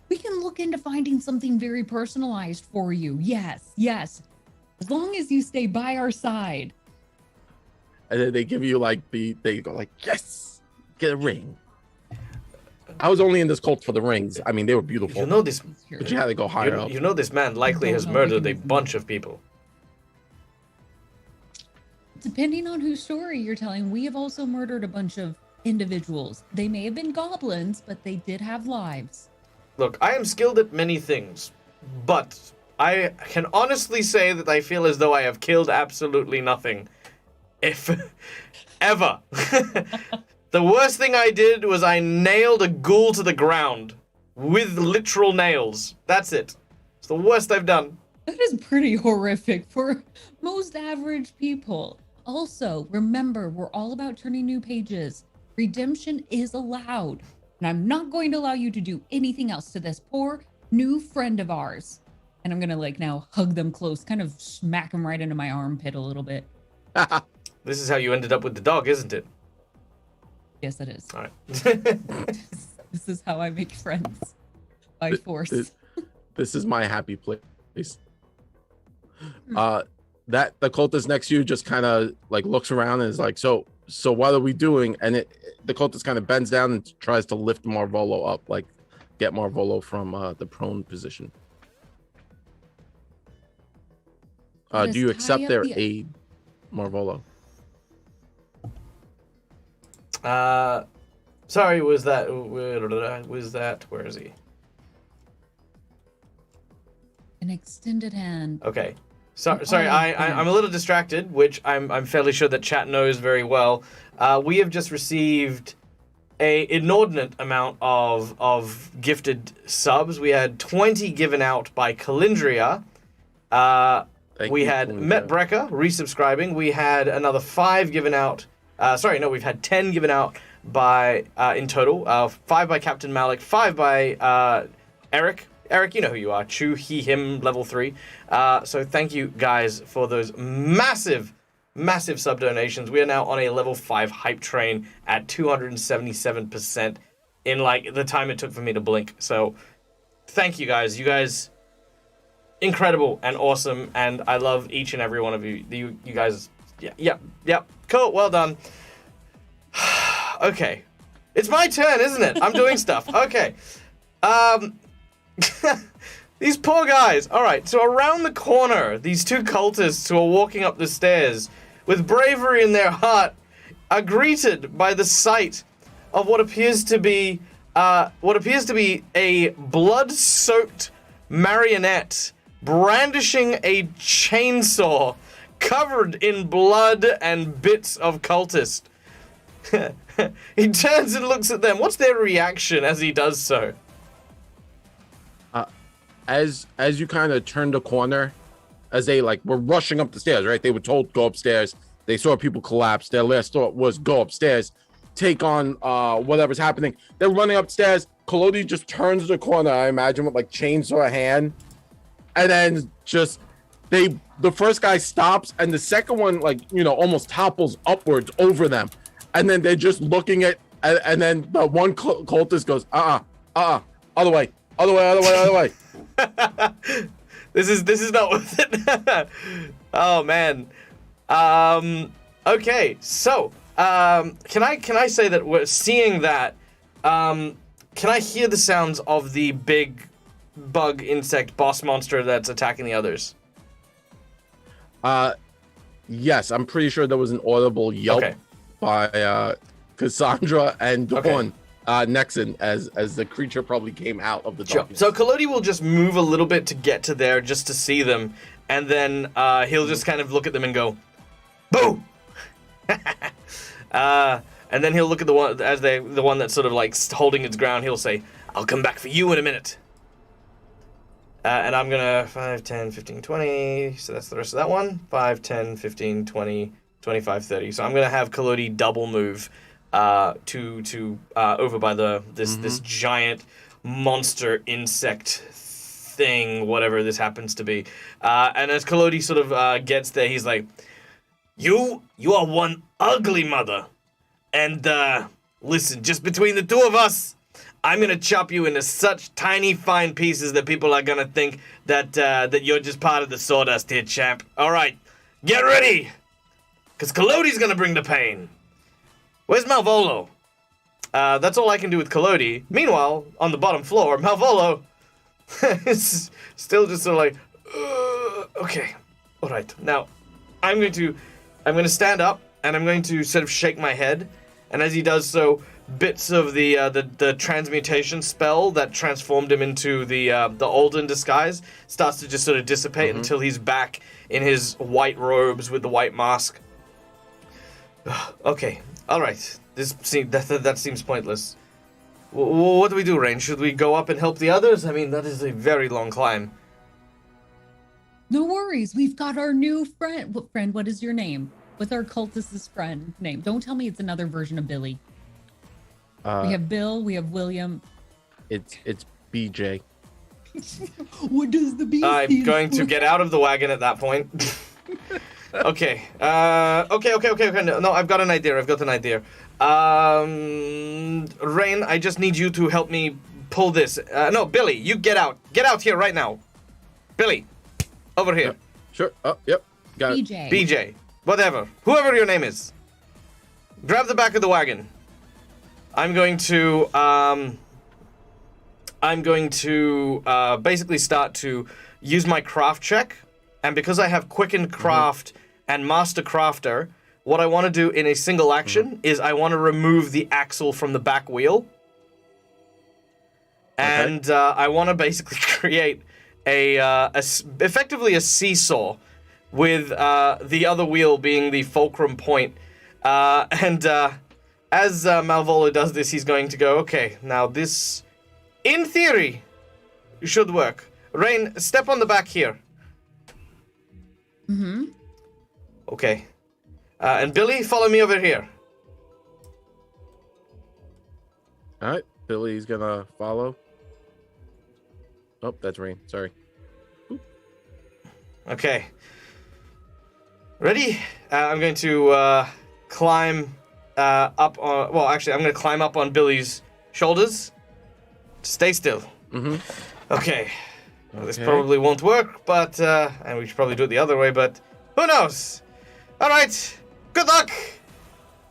We can look into finding something very personalized for you. Yes. As long as you stay by our side. And then they give you like they go like, yes, get a ring. I was only in this cult for the rings. I mean, they were beautiful. You know this, but you had to go higher up. You know this man likely has murdered a bunch of people. Depending on whose story you're telling, we have also murdered a bunch of individuals. They may have been goblins, but they did have lives. Look, I am skilled at many things, but I can honestly say that I feel as though I have killed absolutely nothing. If ever. The worst thing I did was I nailed a ghoul to the ground with literal nails. That's it. It's the worst I've done. That is pretty horrific for most average people. Also, remember, we're all about turning new pages. Redemption is allowed. And I'm not going to allow you to do anything else to this poor new friend of ours. And I'm going to like now hug them close, kind of smack them right into my armpit a little bit. This is how you ended up with the dog, isn't it? Yes, it is. All right. This is how I make friends. by force. This is my happy place. That the cultist next to you just kind of like looks around and is like, so what are we doing? And the cultist kind of bends down and tries to lift Marvolo up, like get Marvolo from the prone position. Do you accept their aid, Marvolo? Sorry, where is he? An extended hand. Okay. Sorry, I'm a little distracted, which I'm fairly sure that chat knows very well. We have just received a inordinate amount of gifted subs. We had 20 given out by Calindria. We had Met Brecker resubscribing. We had another 5 given out. We've had 10 given out by in total. 5 by Captain Malik, 5 by Eric. Eric, you know who you are. Chu, he, him, level 3. So thank you guys for those massive sub donations. We are now on a level 5 hype train at 277% in like the time it took for me to blink. So thank you guys. You guys, incredible and awesome, and I love each and every one of you. You guys, yeah. Cool, well done. Okay. It's my turn, isn't it? I'm doing stuff. Okay. These poor guys. All right, so around the corner, these 2 cultists who are walking up the stairs with bravery in their heart are greeted by the sight of what appears to be a blood-soaked marionette brandishing a chainsaw covered in blood and bits of cultist. He turns and looks at them. What's their reaction as he does so? As you kind of turn the corner, as they were rushing up the stairs, right? They were told go upstairs. They saw people collapse. Their last thought was go upstairs, take on whatever's happening. They're running upstairs. Collodi just turns the corner, I imagine, with chainsaw hand, and then just the first guy stops, and the second one almost topples upwards over them, and then they're just looking at, and then the one cultist goes other way. This is not worth it. Oh man. Okay, so can I say that we're seeing that? Can I hear the sounds of the big bug insect boss monster that's attacking the others? Yes, I'm pretty sure there was an audible yelp by Cassandra and Dawn. Nexon as the creature probably came out of the darkness. So Collodi will just move a little bit to get to there just to see them, and then he'll just kind of look at them and go, boo! And then he'll look at the one that's sort of holding its ground. He'll say, I'll come back for you in a minute. And I'm gonna 5, 10, 15, 20, so that's the rest of that one. 5, 10, 15, 20, 25, 30. So I'm gonna have Collodi double move to over by this giant monster insect thing, whatever this happens to be. And as Collodi sort of gets there, he's like, You are one ugly mother. And listen, just between the 2 of us, I'm gonna chop you into such tiny fine pieces that people are gonna think that you're just part of the sawdust here, champ. All right, get ready, cause Collodi's gonna bring the pain. Where's Malvolo? That's all I can do with Collodi. Meanwhile, on the bottom floor, Malvolo is still just sort of okay, all right. Now, I'm going to stand up and I'm going to sort of shake my head, and as he does so, bits of the transmutation spell that transformed him into the olden disguise starts to just sort of dissipate until he's back in his white robes with the white mask. Okay. All right, that seems pointless. What do we do, Rain? Should we go up and help the others? I mean, that is a very long climb. No worries. We've got our new friend. What is your name? What's our cultist's friend name? Don't tell me it's another version of Billy. We have Bill. We have William. It's BJ. What does the B? I'm going to get out of the wagon at that point. Okay. Okay. No, I've got an idea. Rain, I just need you to help me pull this. No, Billy, you get out. Get out here right now. Billy, over here. Sure. Oh, yep. Got it. BJ. BJ, whatever. Whoever your name is. Grab the back of the wagon. I'm going to basically start to use my craft check. And because I have Quickened Craft and Master Crafter, what I want to do in a single action is I want to remove the axle from the back wheel. And I want to basically create effectively a seesaw with the other wheel being the fulcrum point. As Malvolo does this, he's going to go, okay, now this, in theory, should work. Rain, step on the back here. Mm-hmm. Okay. And Billy, follow me over here. All right. Billy's gonna follow. Oh, that's Rain. Sorry. Okay. Ready? I'm going to climb up on... Well, actually, I'm going to climb up on Billy's shoulders. Stay still. Mm-hmm. Okay. Well, this Okay. probably won't work, but... and we should probably do it the other way, but... Who knows? All right. Good luck!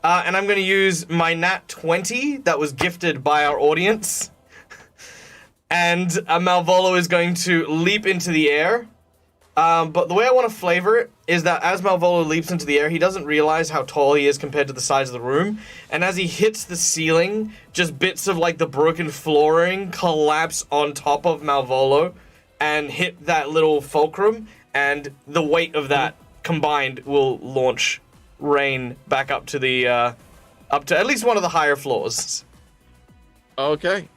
And I'm going to use my nat 20 that was gifted by our audience. And Malvolo is going to leap into the air. But the way I want to flavor it is that as Malvolo leaps into the air, he doesn't realize how tall he is compared to the size of the room. And as he hits the ceiling, just bits of like the broken flooring collapse on top of Malvolo and hit that little fulcrum. And the weight of that combined will launch Rain back up to the up to at least one of the higher floors. Okay.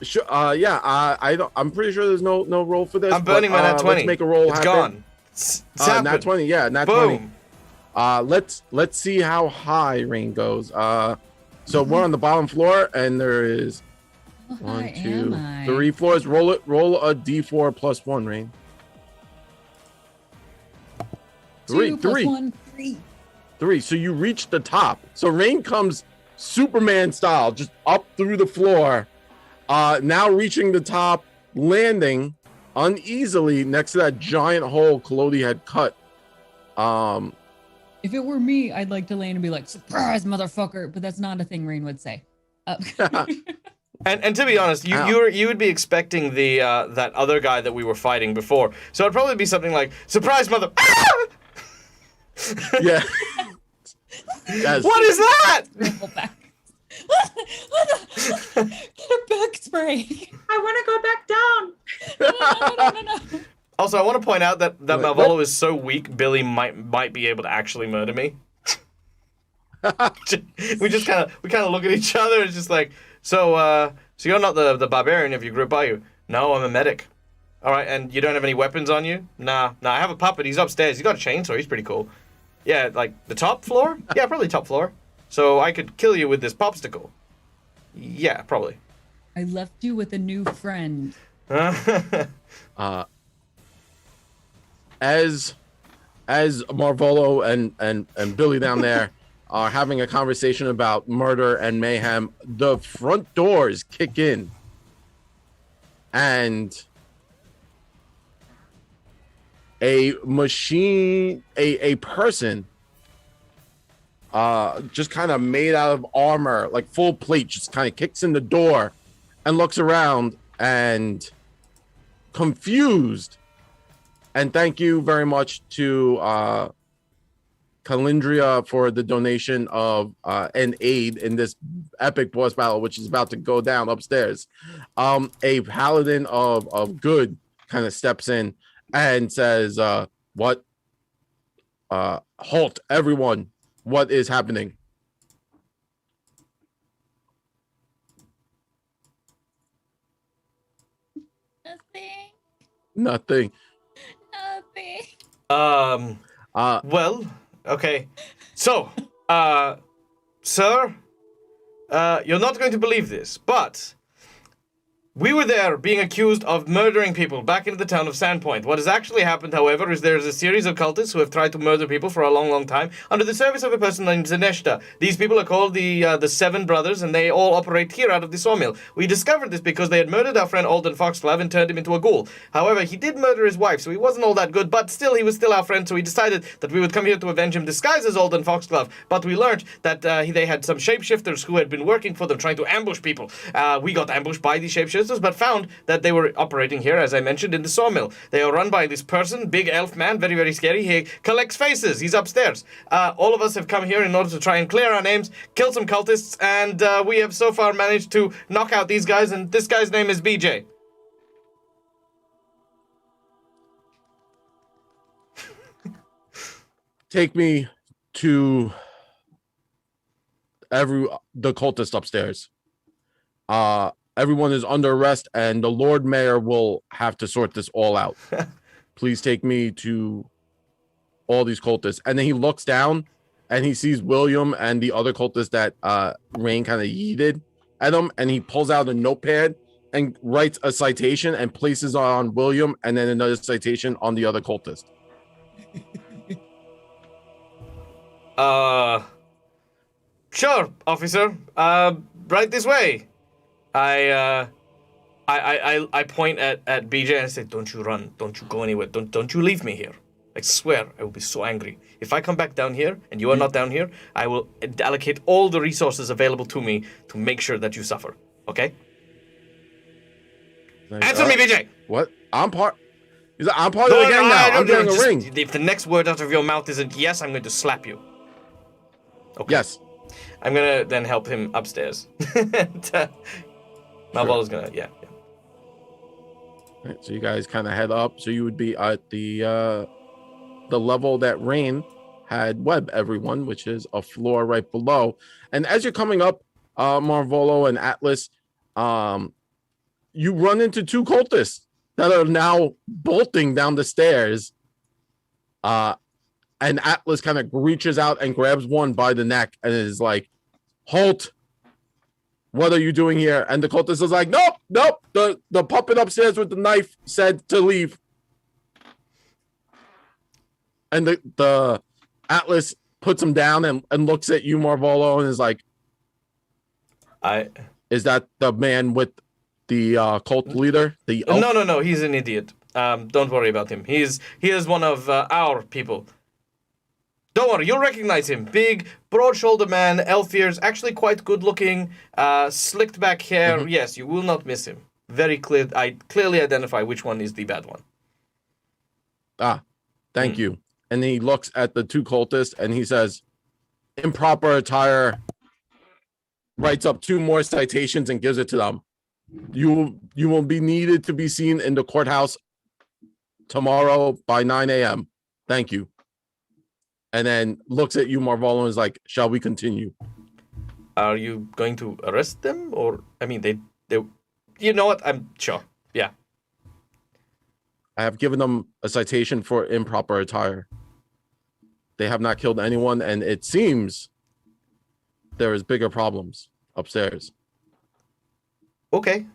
Sure. Yeah. I don't. I'm pretty sure there's no roll for this. I'm burning my nat 20. Let's make a roll. It's happen. gone. It's happened. Nat 20. Yeah. Nat Boom. 20. Let's see how high Rain goes. So we're on the bottom floor, and there is How one, high two, am I? 3 floors. Roll it. Roll a d4 plus 1, Rain. 2 plus 3. 1, 3. 3. So you reach the top. So Rain comes Superman style, just up through the floor. Now reaching the top, landing uneasily next to that giant hole Collodi had cut. If it were me, I'd like to land and be like, surprise, motherfucker. But that's not a thing Rain would say. And to be honest, you would be expecting the that other guy that we were fighting before. So it'd probably be something like, surprise, mother... Yeah. Yes. What is that? Scramble back. Get a back spray. I want to go back down. No. Also, I want to point out that Wait, Malvolo is so weak, Billy might be able to actually murder me. we kind of look at each other. It's just like, so you're not the barbarian of your group, are you? No, I'm a medic. All right, and you don't have any weapons on you? Nah, I have a puppet. He's upstairs. He's got a chainsaw. He's pretty cool. Yeah, like the top floor? Yeah, probably top floor. So I could kill you with this popsicle. Yeah, probably. I left you with a new friend. As Marvolo and Billy down there are having a conversation about murder and mayhem, the front doors kick in, and a person just kind of made out of armor, like full plate, just kind of kicks in the door and looks around and confused. And thank you very much to Calindria for the donation of an aid in this epic boss battle, which is about to go down upstairs. A paladin of good kind of steps in and says, what? Halt, everyone. What is happening? Nothing. Well, okay. So, sir, you're not going to believe this, but We were there being accused of murdering people back in the town of Sandpoint. What has actually happened, however, is there's a series of cultists who have tried to murder people for a long, long time under the service of a person named Zaneshta. These people are called the Seven Brothers, and they all operate here out of the sawmill. We discovered this because they had murdered our friend Alden Foxglove and turned him into a ghoul. However, he did murder his wife, so he wasn't all that good, but still, he was still our friend, so we decided that we would come here to avenge him disguised as Alden Foxglove. But we learned that they had some shapeshifters who had been working for them, trying to ambush people. We got ambushed by these shapeshifters, but found that they were operating here, as I mentioned, in the sawmill. They are run by this person, big elf man, very, very scary. He collects faces. He's upstairs. All of us have come here in order to try and clear our names, kill some cultists, and we have so far managed to knock out these guys, and this guy's name is BJ. Take me to the cultist upstairs. Everyone is under arrest, and the Lord Mayor will have to sort this all out. Please take me to all these cultists. And then he looks down, and he sees William and the other cultists that Rain kind of yeeted at him, and he pulls out a notepad and writes a citation and places on William, and then another citation on the other cultist. Sure, officer. Right this way. I point at BJ and I say, "Don't you run. Don't you go anywhere. Don't you leave me here. I swear, I will be so angry. If I come back down here and you are not down here, I will allocate all the resources available to me to make sure that you suffer. Okay? Answer me, BJ. What? I'm part of the gang now. I'm doing a ring. If the next word out of your mouth isn't yes, I'm going to slap you. Okay. Yes. I'm gonna then help him upstairs. Malvolo's gonna, yeah. Right, so you guys kind of head up. So you would be at the level that Rain had web everyone, which is a floor right below. And as you're coming up, Marvolo and Atlas, you run into two cultists that are now bolting down the stairs. And Atlas kind of reaches out and grabs one by the neck and is like, "Halt! What are you doing here?" And the cultist is like, "Nope. The puppet upstairs with the knife said to leave." And the Atlas puts him down and looks at you, Marvolo, and is like, "Is that the man with the cult leader? The elf?" No. He's an idiot. Don't worry about him. He is one of our people. Don't worry, you'll recognize him. Big, broad-shouldered man, elf ears, actually quite good-looking, slicked back hair. Mm-hmm. Yes, you will not miss him. Very clear. I clearly identify which one is the bad one. Thank you. And he looks at the two cultists and he says, "Improper attire," writes up 2 more citations and gives it to them. You will be needed to be seen in the courthouse tomorrow by 9 a.m. Thank you. And then looks at you, Marvolo, and is like, "Shall we continue?" Are you going to arrest them? Or, I mean, they you know what? I'm sure. Yeah. I have given them a citation for improper attire. They have not killed anyone, and it seems there is bigger problems upstairs. Okay.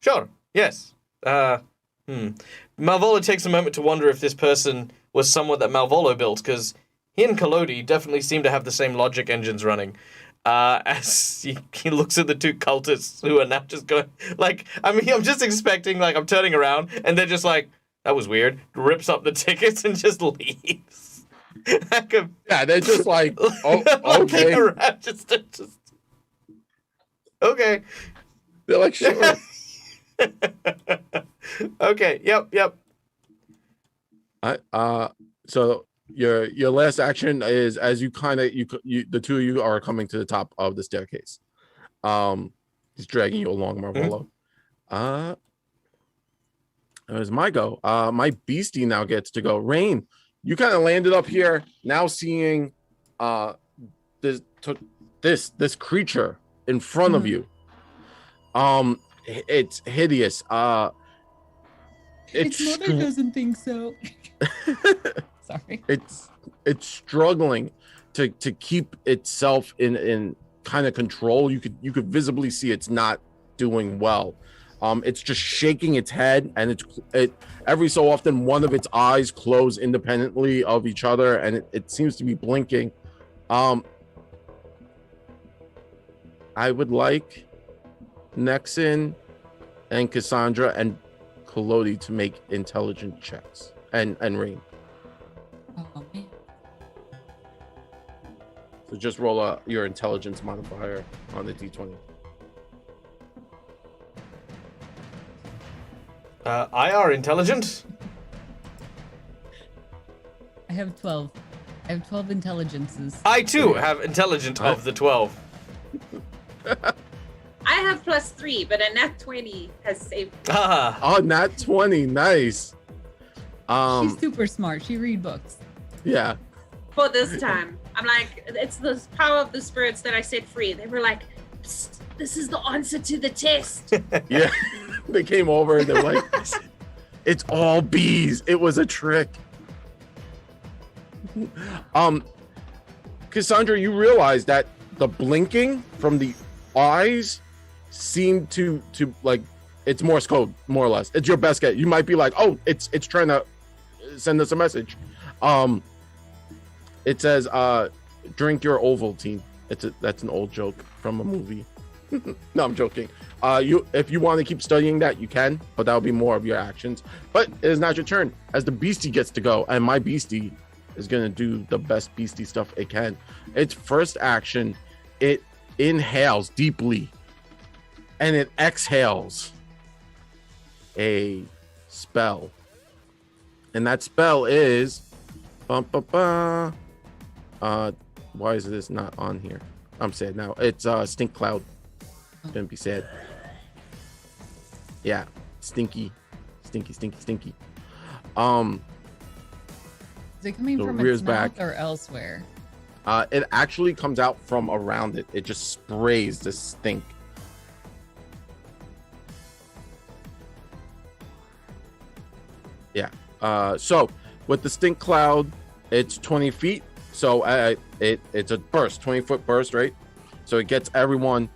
Sure. Yes. Malvolo takes a moment to wonder if this person was someone that Malvolo built, because he and Kalodi definitely seem to have the same logic engines running. As he looks at the two cultists who are now just going, like, I mean, I'm just expecting, like, I'm turning around, and they're just like, "That was weird," rips up the tickets and just leaves. Yeah, they're just like, "Oh, okay." just okay. They're like, "Sure." Okay, yep. So your last action is as you kind of you the two of you are coming to the top of the staircase. He's dragging you along, Marvolo. There's my go. My beastie now gets to go. Rain, you kind of landed up here now, seeing this creature in front of you. It's hideous. Its mother doesn't think so. Sorry. It's struggling to keep itself in kind of control. You could visibly see it's not doing well. It's just shaking its head, and it every so often one of its eyes close independently of each other, and it seems to be blinking. I would like Nexon and Cassandra and Kolodi to make intelligence checks, and Rain. Oh man. So just roll your intelligence modifier on the d20. IR intelligent. I have 12. I have 12 intelligences. I too have intelligent of the 12. I have +3, but a nat 20 has saved me. Ah, Oh, nat 20, nice. She's super smart. She read books. Yeah. For this time. I'm like, it's the power of the spirits that I set free. They were like, "Psst, this is the answer to the test. Yeah. They came over and they're like, it's all bees. It was a trick. Cassandra, you realize that the blinking from the eyes seem to like, it's Morse code, more or less. It's your best guess. You might be like, oh, it's trying to send us a message. It says, drink your Ovaltine. That's an old joke from a movie. No, I'm joking. If you want to keep studying that, you can, but that'll be more of your actions. But it is not your turn, as the beastie gets to go, and my beastie is gonna do the best beastie stuff it can. Its first action, it inhales deeply, and it exhales a spell, and that spell is, why is this not on here? I'm sad now. It's Stink Cloud. Gonna be sad. Yeah, stinky. Is it coming So from rears its mouth back. or elsewhere? It actually comes out from around it. It just sprays the stink. Yeah. So with the stink cloud, it's 20 feet. So it's a burst, 20-foot burst, right? So it gets everyone.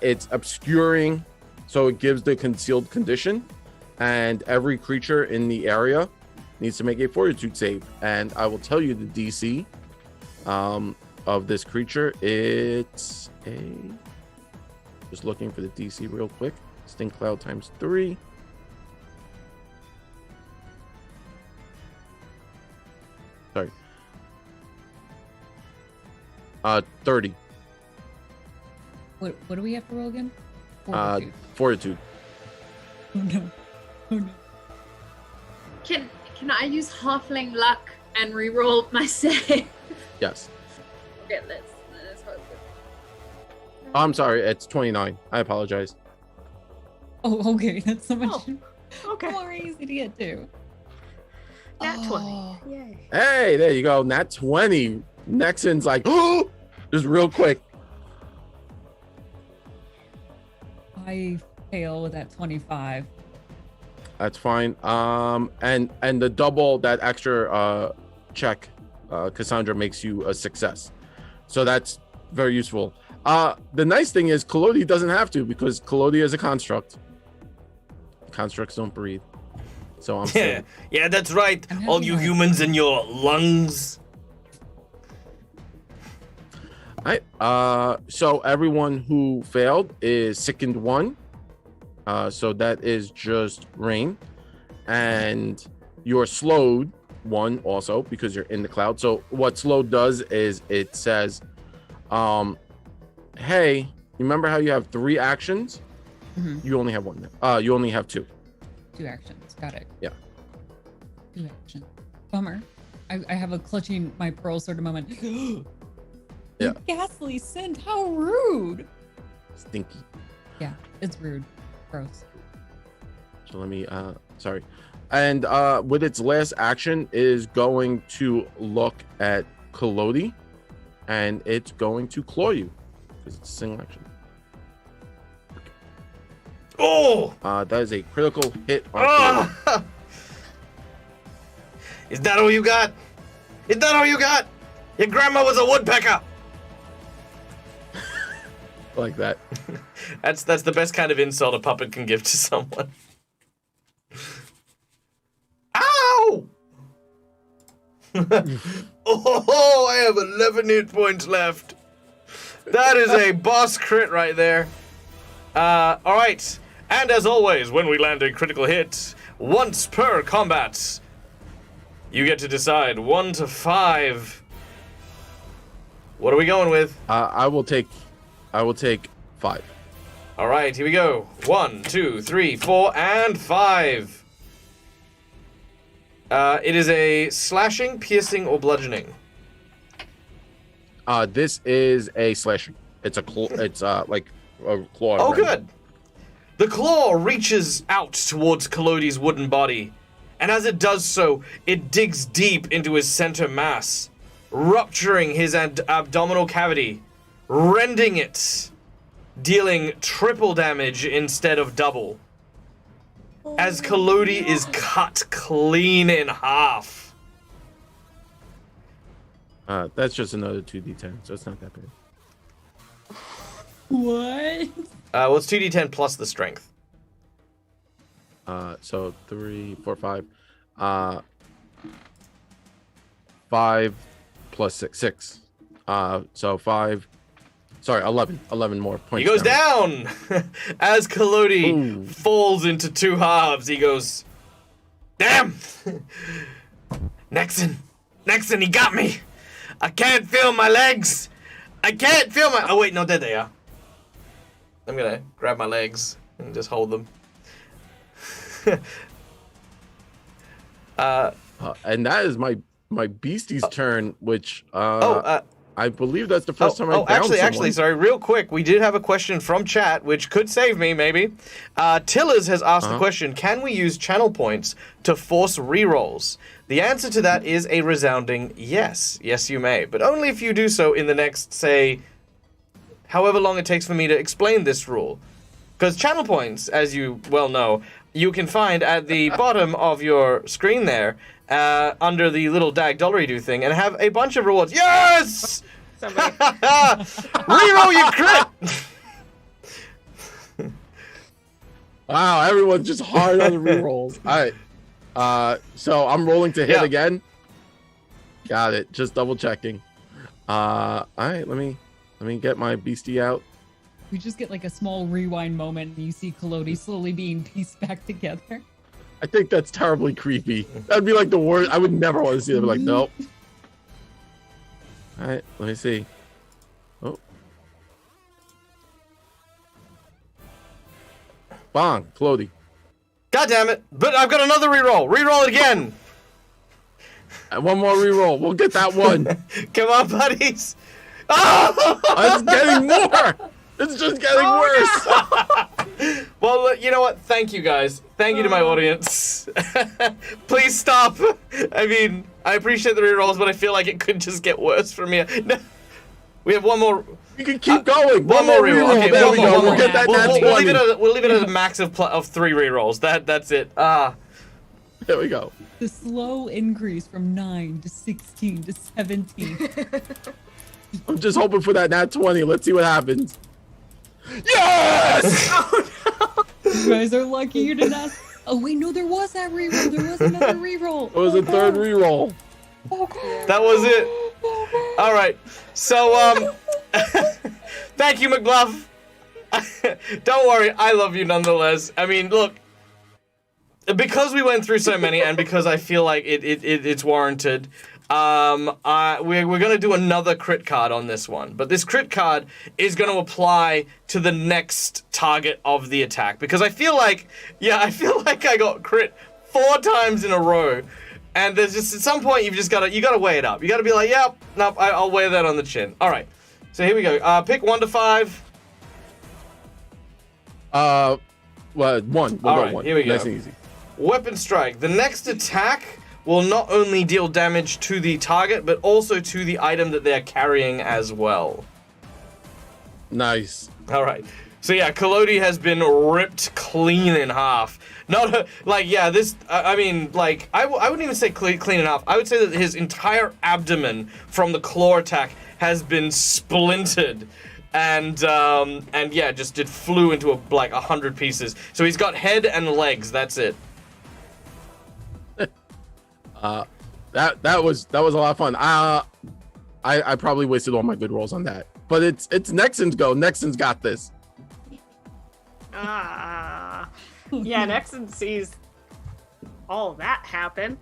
It's obscuring, so it gives the concealed condition, and every creature in the area needs to make a fortitude save. And I will tell you the DC of this creature. It's just looking for the DC real quick. Stink cloud times 3. Sorry. 30. What do we have to roll again? Fortitude. Oh no. Oh no. Can I use halfling luck and reroll my save? Yes. Okay, let's hope it. I'm sorry. It's 29. I apologize. Oh, okay. That's so much Okay. more easy to get to. Nat 20. Oh. Yay. Hey, there you go. Nat 20. Nexon's like, oh, just real quick. I fail with that 25. That's fine. And the double, that extra check, Cassandra, makes you a success. So that's very useful. The nice thing is Kolodi doesn't have to, because Kolodi is a construct. Constructs don't breathe. So I'm yeah, saying, yeah, that's right. I'm All having you that. humans and your lungs. all right. So everyone who failed is sickened 1. So that is just Rain, and you're slowed 1 also because you're in the cloud. So what slowed does is it says, hey, you remember how you have 3 actions? Mhm. You only have 1 now. You only have 2. 2 actions. Got it. Yeah. 2 actions. Bummer. I have a clutching my pearl sort of moment. Yeah. Ghastly scent. How rude. Stinky. Yeah, it's rude. Gross. So let me sorry. And with its last action is going to look at Kolodi, and it's going to claw you because it's a single action. Oh! That is a critical hit on Kolodi. Ah! Is that all you got? Is that all you got? Your grandma was a woodpecker. Like that. That's the best kind of insult a puppet can give to someone. Ow! Oh, I have 11 hit points left. That is a boss crit right there. All right. And as always, when we land a critical hit, once per combat, you get to decide 1 to 5. What are we going with? I will take 5. All right, here we go. 1, 2, 3, 4, and 5. It is a slashing, piercing, or bludgeoning. This is a slashing. It's a like a claw. Oh, right? good. The claw reaches out towards Collodi's wooden body, and as it does so, it digs deep into his center mass, rupturing his abdominal cavity, rending it, dealing triple damage instead of double. As Collodi is cut clean in half. That's just another 2d10, so it's not that bad. What? Well, it's 2d10 plus the strength. So 3, 4, 5. 5 plus 6. So 5. Sorry, 11. 11 more points. He goes down! As Collodi Ooh. falls into two halves, he goes, damn! Nexon, he got me! I can't feel my legs! I can't feel my... Oh, wait, no, there they are. I'm gonna grab my legs and just hold them. And that is my beastie's turn, which I believe that's the first time I downed actually, someone. sorry, real quick, we did have a question from chat, which could save me, maybe. Tillers has asked the question, can we use channel points to force rerolls? The answer to that is a resounding yes. Yes, you may, but only if you do so in the next, say, however long it takes for me to explain this rule. Because channel points, as you well know, you can find at the bottom of your screen there, under the little dag-dollary-do thing, and have a bunch of rewards. Yes! Somebody. Reroll your crit! Wow, everyone's just hard on the rerolls. All right. So I'm rolling to hit Yeah. again. Got it. Just double checking. All right, let me get my beastie out. We just get like a small rewind moment and you see Collodi slowly being pieced back together. I think that's terribly creepy. That'd be like the worst. I would never want to see it. I'd be like, nope. All right, let me see. Oh. Bong, Clody. God damn it! But I've got another reroll. Reroll it again. One more reroll. We'll get that one. Come on, buddies. Oh! It's getting more. It's just getting worse. Well, you know what? Thank you, guys. Thank you to my audience. Please stop. I mean, I appreciate the rerolls, but I feel like it could just get worse from here. No. We have one more. You can keep going. One more reroll. Okay, There one we more. go. One We'll more. get that nat We'll leave 20. we'll leave it at a max of 3 rerolls. That's it. There we go. The slow increase from 9 to 16 to 17. I'm just hoping for that nat 20. Let's see what happens. Yes! You guys are lucky you didn't ask. Oh wait, no, there was that reroll. There was another reroll. It was a third reroll. That was it. All right. So, thank you, McBluff. Don't worry, I love you nonetheless. I mean, look, because we went through so many, and because I feel like it's warranted, we're gonna do another crit card on this one. But this crit card is gonna apply to the next target of the attack, because I feel like I got crit 4 times in a row. And there's just, at some point, you gotta weigh it up. You gotta be like, yep, nope, I'll weigh that on the chin. All right, so here we go. Pick 1 to 5. Well, 1. We'll All go right, 1. here we go. Nice and easy. Weapon strike. The next attack will not only deal damage to the target, but also to the item that they're carrying as well. Nice. All right. So yeah, Collodi has been ripped clean in half. Not like, yeah, this, I mean, like, I wouldn't even say clean in half. I would say that his entire abdomen from the claw attack has been splintered. and yeah, just flew into like 100 pieces. So he's got head and legs. That's it. That was a lot of fun. I probably wasted all my good rolls on that, but it's Nexon's go. Nexon's got this. Yeah, Nexon sees all that happen.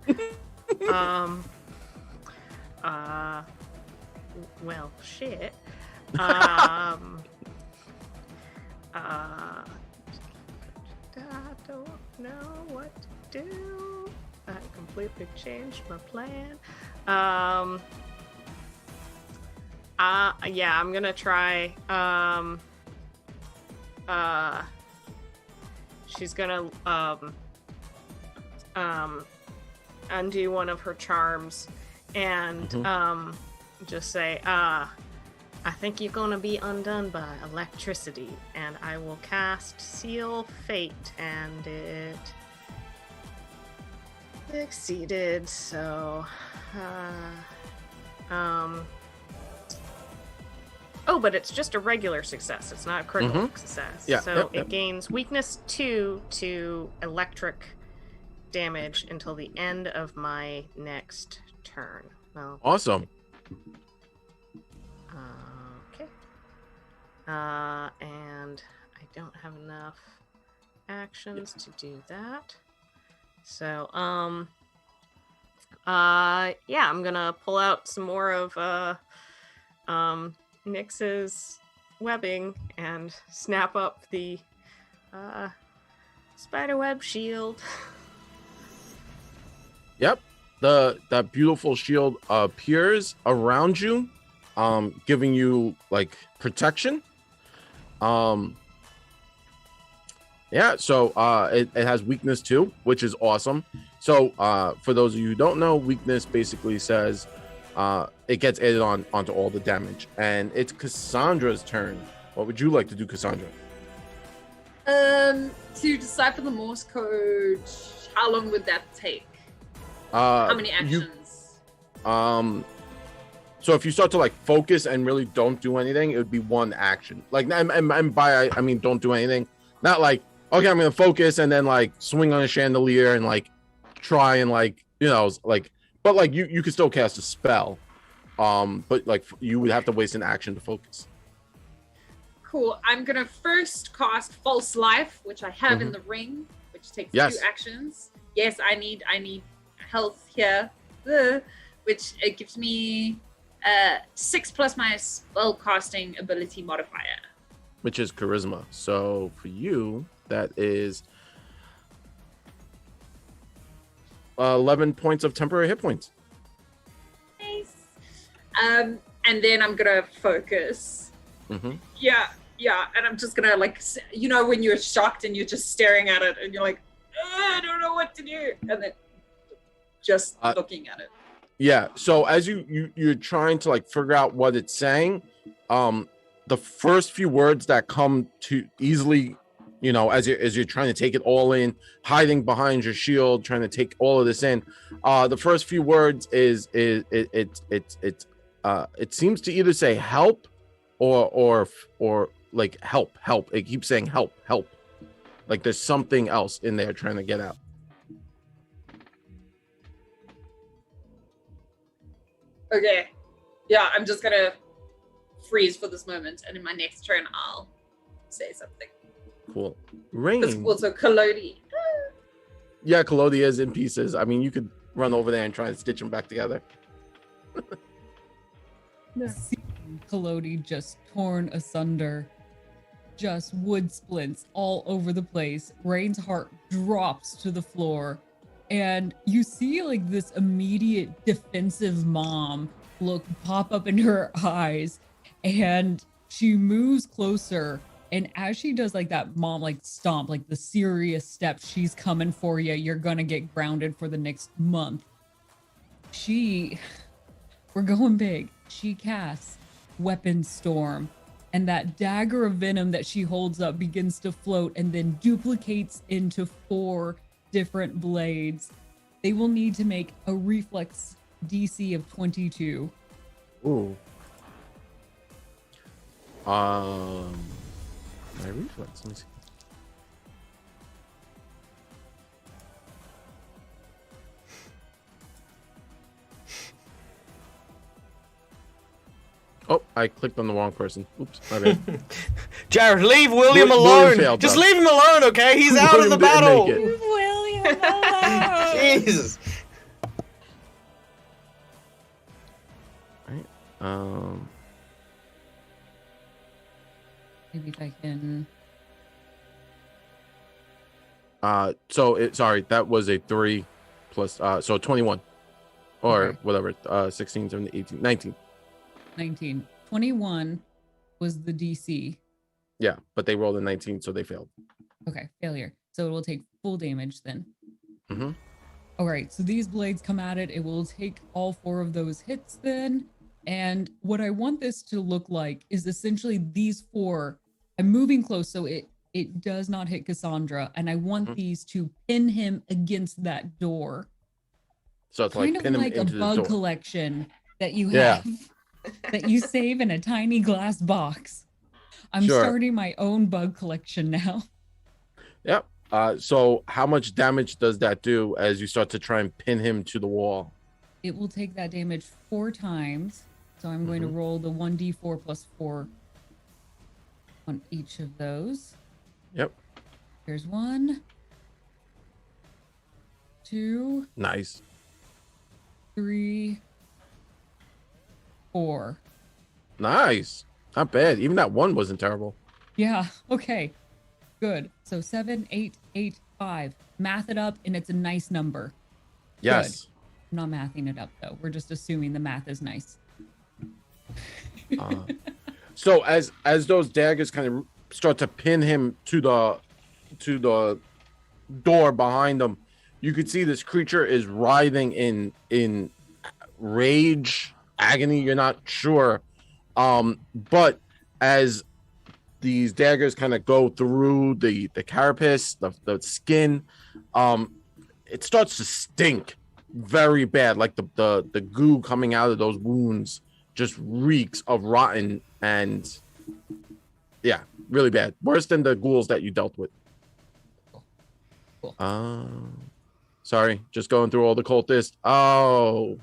Well, shit. I don't know what to do. I completely changed my plan. Yeah, I'm gonna try. She's gonna undo one of her charms and just say, I think you're gonna be undone by electricity, and I will cast Seal Fate, and it succeeded, so oh, but it's just a regular success. It's not a critical success. Yeah, so it gains weakness 2 to electric damage until the end of my next turn. Well, Awesome. okay. And I don't have enough actions to do that. So, yeah, I'm gonna pull out some more of Nyx's webbing and snap up the spiderweb shield. Yep. That beautiful shield appears around you, giving you like protection. Yeah, so it has weakness 2, which is awesome. So for those of you who don't know, weakness basically says it gets added onto all the damage. And it's Cassandra's turn. What would you like to do, Cassandra? To decipher the Morse code, how long would that take? How many actions? So if you start to like focus and really don't do anything, it would be 1 action. Like, and by I mean don't do anything. Not like, okay, I'm gonna focus and then like swing on a chandelier and like try and like, you know, like, but like you could still cast a spell. But like you would have to waste an action to focus. Cool. I'm gonna first cast False Life, which I have in the ring, which takes 2 actions. Yes, I need health here, which it gives me 6 plus my spell casting ability modifier, which is charisma. So for you, that is 11 points of temporary hit points. Nice. And then I'm gonna focus. Yeah, and I'm just gonna like, you know, when you're shocked and you're just staring at it and you're like, I don't know what to do, and then just looking at it. Yeah. So as you're trying to like figure out what it's saying, the first few words that come to easily, you know, as you're trying to take it all in, hiding behind your shield, trying to take all of this in, the first few words it seems to either say help or like help. It keeps saying help. Like there's something else in there trying to get out. Okay. Yeah, I'm just gonna freeze for this moment, and in my next turn I'll say something. Cool. Rain. Also Kalodi. Yeah, Kalodi is in pieces. I mean, you could run over there and try and stitch them back together. Kalodi just torn asunder, just wood splints all over the place. Rain's heart drops to the floor, and you see like this immediate defensive mom look pop up in her eyes, and she moves closer. And as she does like that mom like stomp, like the serious steps, she's coming for you, you're gonna get grounded for the next month. We're going big. She casts Weapon Storm, and that dagger of venom that she holds up begins to float and then duplicates into 4 different blades. They will need to make a reflex DC of 22. Ooh. My reflex. Let me see. Oh, I clicked on the wrong person. Oops, my bad. Jared, leave William William alone. failed, Just though. leave him alone, okay? He's out of the William didn't battle. make it. William alone. Jesus. Right. Maybe if I can. Sorry, that was a 3 plus so 21 or Okay. whatever, 16, 17, 18, 19. 19. 21 was the DC. Yeah, but they rolled a 19, so they failed. Okay, failure. So it will take full damage then. Mhm. All right, so these blades come at it. It will take all 4 of those hits then. And what I want this to look like is essentially these 4. I'm moving close so it does not hit Cassandra, and I want Mhm. these to pin him against that door. So it's Kind like of pin him like a into the bug door. collection that you Yeah. have that you save in a tiny glass box. I'm Sure. starting my own bug collection now. Yep. So how much damage does that do as you start to try and pin him to the wall? It will take that damage 4 times. So I'm going to roll the 1d4 plus 4 on each of those. Yep. Here's 1, 2, Nice. 3, 4. Nice. Not bad. Even that one wasn't terrible. Yeah. Okay. Good. So 7, 8, 8, 5. Math it up, and it's a nice number. Yes. I'm not mathing it up though. We're just assuming the math is nice. So as those daggers kind of start to pin him to the door behind him, you could see this creature is writhing in rage, agony. You're not sure, but as these daggers kind of go through the carapace, the skin, it starts to stink very bad. Like the goo coming out of those wounds just reeks of rotten, and yeah, really bad. Worse than the ghouls that you dealt with. Cool. Sorry, just going through all the cultists. Oh,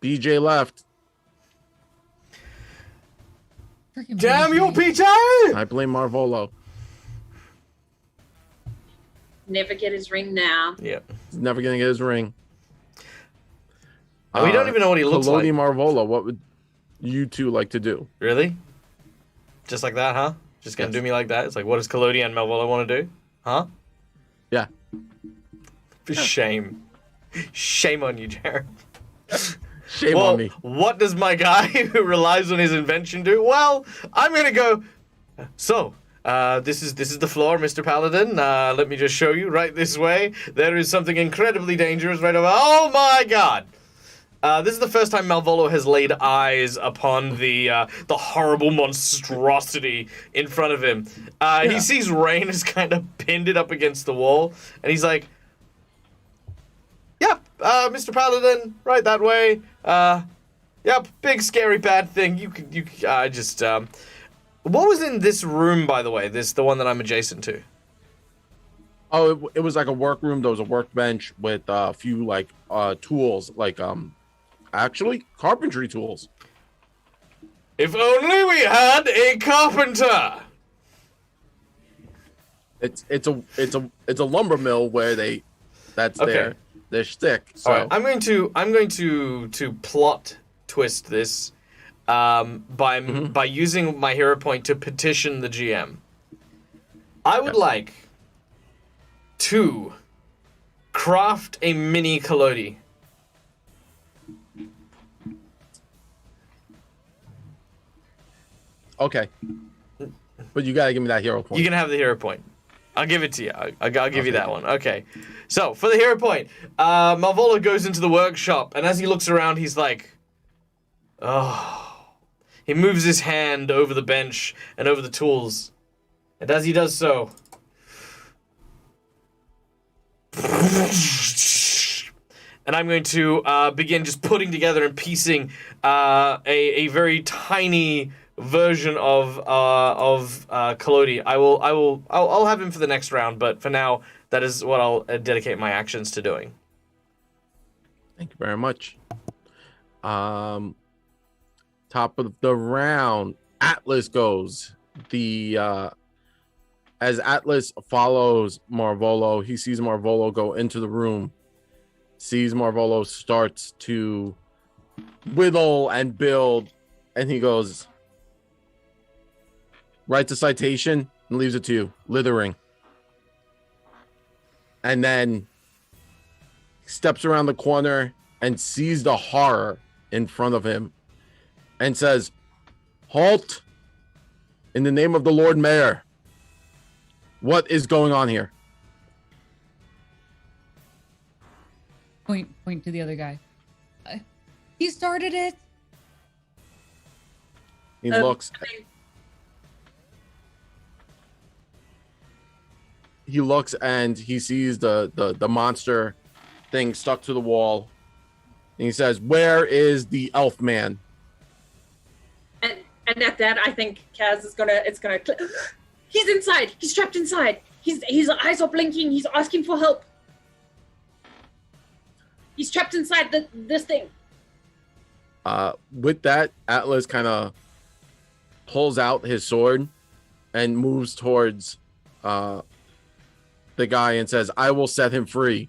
BJ left. Freaking Damn you, BJ. Peter! I blame Marvolo. Never get his ring now. Yeah. He's never gonna get his ring. And we don't even know what he looks like. Collodi Marvolo, what would you two like to do? Really? Just like that, huh? Just gonna Yes. do me like that? It's like, what does Collodi and Malvolo want to do? Huh? Yeah. For shame. Shame on you, Jared. Shame Well, on me. what does my guy who relies on his invention do? Well, I'm gonna go. So, this is the floor, Mr. Paladin. Let me just show you right this way. There is something incredibly dangerous right over. Oh my God! This is the first time Malvolo has laid eyes upon the horrible monstrosity in front of him. He sees Rain has kind of pinned it up against the wall, and he's like, "Yep, Mr. Paladin, right that way. Yep, big scary bad thing. What was in this room, by the way? The one that I'm adjacent to." Oh, it was like a workroom. There was a workbench with a few like tools, like actually carpentry tools. If only we had a carpenter. It's a lumber mill where that's Okay. their shtick. So All right, I'm going to plot twist this by using my hero point to petition the GM. I would Yes. like to craft a mini Collodi. okay, but you gotta give me that hero point. You can have the hero point. I'll give it to you. I'll give you that one. Okay. So, for the hero point, Malvolo goes into the workshop, and as he looks around, he's like, oh. He moves his hand over the bench and over the tools. And as he does so, and I'm going to begin just putting together and piecing a very tiny version of Kalodi. I'll have him for the next round, but for now, that is what I'll dedicate my actions to doing. Thank you very much. Top of the round, Atlas goes. As Atlas follows Marvolo, he sees Marvolo go into the room, sees Marvolo starts to whittle and build, and he goes, writes a citation and leaves it to you, Lithering. And then steps around the corner and sees the horror in front of him and says, halt in the name of the Lord Mayor. What is going on here? Point to the other guy. He started it. He looks. He looks and he sees the monster thing stuck to the wall. And he says, "Where is the elf man?" And at that, I think Kaz is gonna. He's inside. He's trapped inside. His eyes are blinking. He's asking for help. He's trapped inside this thing. With that, Atlas kind of pulls out his sword and moves towards the guy and says, "I will set him free."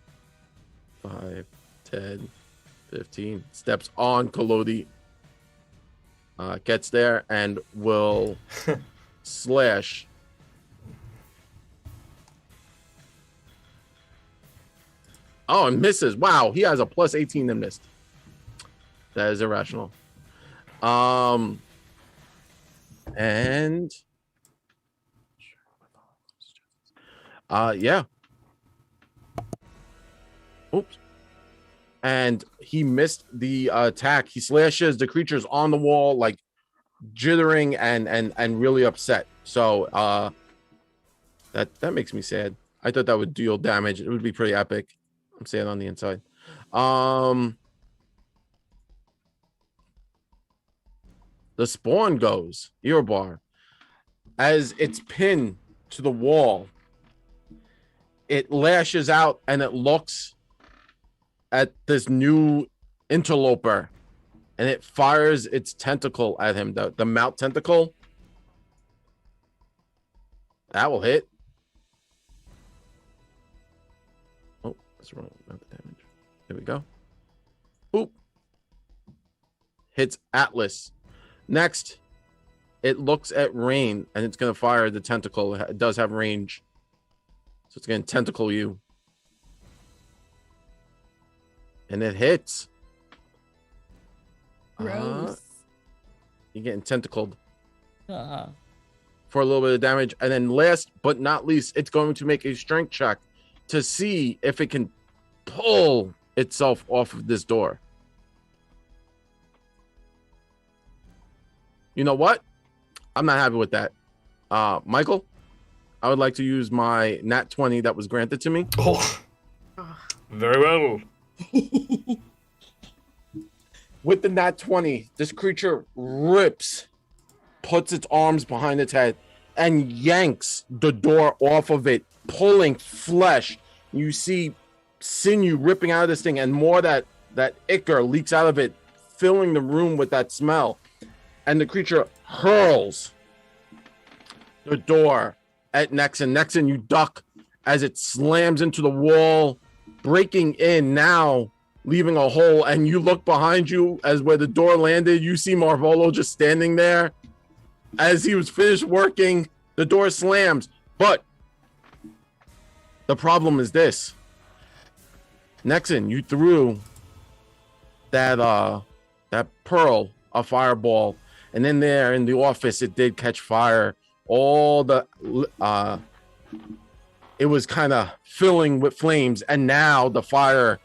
5, 10, 15 steps on Kalodi. Gets there and will slash. Oh, and misses. Wow, he has a plus 18 and missed. That is irrational. And yeah. Oops. And he missed the attack. He slashes the creatures on the wall, like jittering and really upset. So that makes me sad. I thought that would deal damage. It would be pretty epic. I'm sad on the inside. The spawn goes. Earbar. As it's pinned to the wall, it lashes out and it looks at this new interloper, and it fires its tentacle at him. The mouth tentacle. That will hit. Oh, that's wrong. Not the damage. There we go. Boop. Hits Atlas. Next, it looks at Rain, and it's going to fire the tentacle. It does have range. So it's going to tentacle you. And it hits. Gross. You're getting tentacled Uh, for a little bit of damage. And then last but not least, it's going to make a strength check to see if it can pull itself off of this door. You know what? I'm not happy with that. Michael, I would like to use my nat 20 that was granted to me. Oh, very well. With the nat 20, this creature rips, puts its arms behind its head, and yanks the door off of it, pulling flesh. You see sinew ripping out of this thing, and more that ichor leaks out of it, filling the room with that smell. And the creature hurls the door at Nexon. Nexon, you duck as it slams into the wall, breaking in now, leaving a hole. And you look behind you as where the door landed. You see Marvolo just standing there. As he was finished working, the door slams. But the problem is this. Nexon, you threw that pearl, a fireball. And in there in the office, it did catch fire. All the, it was kind of filling with flames. And now the fire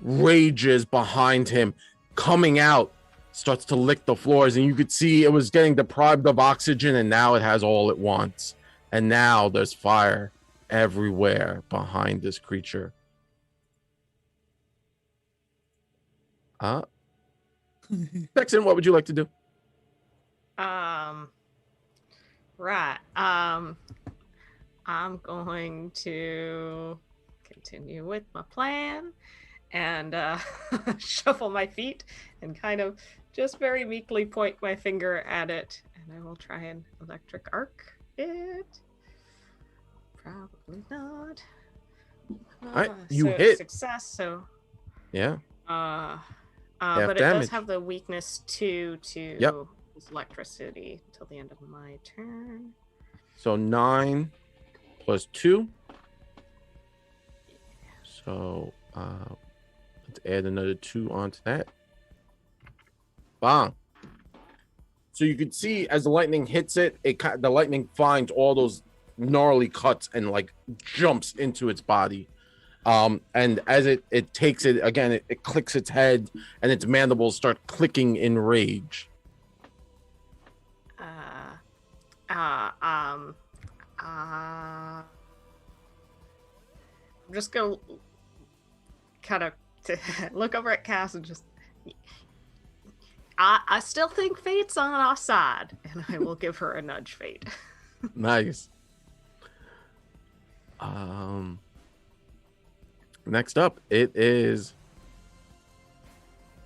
rages behind him, coming out, starts to lick the floors. And you could see it was getting deprived of oxygen. And now it has all it wants. And now there's fire everywhere behind this creature. Nexon, what would you like to do? Right. I'm going to continue with my plan and shuffle my feet and kind of just very meekly point my finger at it, and I will try and electric arc it. Probably not. Alright, you hit. Success, so Yeah. but it damage. does have the weakness 2 to Yep. electricity till the end of my turn. So 9 plus 2. So let's add another 2 onto that. Bang. So you can see as the lightning hits it, the lightning finds all those gnarly cuts and like jumps into its body. And as it takes it again, it clicks its head and its mandibles start clicking in rage. I'm just gonna kind of look over at Cass and just. I still think fate's on our side, and I will give her a nudge, Fate. Nice. Next up, it is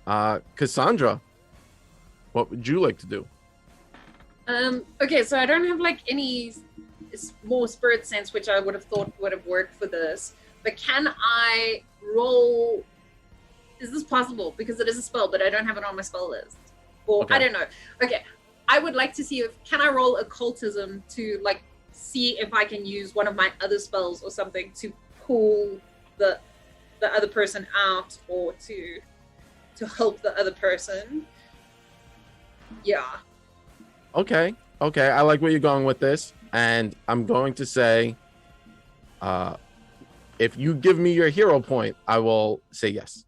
Cassandra. What would you like to do? Okay, so I don't have like any more spirit sense, which I would have thought would have worked for this. But can I roll? Is this possible? Because it is a spell, but I don't have it on my spell list. Or Okay. I don't know. Okay, I would like to see if can I roll occultism to like see if I can use one of my other spells or something to pull the other person out or to help the other person. Yeah. Okay, I like where you're going with this, and I'm going to say, if you give me your hero point, I will say yes.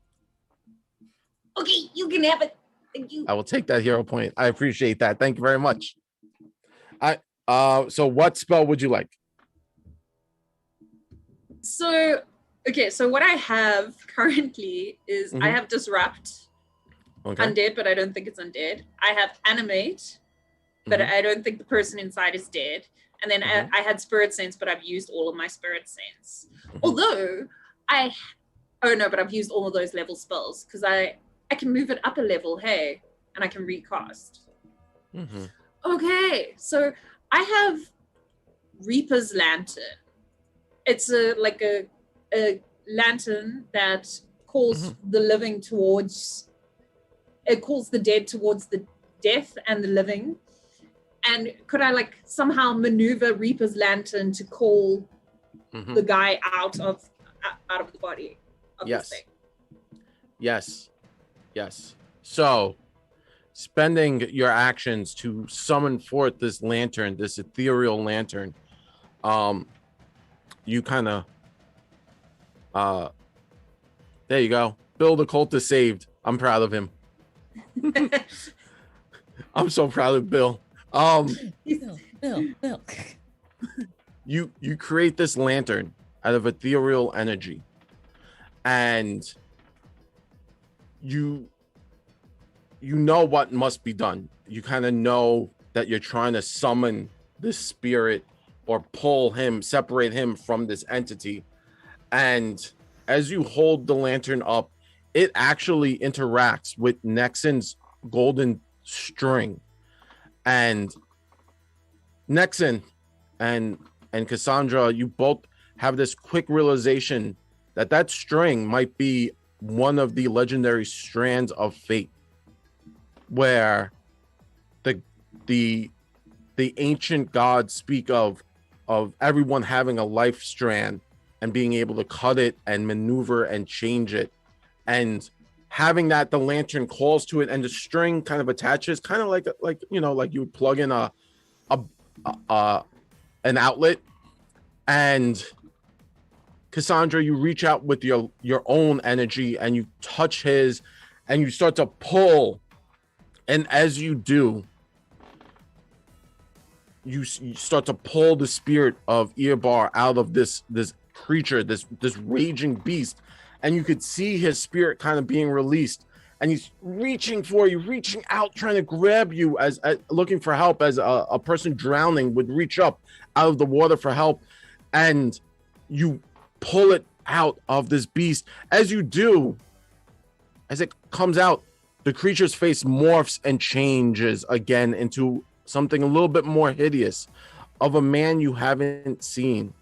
Okay, you can have it. Thank you. I will take that hero point. I appreciate that. Thank you very much. So what spell would you like? So, okay, so what I have currently is I Mhm. have Disrupt, Okay. undead, but I don't think it's undead. I have Animate, but Mhm. I don't think the person inside is dead. And then Mhm. I had Spirit Sense, but I've used all of my Spirit Sense. Mhm. Although but I've used all of those level spells because I can move it up a level, hey, and I can recast. Mhm. Okay, so I have Reaper's Lantern. It's a lantern that calls the living towards. It calls the dead towards the death and the living. And could I like somehow maneuver Reaper's Lantern to call Mhm. the guy out of the body of Yes. this thing? Yes. So, spending your actions to summon forth this lantern, this ethereal lantern, you kind of, there you go. Bill the cult is saved. I'm proud of him. I'm so proud of Bill. Bill. You create this lantern out of ethereal energy, and you know what must be done. You kind of know that you're trying to summon this spirit or separate him from this entity. And as you hold the lantern up, it actually interacts with Nexon's golden string. And Nexon and Cassandra, you both have this quick realization that string might be one of the legendary strands of fate, where the ancient gods speak of everyone having a life strand and being able to cut it and maneuver and change it, and having that the lantern calls to it and the string kind of attaches, kind of like you would plug in an outlet. And Cassandra, you reach out with your own energy and you touch his and you start to pull, and as you do, you start to pull the spirit of Earbar out of this creature, this raging beast, and you could see his spirit kind of being released, and he's reaching for you, reaching out, trying to grab you as looking for help, as a person drowning would reach up out of the water for help, and you pull it out of this beast. As you do, as it comes out, the creature's face morphs and changes again into something a little bit more hideous, of a man you haven't seen,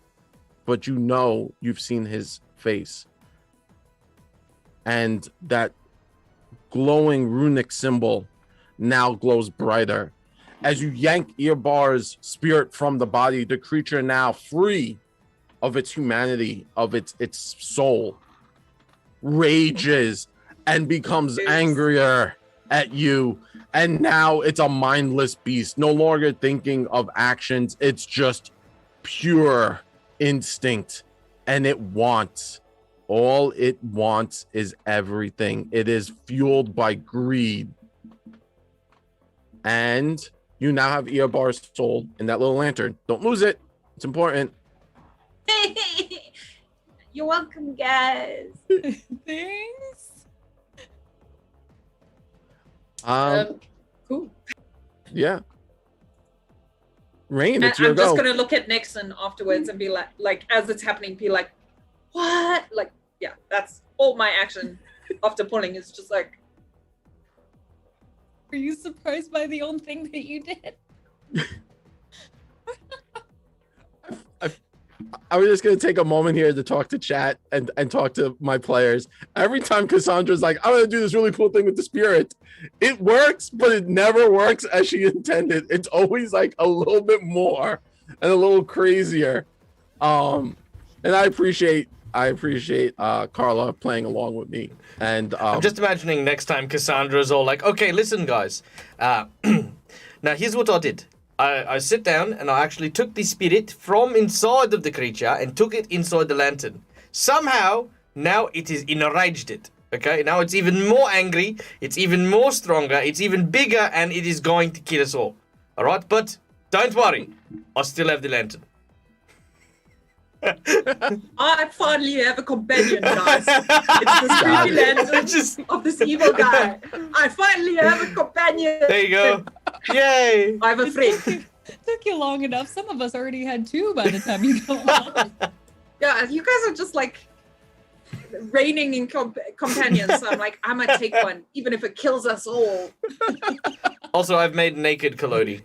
but you know you've seen his face. And that glowing runic symbol now glows brighter. As you yank Earbar's spirit from the body, the creature, now free of its humanity, of its soul, rages and becomes angrier at you. And now it's a mindless beast, no longer thinking of actions. It's just pure instinct, and it wants. All it wants is everything. It is fueled by greed. And you now have Earbar's soul in that little lantern. Don't lose it. It's important. You're welcome, guys. Thanks. Cool. Yeah. Rain, And it's your I'm just go. gonna look at Nixon afterwards and be like, as it's happening, be like, what? Like, yeah, that's all my action after pulling is just like. Were you surprised by the own thing that you did? I was just going to take a moment here to talk to chat and talk to my players. Every time Cassandra's like, I'm going to do this really cool thing with the spirit, it works, but it never works as she intended. It's always like a little bit more and a little crazier. And I appreciate Carla playing along with me. And I'm just imagining next time Cassandra's all like, okay, listen, guys. Now, here's what I did. I sit down and I actually took the spirit from inside of the creature and took it inside the lantern. Somehow, now it is enraged it. Okay, now it's even more angry, it's even more stronger, it's even bigger, and it is going to kill us all. Alright, but don't worry, I still have the lantern. I finally have a companion, guys. It's the creepy lantern of this evil guy. I finally have a companion. There you go. Yay! I have a friend. Took you long enough. Some of us already had two by the time you go on. Yeah, you guys are just like reigning in companions. So I'm like, I'm gonna take one, even if it kills us all. Also, I've made naked Kalodi.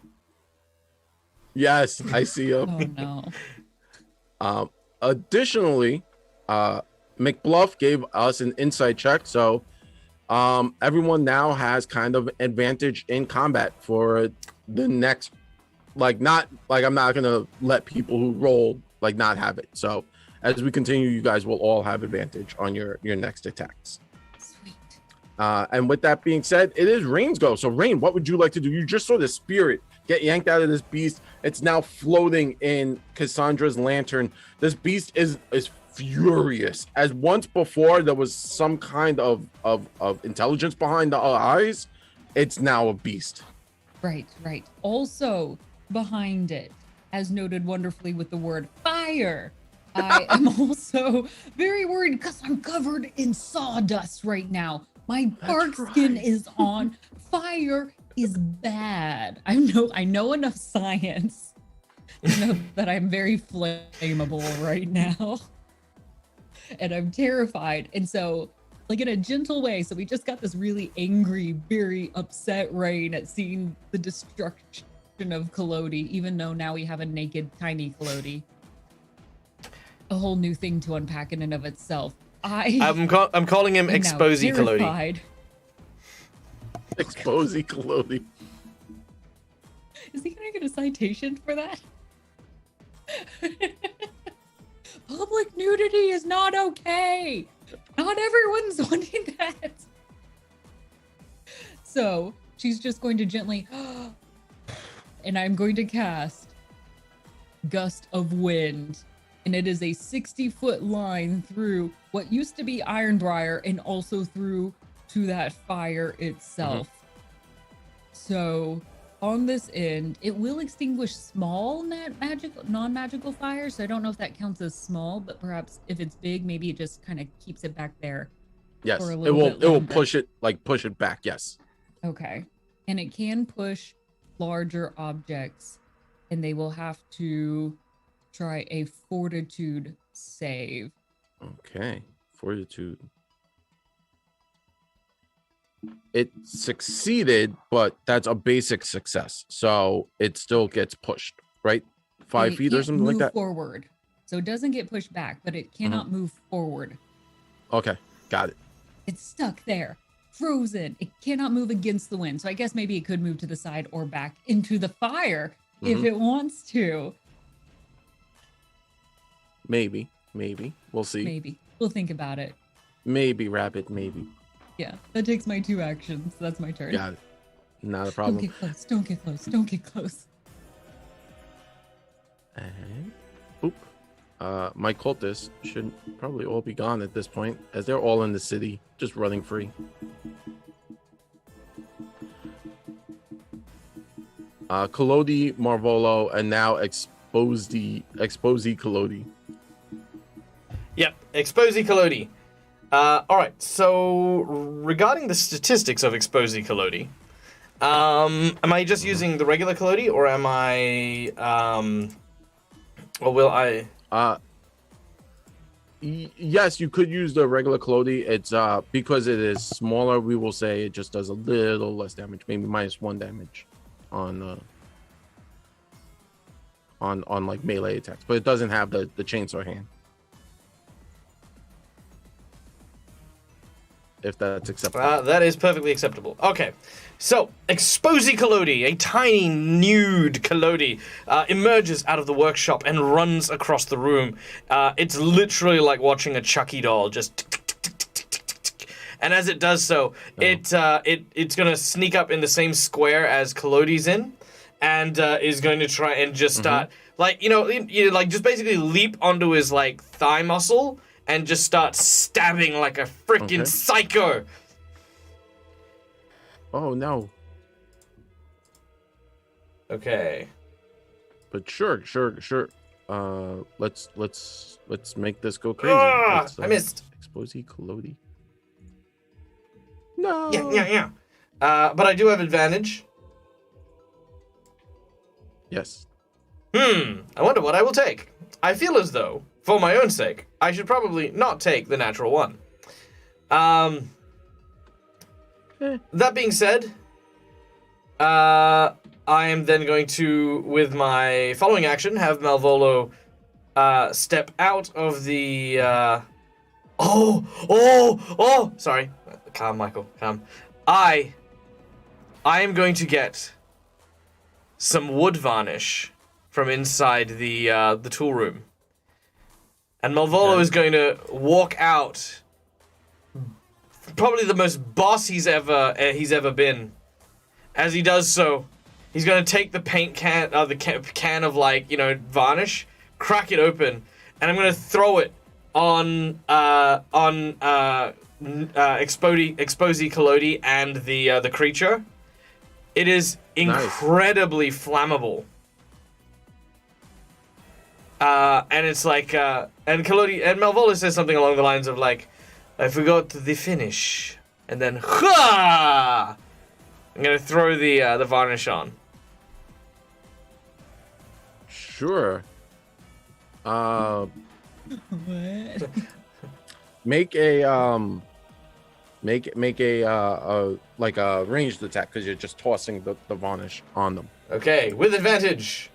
yes, I see you. Oh no. Additionally, McBluff gave us an insight check, so everyone now has kind of advantage in combat for the next, I'm not gonna let people who roll not have it. So as we continue, you guys will all have advantage on your next attacks. Sweet. And with that being said, it is Rain's go. So Rain, what would you like to do? You just saw the spirit get yanked out of this beast. It's now floating in Cassandra's lantern. This beast is furious. As once before there was some kind of intelligence behind the eyes, it's now a beast. Right. Also, behind it, as noted wonderfully with the word fire, I am also very worried because I'm covered in sawdust right now. My bark skin is on fire. Is bad. I know enough science to know that I'm very flammable right now. And I'm terrified. And so, in a gentle way, so we just got this really angry, very upset Rain at seeing the destruction of Kalodi, even though now we have a naked, tiny Kalodi. A whole new thing to unpack in and of itself. I'm calling him Exposy Kalodi. Exposy Kalodi. Is he gonna get a citation for that? Public nudity is not okay. Not everyone's wanting that. So she's just going to gently, and I'm going to cast Gust of Wind. And it is a 60-foot line through what used to be Ironbriar and also through to that fire itself. So on this end, it will extinguish small non-magical fires. So I don't know if that counts as small, but perhaps if it's big, maybe it just kind of keeps it back there. Yes, For a it little will. bit It will longer. push it back. Yes. Okay. And it can push larger objects, and they will have to try a fortitude save. Okay. Fortitude. It succeeded, but that's a basic success, so it still gets pushed, right? 5 It feet or can't something like move that. forward. So it doesn't get pushed back, but it cannot move forward. Okay, got it. It's stuck there, frozen. It cannot move against the wind. So I guess maybe it could move to the side or back into the fire if it wants to. Maybe. We'll see. Maybe. We'll think about it. Maybe rabbit. Maybe. Yeah, that takes my 2 actions. That's my turn. Got it. Not a Don't problem. get close. Don't get close. Don't get close. And oop. My cultists should probably all be gone at this point, as they're all in the city, just running free. Collodi, Marvolo, and now Exposi Collodi. Yep, Exposi Collodi. All right, so regarding the statistics of Exposi Collodi, am I just using the regular Collodi, or am I, or will I? Yes, you could use the regular Collodi. It's because it is smaller, we will say it just does a little less damage, maybe -1 damage on like melee attacks, but it doesn't have the chainsaw hand. If that's acceptable. That is perfectly acceptable. Okay, so Exposi Collodi, a tiny nude Collodi, emerges out of the workshop and runs across the room. It's literally like watching a Chucky doll, just tick, tick, tick, tick, tick, tick, tick, tick. And as it does so, it's gonna sneak up in the same square as Collodi's in, and is going to try and just start like like just basically leap onto his like thigh muscle and just start stabbing like a freaking psycho. Oh no. Okay. But sure. Let's make this go crazy. Let's, I missed. Exposi Collodi. No. Yeah. But I do have advantage. Yes. I wonder what I will take. I feel as though, for my own sake, I should probably not take the natural one. That being said, I am then going to, with my following action, have Malvolo step out of the... Sorry. Calm, Michael. Calm. I am going to get some wood varnish from inside the tool room. And Malvolo is going to walk out, probably the most boss he's ever been. As he does so, he's going to take the paint can, can of varnish, crack it open, and I'm going to throw it on Exposi Collodi and the creature. It is incredibly flammable. And it's like, and Collodi, and Malvola says something along the lines of like, I forgot the finish. And then, ha! I'm gonna throw the varnish on. Sure. What? Make a like a ranged attack because you're just tossing the varnish on them. Okay, with advantage.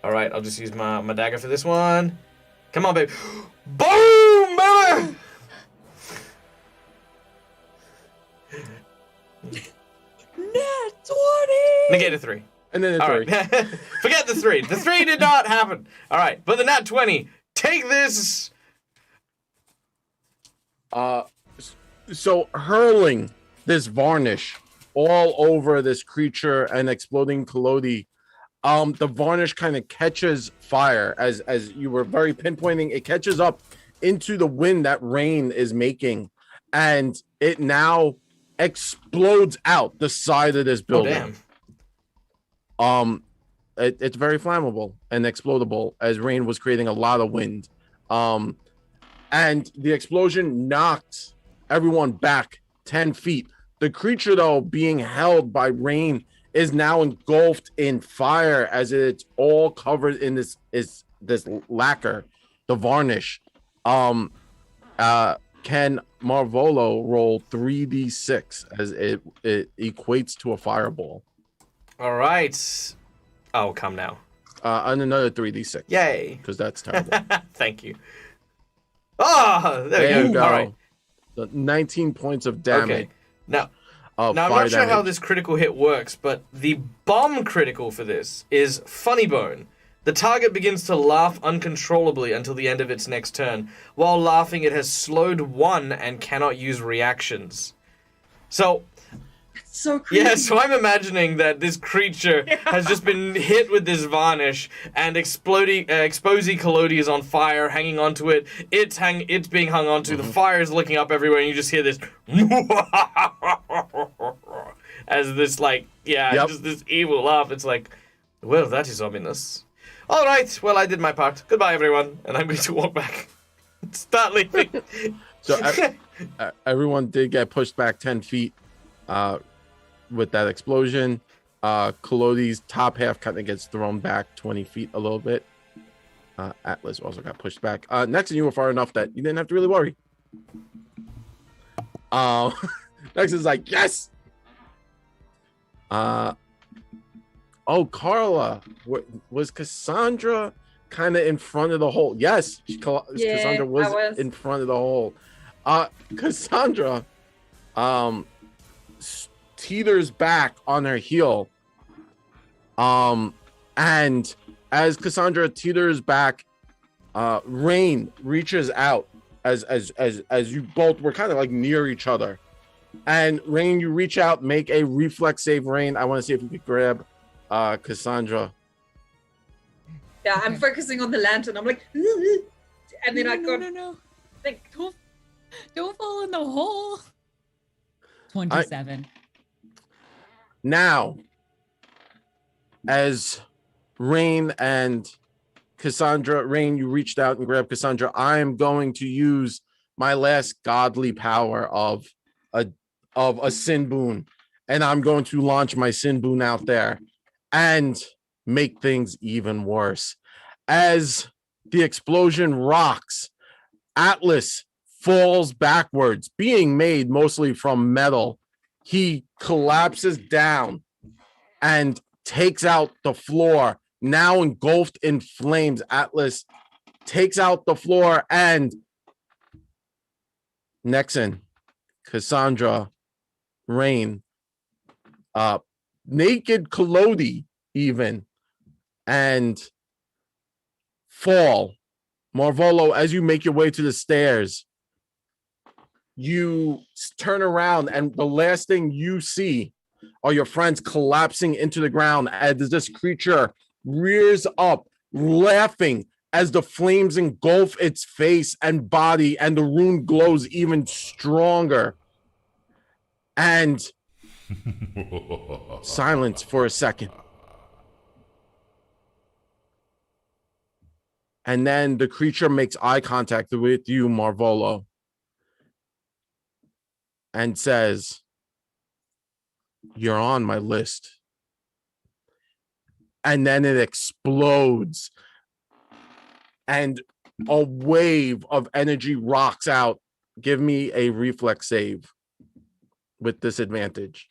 All right, I'll just use my dagger for this one. Come on, babe. Boom, baby! Nat 20! Negate a 3. And then All right. Forget the 3. The 3 did not happen. All right, but the nat 20. Take this. So hurling this varnish all over this creature and exploding Collodi, the varnish kind of catches fire as you were very pinpointing. It catches up into the wind that rain is making, and it now explodes out the side of this building. Oh, damn. It's very flammable and explodable as rain was creating a lot of wind. And the explosion knocked everyone back 10 feet. The creature, though, being held by Rain, is now engulfed in fire as it's all covered in this lacquer, the varnish. Can Marvolo roll 3d6 as it equates to a fireball? All right. Oh, come now. And another 3d6. Yay. Because that's terrible. Thank you. Oh, there we go. All right. So 19 points of damage. Okay. Now I'm fire not sure how damage. this critical hit works, but the bomb critical for this is Funny Bone. The target begins to laugh uncontrollably until the end of its next turn. While laughing, it has slowed 1 and cannot use reactions. So, So creepy. yeah, so I'm imagining that this creature has just been hit with this varnish, and exposing Collodi is on fire, hanging onto it. It's being hung onto. The fire is licking up everywhere, and you just hear this as this just this evil laugh. It's like, well, that is ominous. All right, well, I did my part. Goodbye, everyone, and I'm going to walk back. Start leaving. So everyone did get pushed back 10 feet with that explosion. Collodi's top half kind of gets thrown back 20 feet a little bit. Atlas also got pushed back. Next, you were far enough that you didn't have to really worry. Next is like, yes! Carla, was Cassandra kind of in front of the hole? Yes, Cassandra was in front of the hole. Cassandra teeters back on her heel. And as Cassandra teeters back, Rain reaches out as you both were kind of like near each other. And Rain, you reach out, make a reflex save. Rain, I want to see if you could grab Cassandra. Yeah, I'm focusing on the lantern. I'm like, and then I got no. like, Don't fall in the hole. 27. Now, as Rain and Cassandra, Rain, you reached out and grabbed Cassandra. I am going to use my last godly power of a sin boon, and I'm going to launch my sin boon out there and make things even worse. As the explosion rocks, Atlas falls backwards, being made mostly from metal. He collapses down and takes out the floor, now engulfed in flames. Atlas takes out the floor, and Nexon, Cassandra, Rain, naked Collodi even, and fall. Marvolo, as you make your way to the stairs, you turn around, and the last thing you see are your friends collapsing into the ground as this creature rears up, laughing as the flames engulf its face and body, and the rune glows even stronger. And silence for a second. And then the creature makes eye contact with you, Marvolo, and says, "You're on my list." And then it explodes, and a wave of energy rocks out. Give me a reflex save with disadvantage,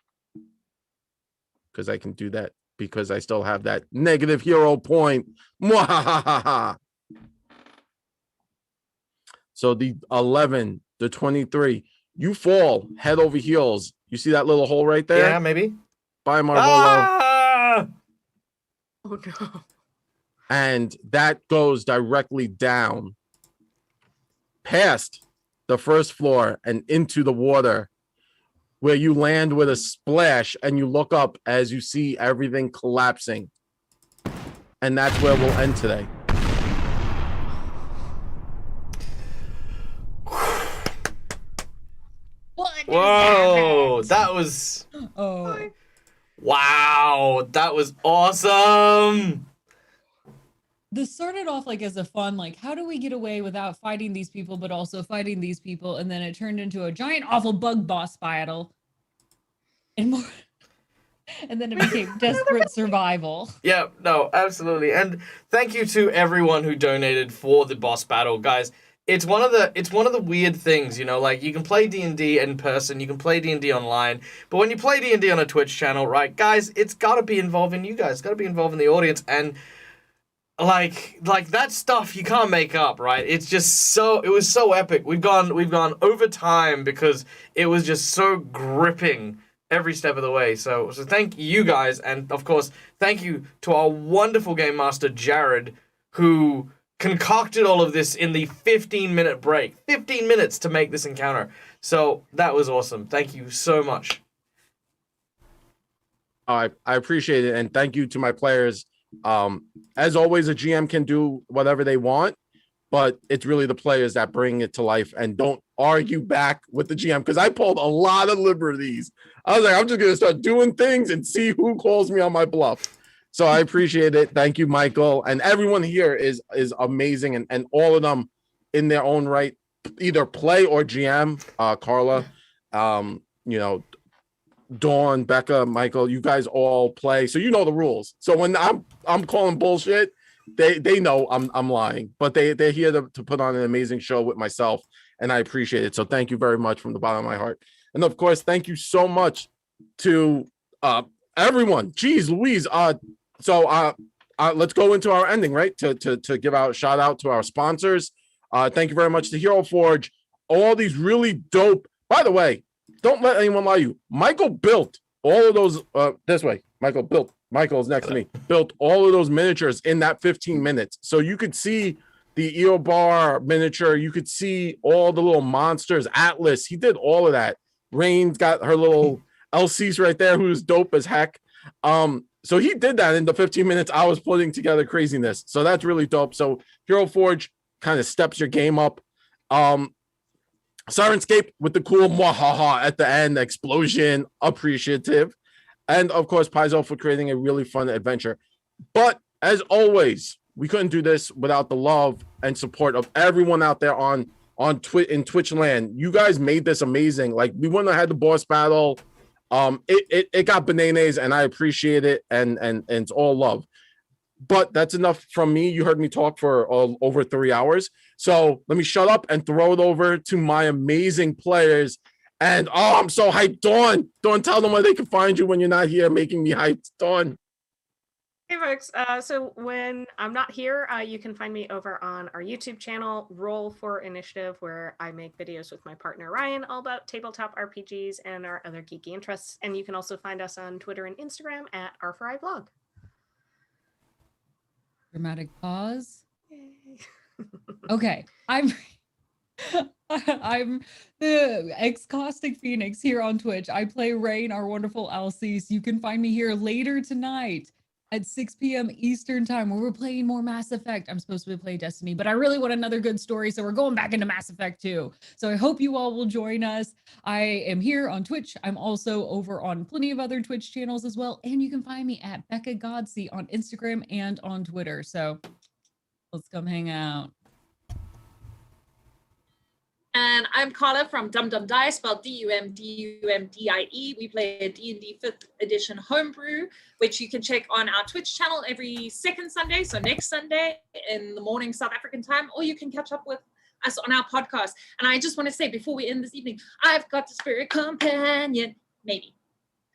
because I can do that because I still have that negative hero point. Mwahahaha. So the 11, the 23, you fall head over heels. You see that little hole right there? Yeah, maybe. By Marvolo. Ah! Oh no. And that goes directly down past the first floor and into the water, where you land with a splash, and you look up as you see everything collapsing. And that's where we'll end today. Whoa, that was... Oh. Wow, that was awesome! this started off like as a fun, like, how do we get away without fighting these people, but also fighting these people? And then it turned into a giant, awful bug boss battle. And more. And then it became desperate survival. Yeah, no, absolutely. And thank you to everyone who donated for the boss battle, guys. It's one of the weird things, you know, like you can play D&D in person, you can play D&D online, but when you play D&D on a Twitch channel, right, guys, it's got to be involving you guys, got to be involving the audience, and like that stuff you can't make up, right? It's just it was so epic. We've gone over time because it was just so gripping every step of the way. So thank you guys, and of course, thank you to our wonderful game master Jared, who concocted all of this in the 15-minute break. 15 minutes to make this encounter. So that was awesome. Thank you so much. I appreciate it, and thank you to my players. As always, a GM can do whatever they want, but it's really the players that bring it to life, and don't argue back with the GM, because I pulled a lot of liberties. I was like, I'm just gonna start doing things and see who calls me on my bluff. So I appreciate it. Thank you, Michael. And everyone here is amazing, and all of them in their own right, either play or GM. Carla, you know, Dawn, Becca, Michael, you guys all play, so you know the rules. So when I'm calling bullshit, they know I'm lying, but they're here to put on an amazing show with myself, and I appreciate it. So thank you very much from the bottom of my heart. And of course, thank you so much to everyone. Jeez Louise. So let's go into our ending, right? To give out shout out to our sponsors. Thank you very much to Hero Forge. All these really dope. By the way, don't let anyone lie to you. Michael built all of those. This way, Michael's next to me. Built all of those miniatures in that 15 minutes. So you could see the Eobar miniature. You could see all the little monsters. Atlas. He did all of that. Rain's got her little LCs right there, who's dope as heck. So he did that in the 15 minutes I was putting together craziness. So that's really dope. So Hero Forge kind of steps your game up. Sirenscape with the cool mwahaha at the end, explosion, appreciative. And of course, Paizo for creating a really fun adventure. But as always, we couldn't do this without the love and support of everyone out there in Twitch land. You guys made this amazing. Like, we wouldn't have had the boss battle. It got bananas, and I appreciate it, and it's all love. But that's enough from me. You heard me talk for over 3 hours. So let me shut up and throw it over to my amazing players. And I'm so hyped. Dawn, tell them where they can find you when you're not here, making me hyped. Dawn. Hey folks, so when I'm not here, you can find me over on our YouTube channel, Roll for Initiative, where I make videos with my partner Ryan all about tabletop RPGs and our other geeky interests. And you can also find us on Twitter and Instagram at R4iVlog. Dramatic pause. Yay. Okay, I'm the ex-caustic Phoenix here on Twitch. I play Rain, our wonderful Alcese. You can find me here later tonight at 6 p.m. Eastern time, where we're playing more Mass Effect. I'm supposed to be playing Destiny, but I really want another good story, so we're going back into Mass Effect too. So I hope you all will join us. I am here on Twitch. I'm also over on plenty of other Twitch channels as well, and you can find me at Becca Godsey on Instagram and on Twitter. So let's come hang out. And I'm Carla from Dum Dum Die, spelled D-U-M-D-U-M-D-I-E. We play a D&D 5th edition homebrew, which you can check on our Twitch channel every second Sunday. So next Sunday in the morning, South African time, or you can catch up with us on our podcast. And I just want to say, before we end this evening, I've got the spirit companion, maybe.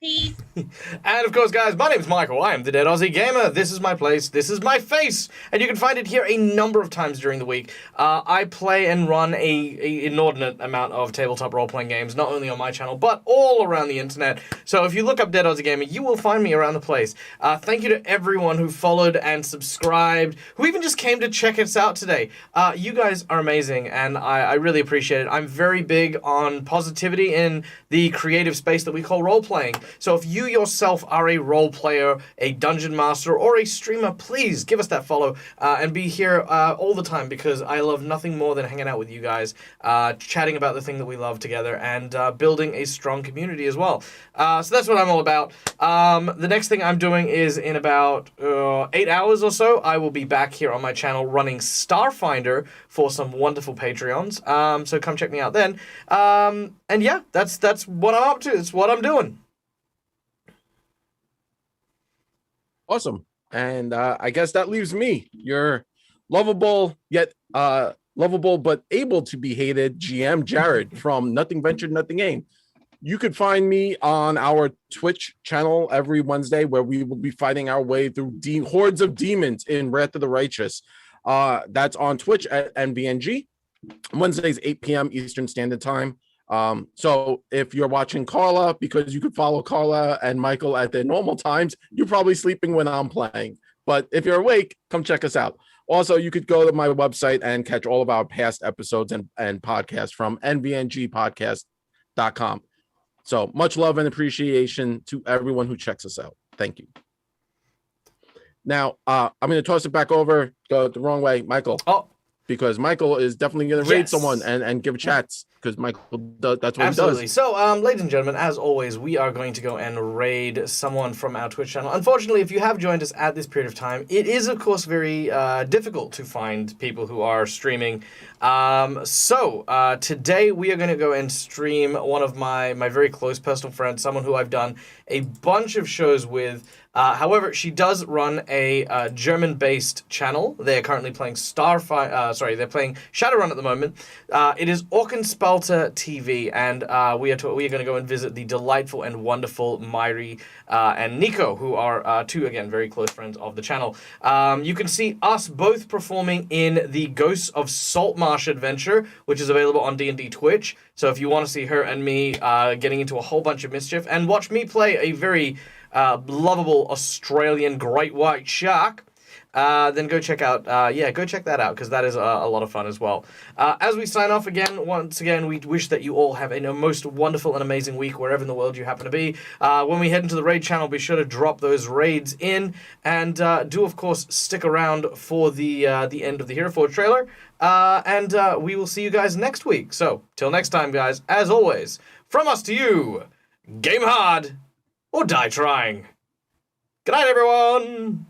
Peace. And of course, guys, my name is Michael. I am the Dead Aussie Gamer. This is my place. This is my face. And you can find it here a number of times during the week. I play and run a inordinate amount of tabletop role-playing games, not only on my channel, but all around the internet. So if you look up Dead Aussie Gamer, you will find me around the place. Thank you to everyone who followed and subscribed, who even just came to check us out today. You guys are amazing, and I really appreciate it. I'm very big on positivity in the creative space that we call role-playing. So if you yourself are a role player, a dungeon master, or a streamer, please give us that follow and be here all the time, because I love nothing more than hanging out with you guys, chatting about the thing that we love together, and building a strong community as well. So that's what I'm all about. The next thing I'm doing is in about 8 hours or so, I will be back here on my channel running Starfinder for some wonderful Patreons. So come check me out then. And yeah, that's what I'm up to. It's what I'm doing. Awesome. And I guess that leaves me, your lovable yet lovable but able to be hated GM Jared from Nothing Ventured, Nothing Gained. You could find me on our Twitch channel every Wednesday, where we will be fighting our way through hordes of demons in Wrath of the Righteous. That's on Twitch at NVNG. Wednesdays, 8 p.m. Eastern Standard Time. So if you're watching Carla, because you could follow Carla and Michael at their normal times, you're probably sleeping when I'm playing. But if you're awake, come check us out. Also, you could go to my website and catch all of our past episodes and podcasts from nvngpodcast.com. So much love and appreciation to everyone who checks us out. Thank you. Now, I'm going to toss it back over, go the wrong way, Michael. Oh, because Michael is definitely going to raid Yes. someone and give chats, because Michael does, that's what absolutely. he does. So, ladies and gentlemen, as always, we are going to go and raid someone from our Twitch channel. Unfortunately, if you have joined us at this period of time, it is, of course, very difficult to find people who are streaming. So, today we are going to go and stream one of my very close personal friends, someone who I've done a bunch of shows with. However, she does run a German-based channel. They're currently playing they're playing Shadowrun at the moment. It is Orkenspalter TV, and we are going to go and visit the delightful and wonderful Myri and Nico, who are two, again, very close friends of the channel. You can see us both performing in the Ghosts of Saltmarsh adventure, which is available on D&D Twitch. So if you want to see her and me getting into a whole bunch of mischief, and watch me play a very lovable Australian great white shark, then go check out go check that out, because that is a lot of fun as well. As we sign off once again, we wish that you all have a most wonderful and amazing week wherever in the world you happen to be. When we head into the raid channel, be sure to drop those raids in, and do of course stick around for the end of the Hero Forge trailer, and we will see you guys next week. So till next time, guys, as always, from us to you, game hard or die trying. Good night, everyone!